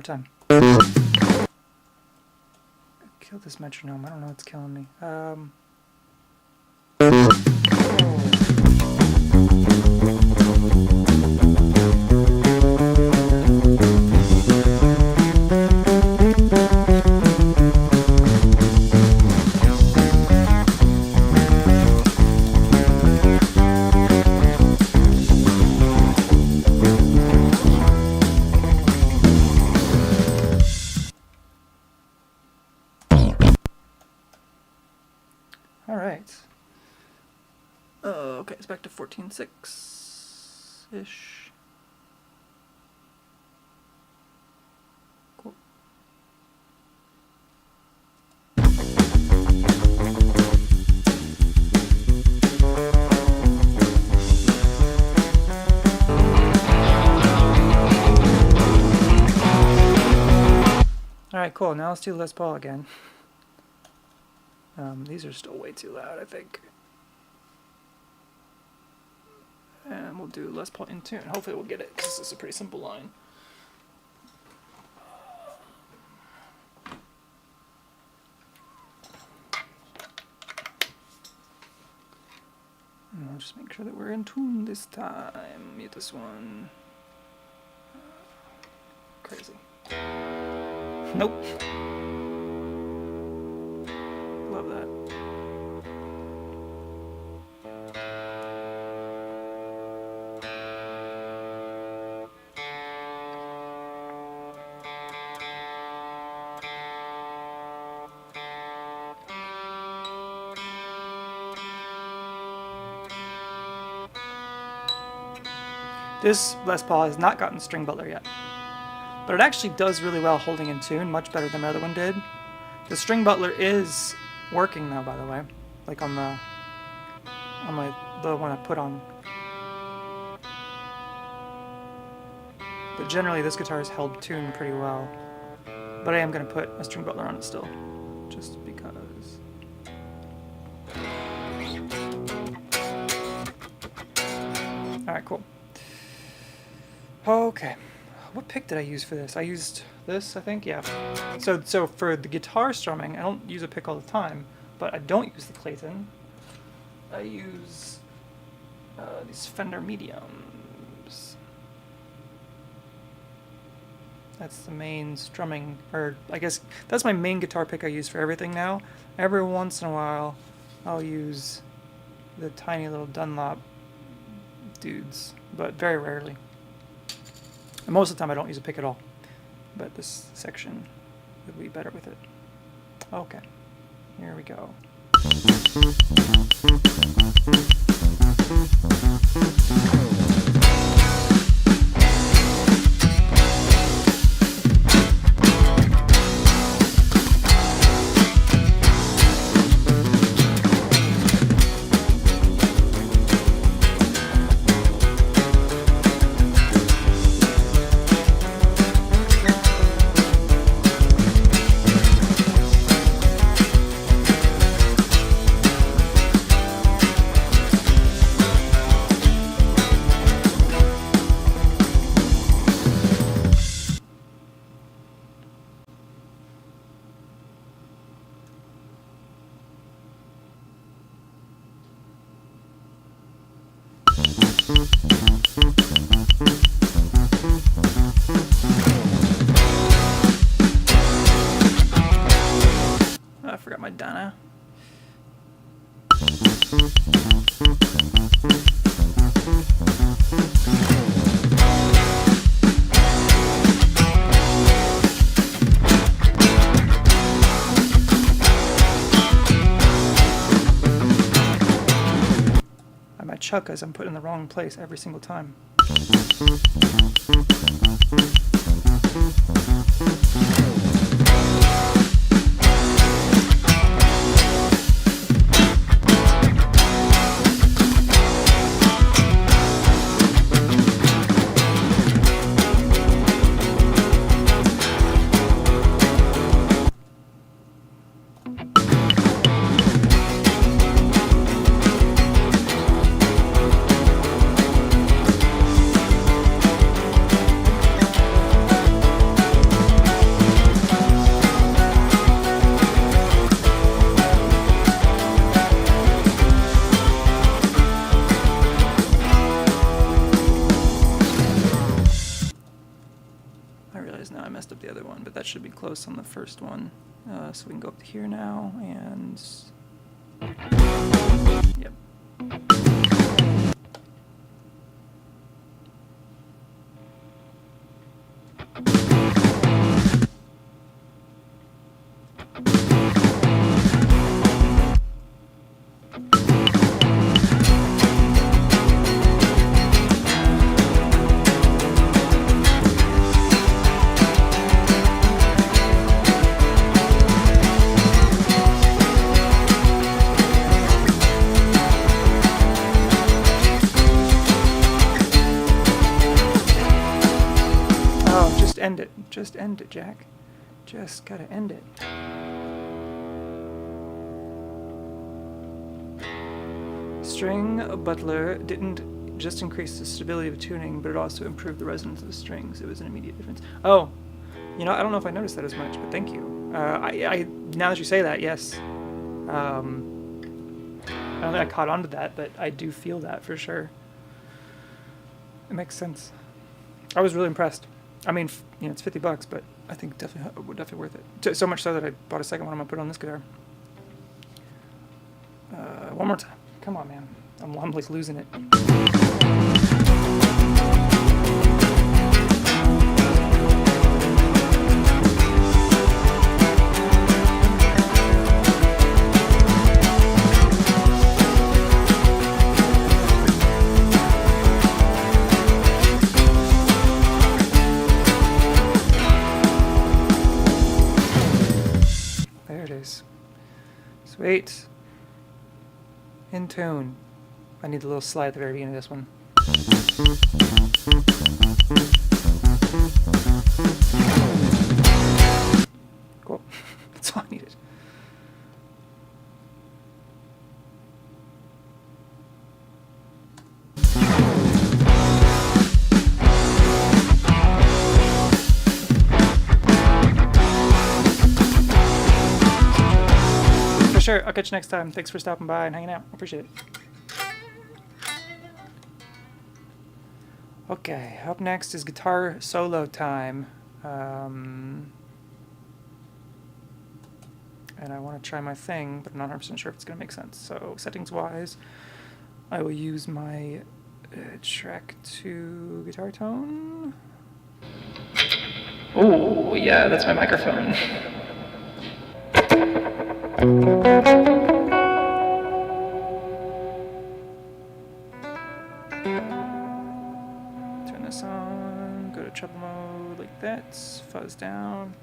Time. Kill this metronome. I don't know what's killing me. Alright. Okay, it's back to 14.6-ish. Cool. Alright, cool. Now let's do Les Paul again. These are still way too loud, I think. And we'll do Les Paul in tune. Hopefully we'll get it, because this is a pretty simple line. And I'll just make sure that we're in tune this time. Mute this one. Crazy. Nope. Love that. This Les Paul has not gotten string butler yet, but it actually does really well holding in tune, much better than my other one did. The string butler is working now, by the way, like on the one I put on. But generally, this guitar is held tune pretty well. But I am going to put a string butler on it still, just because. All right, cool. Okay, what pick did I use for this? I used this, I think, yeah. So for the guitar strumming, I don't use a pick all the time, but I don't use the Clayton. I use these Fender Mediums. That's the main strumming, or I guess that's my main guitar pick I use for everything now. Every once in a while, I'll use the tiny little Dunlop dudes, but very rarely. And most of the time I don't use a pick at all, but this section would be better with it. Okay, here we go. Oh, I forgot my Donna. I might chuck as I'm put in the wrong place every single time. Now I messed up the other one, but that should be close on the first one. So we can go up to here now, and yep. End it. Just end it, Jack. Just gotta end it. String Butler didn't just increase the stability of tuning, but it also improved the resonance of the strings. It was an immediate difference. Oh, you know, I don't know if I noticed that as much, but thank you. I now that you say that, yes. I don't think I caught on to that, but I do feel that for sure. It makes sense. I was really impressed. I mean, you know, it's $50, but I think definitely worth it. So much so that I bought a second one. I'm gonna put on this guitar. One more time. Come on, man. I'm like losing it. Sweet. In tune. I need a little slide at the very beginning of this one. Cool. That's all I needed. Sure, I'll catch you next time. Thanks for stopping by and hanging out. I appreciate it. Okay, up next is guitar solo time. And I want to try my thing, but I'm not 100% sure if it's going to make sense. So settings-wise, I will use my track 2 guitar tone. Oh, yeah, that's my microphone. Turn this on, go to treble mode like that, fuzz down.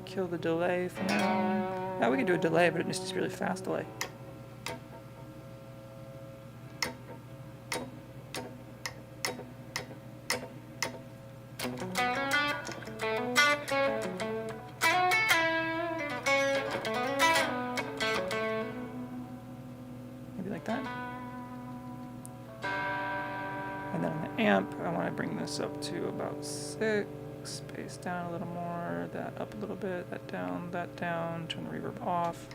Kill the delay for now. Now we can do a delay, but it needs to be really fast delay. And then on the amp, I want to bring this up to about 6. mix. Bass down a little more, that up a little bit, that down, turn the reverb off.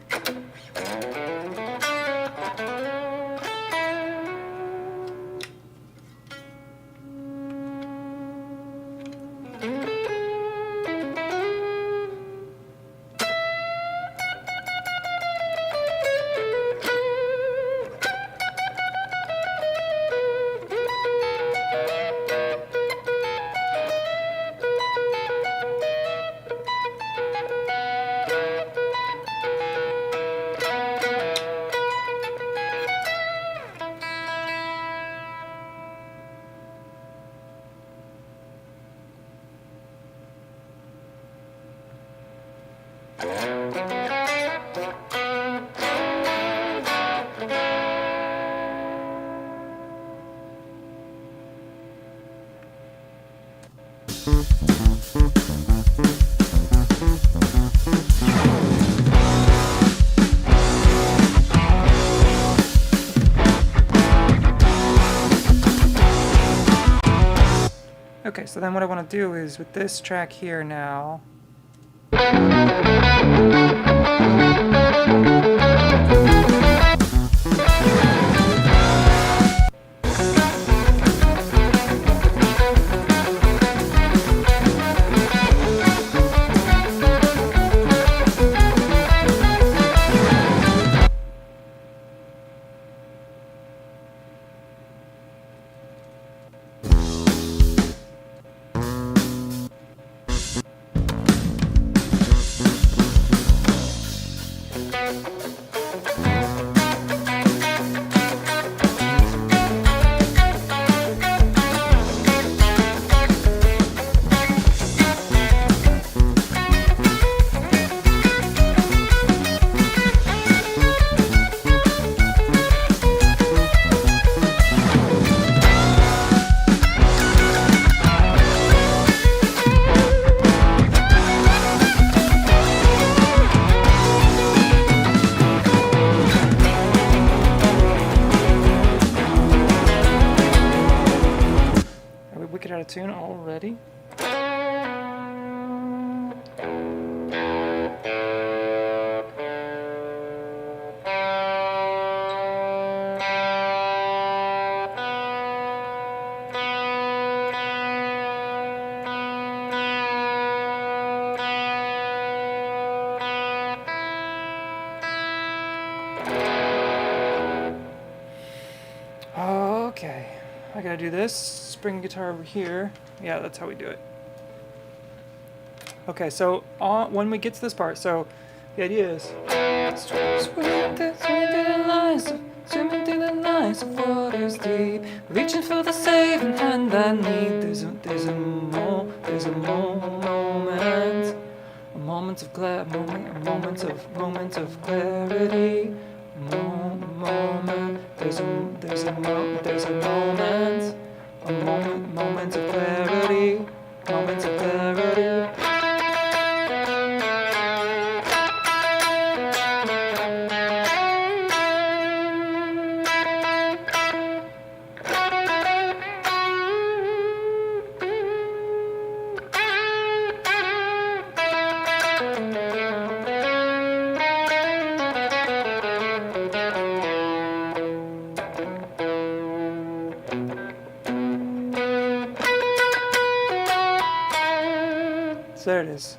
Okay, so then what I want to do is with this track here now. Wicked out of tune already. Okay, I gotta do this. Spring guitar over here. Yeah, that's how we do it. Okay, so when we get to this part, so the idea is swimming through the lines of waters deep, reaching for the saving hand that need. There's a moment of clarity. Moments of clarity. So there it is.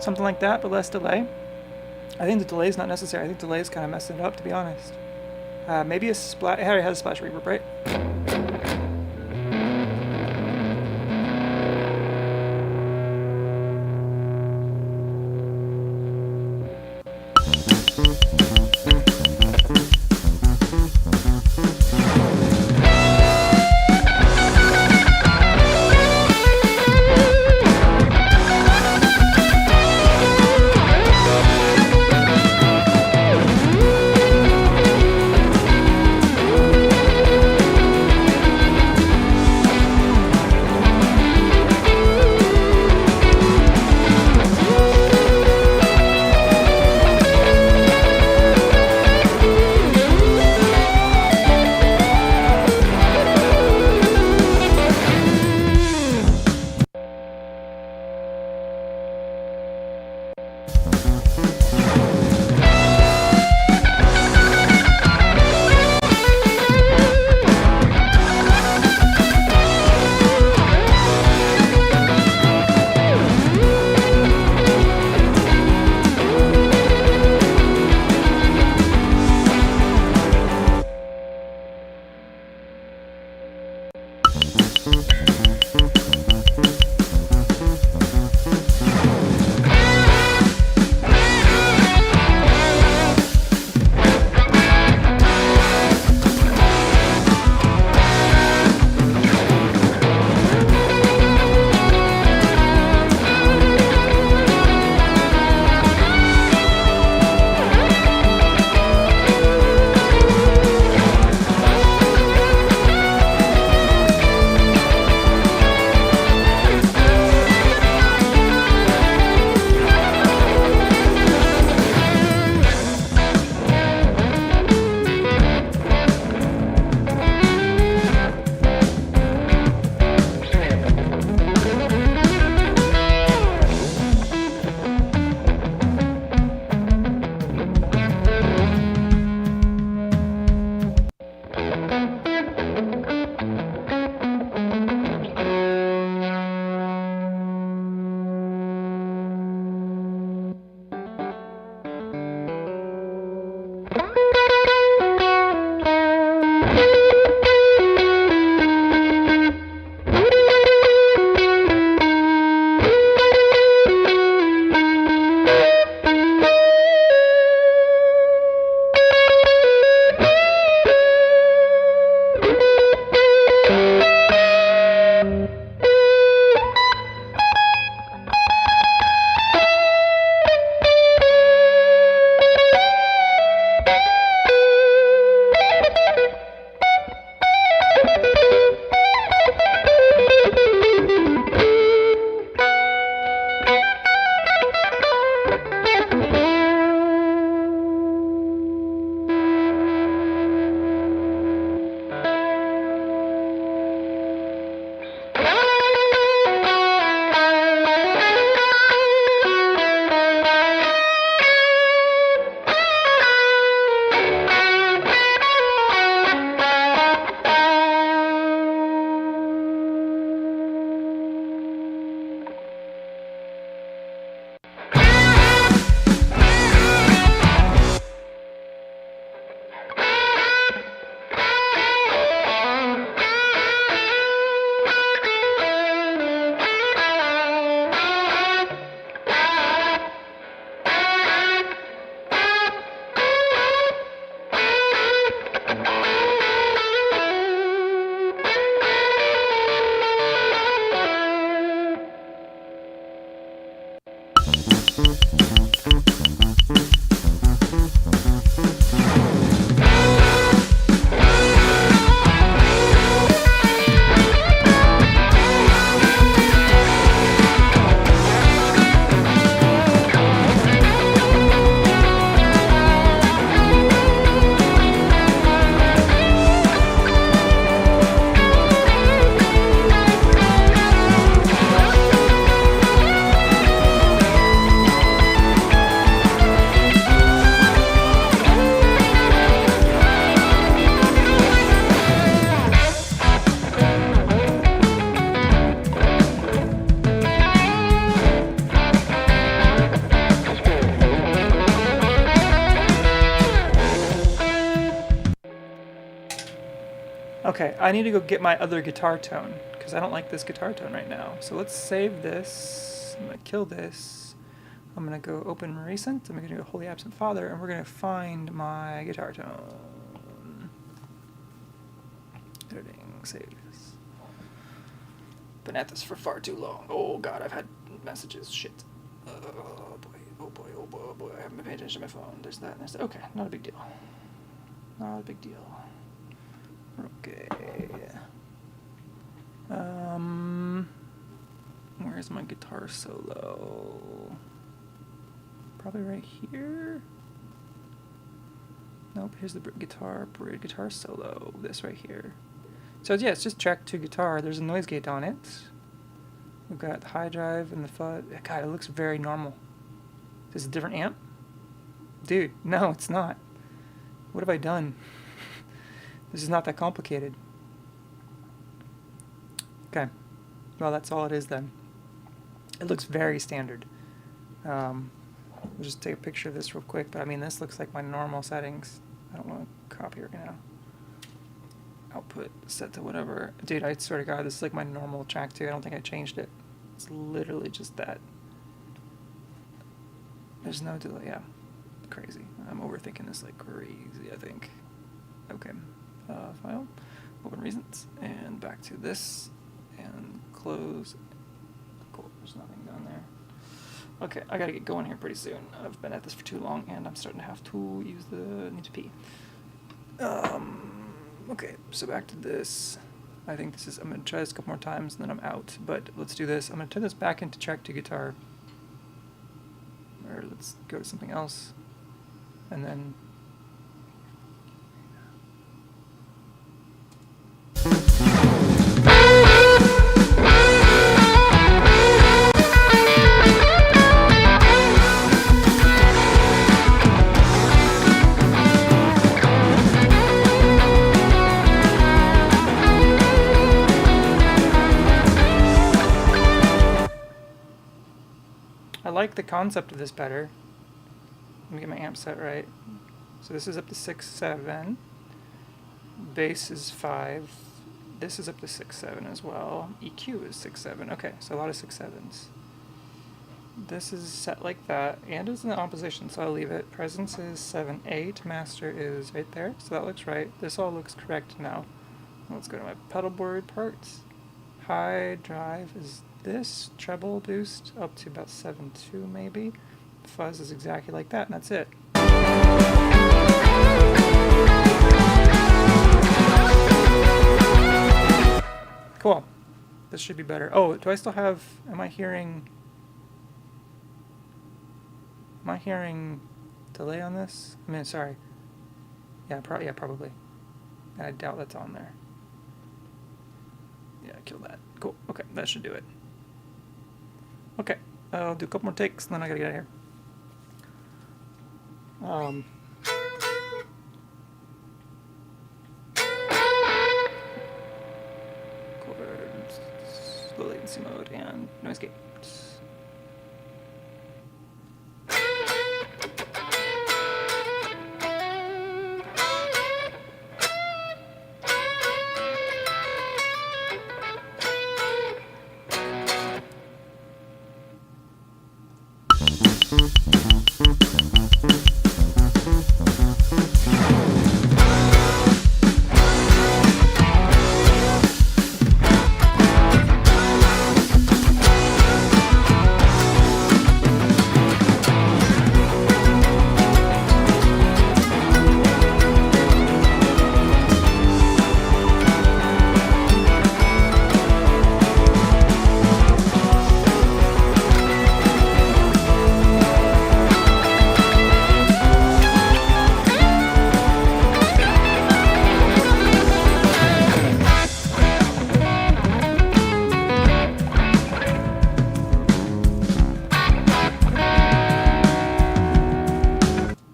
something like that, but less delay. I think the delay is not necessary. I think delay is kind of messing it up, to be honest. Maybe a splash. It already has a splash reverb, right? Okay, I need to go get my other guitar tone because I don't like this guitar tone right now. So let's save this. I'm gonna kill this. I'm gonna go open recent. I'm gonna go Holy Absent Father, and we're gonna find my guitar tone. Editing, save this. Been at this for far too long. Oh god, I've had messages. Shit. Oh boy, oh boy, oh boy, oh boy. I haven't been paying attention to my phone. There's that and there's that. Okay, not a big deal. Not a big deal. Okay. Where's my guitar solo? Probably right here? Nope, here's the guitar solo. This right here. So yeah, it's just track 2 guitar. There's a noise gate on it. We've got the high drive and the fuzz. God, it looks very normal. Is this a different amp? Dude, no, it's not. What have I done? This is not that complicated. Okay. Well, that's all it is then. It looks very standard. We'll just take a picture of this real quick, but I mean, this looks like my normal settings. I don't want to copy right now. Output set to whatever. Dude, I swear to God, this is like my normal track 2. I don't think I changed it. It's literally just that. There's no delay. Yeah. Crazy. I'm overthinking this like crazy, I think. Okay. File. Open reasons. And back to this. And close. Cool. There's nothing down there. Okay, I gotta get going here pretty soon. I've been at this for too long, and I'm starting to have to use the need to pee. Okay, so back to this. I think this is. I'm gonna try this a couple more times, and then I'm out. But let's do this. I'm gonna turn this back into track 2 guitar, or let's go to something else, and then. I like the concept of this better. Let me get my amp set right. So this is up to 6, 7. Bass is 5. This is up to 6, 7 as well. EQ is 6, 7. Okay, so a lot of 6, 7s. This is set like that, and it's in the opposition, so I'll leave it. Presence is 7, 8. Master is right there, so that looks right. This all looks correct now. Let's go to my pedal board parts. High drive is this. Treble boost up to about 7.2 maybe. Fuzz is exactly like that, and that's it. Cool. This should be better. Oh, do I still have... Am I hearing delay on this? I mean, sorry. Yeah, probably. And I doubt that's on there. Yeah, kill that. Cool. Okay, that should do it. Okay, I'll do a couple more takes, and then I gotta get out of here. Chords, low latency mode, and noise gate.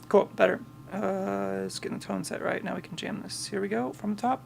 Cool, better. Let's get the tone set right. Now we can jam this. Here we go, from the top.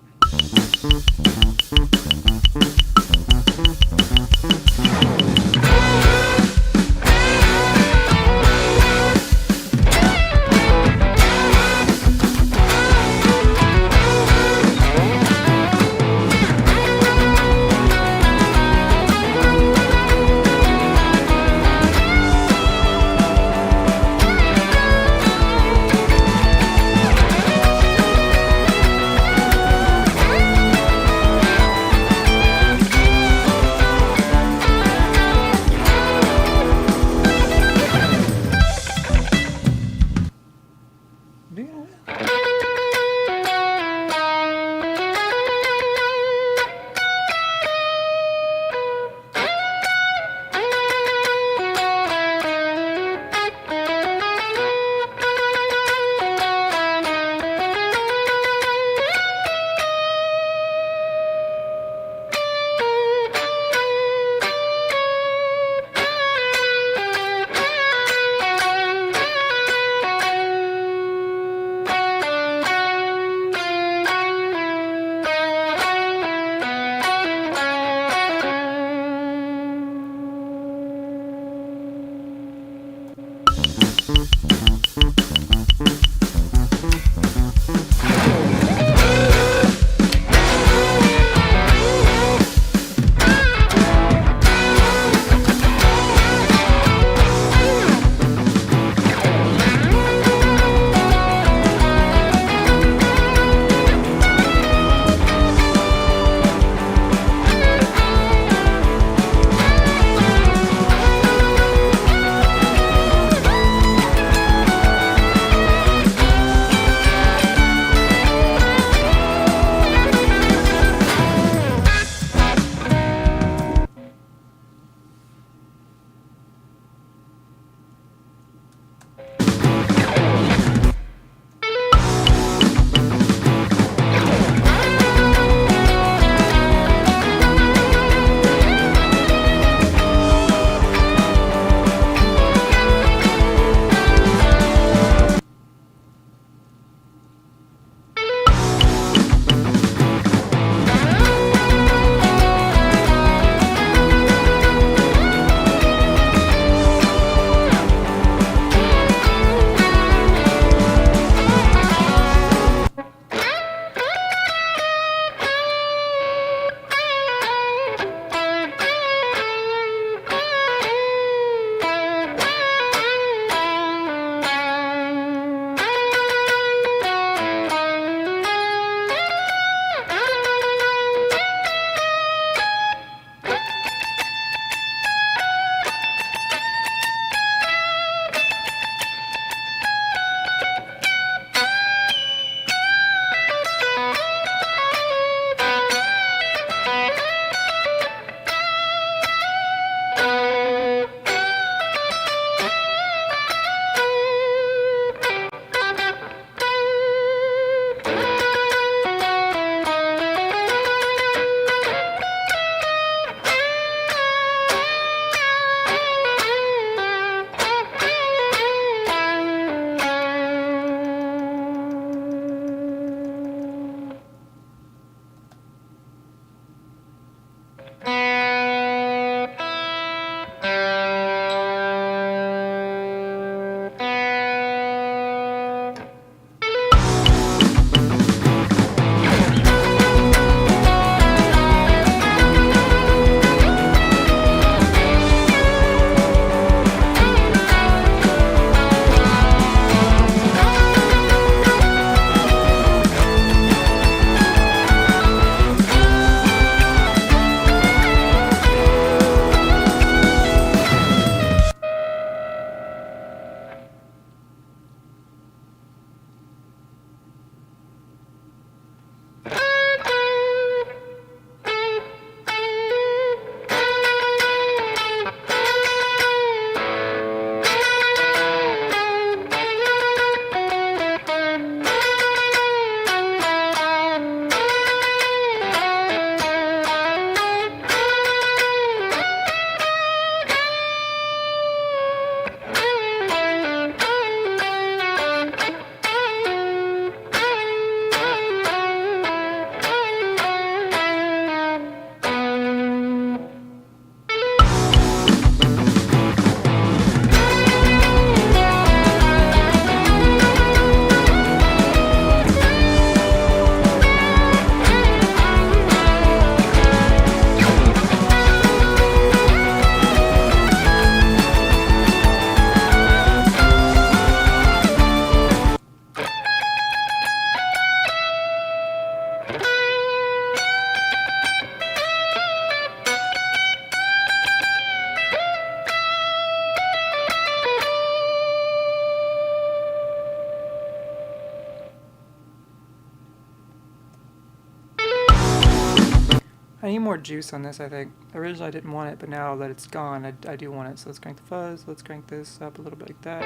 need more juice on this, I think. Originally I didn't want it, but now that it's gone, I do want it. So let's crank the fuzz. Let's crank this up a little bit like that.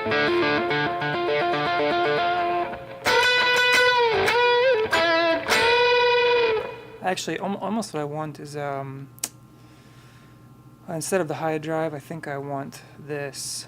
Actually, almost what I want is, instead of the high drive, I think I want this.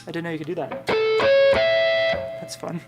I didn't know you could do that. That's fun.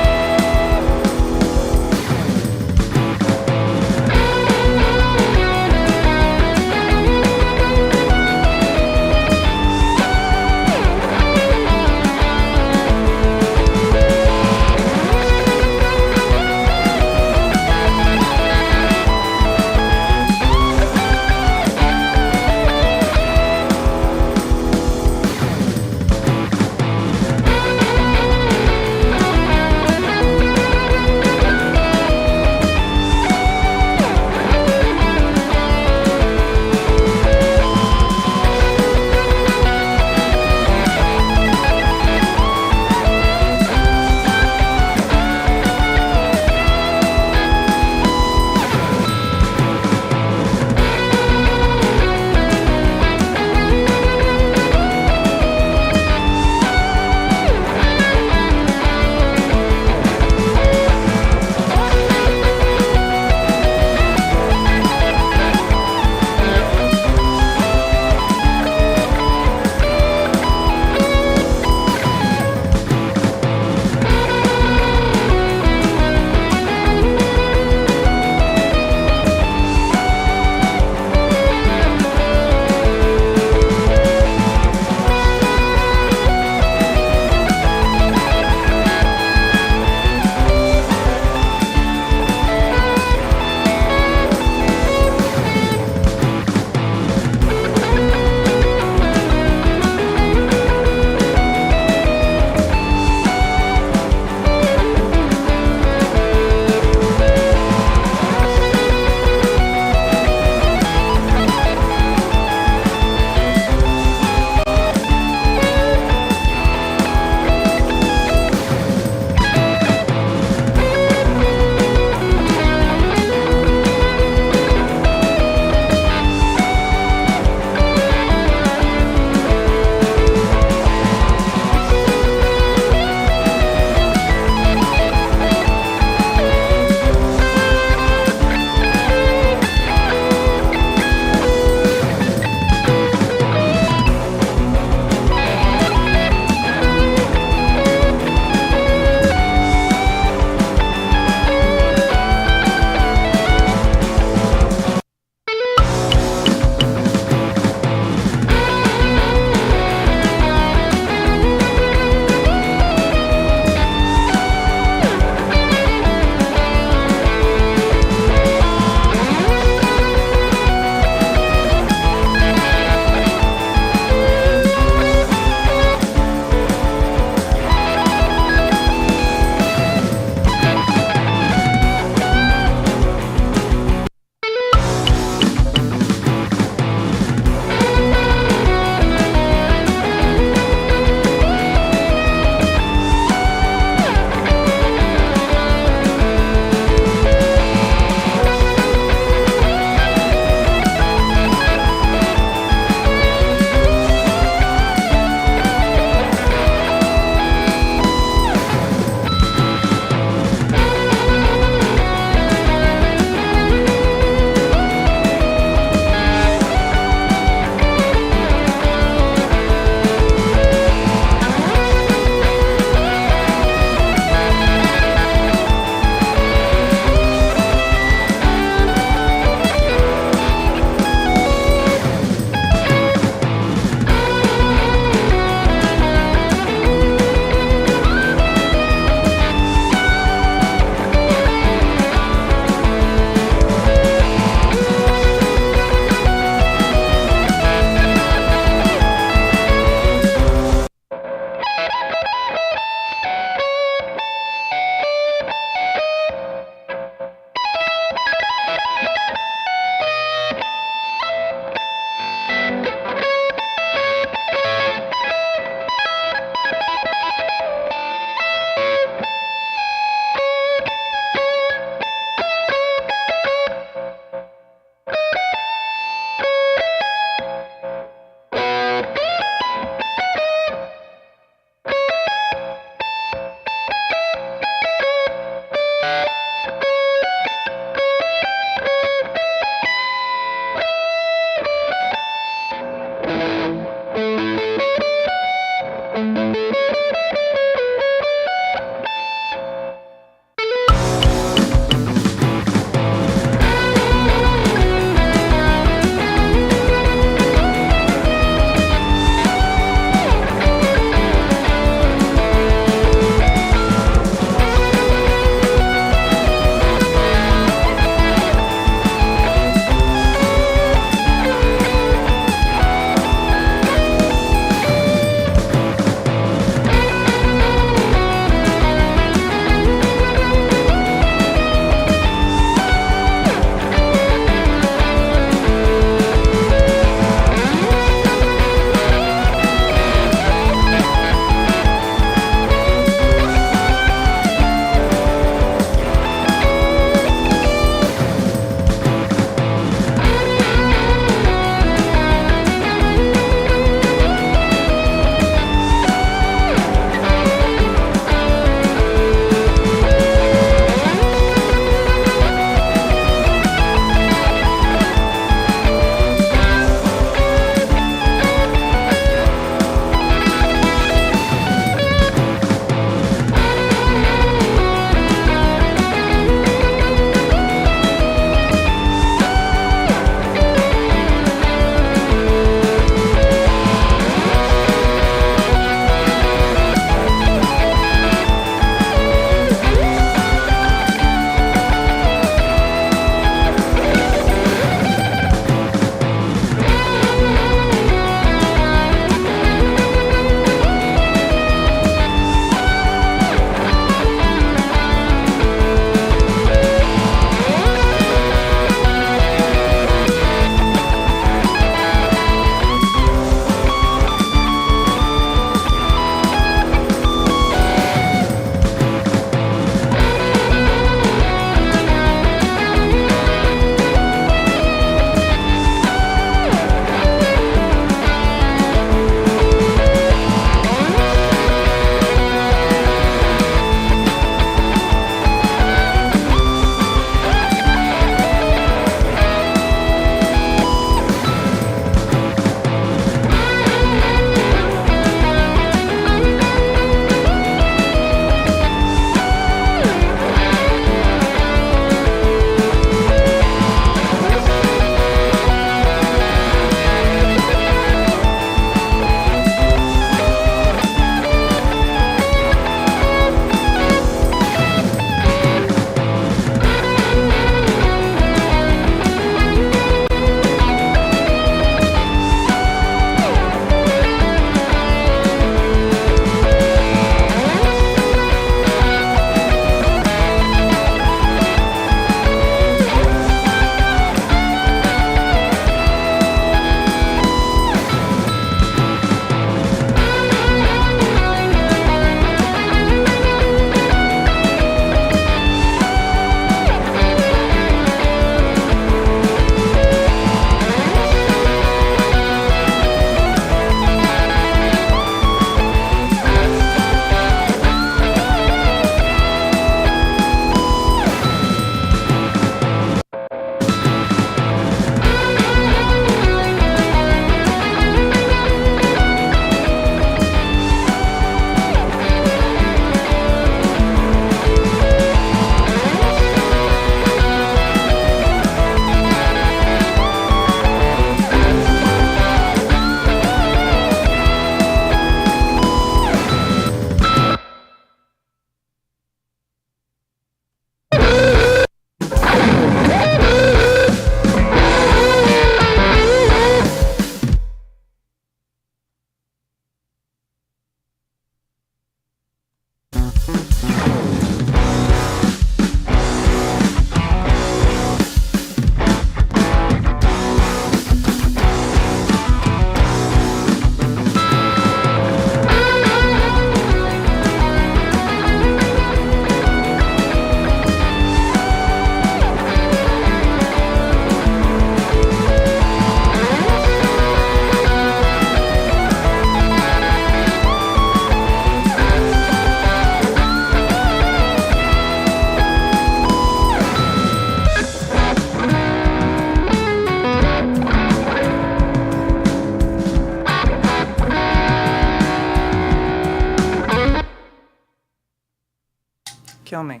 Kill me.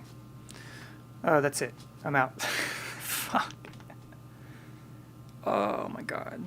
Oh, that's it. I'm out. Fuck. Oh my god.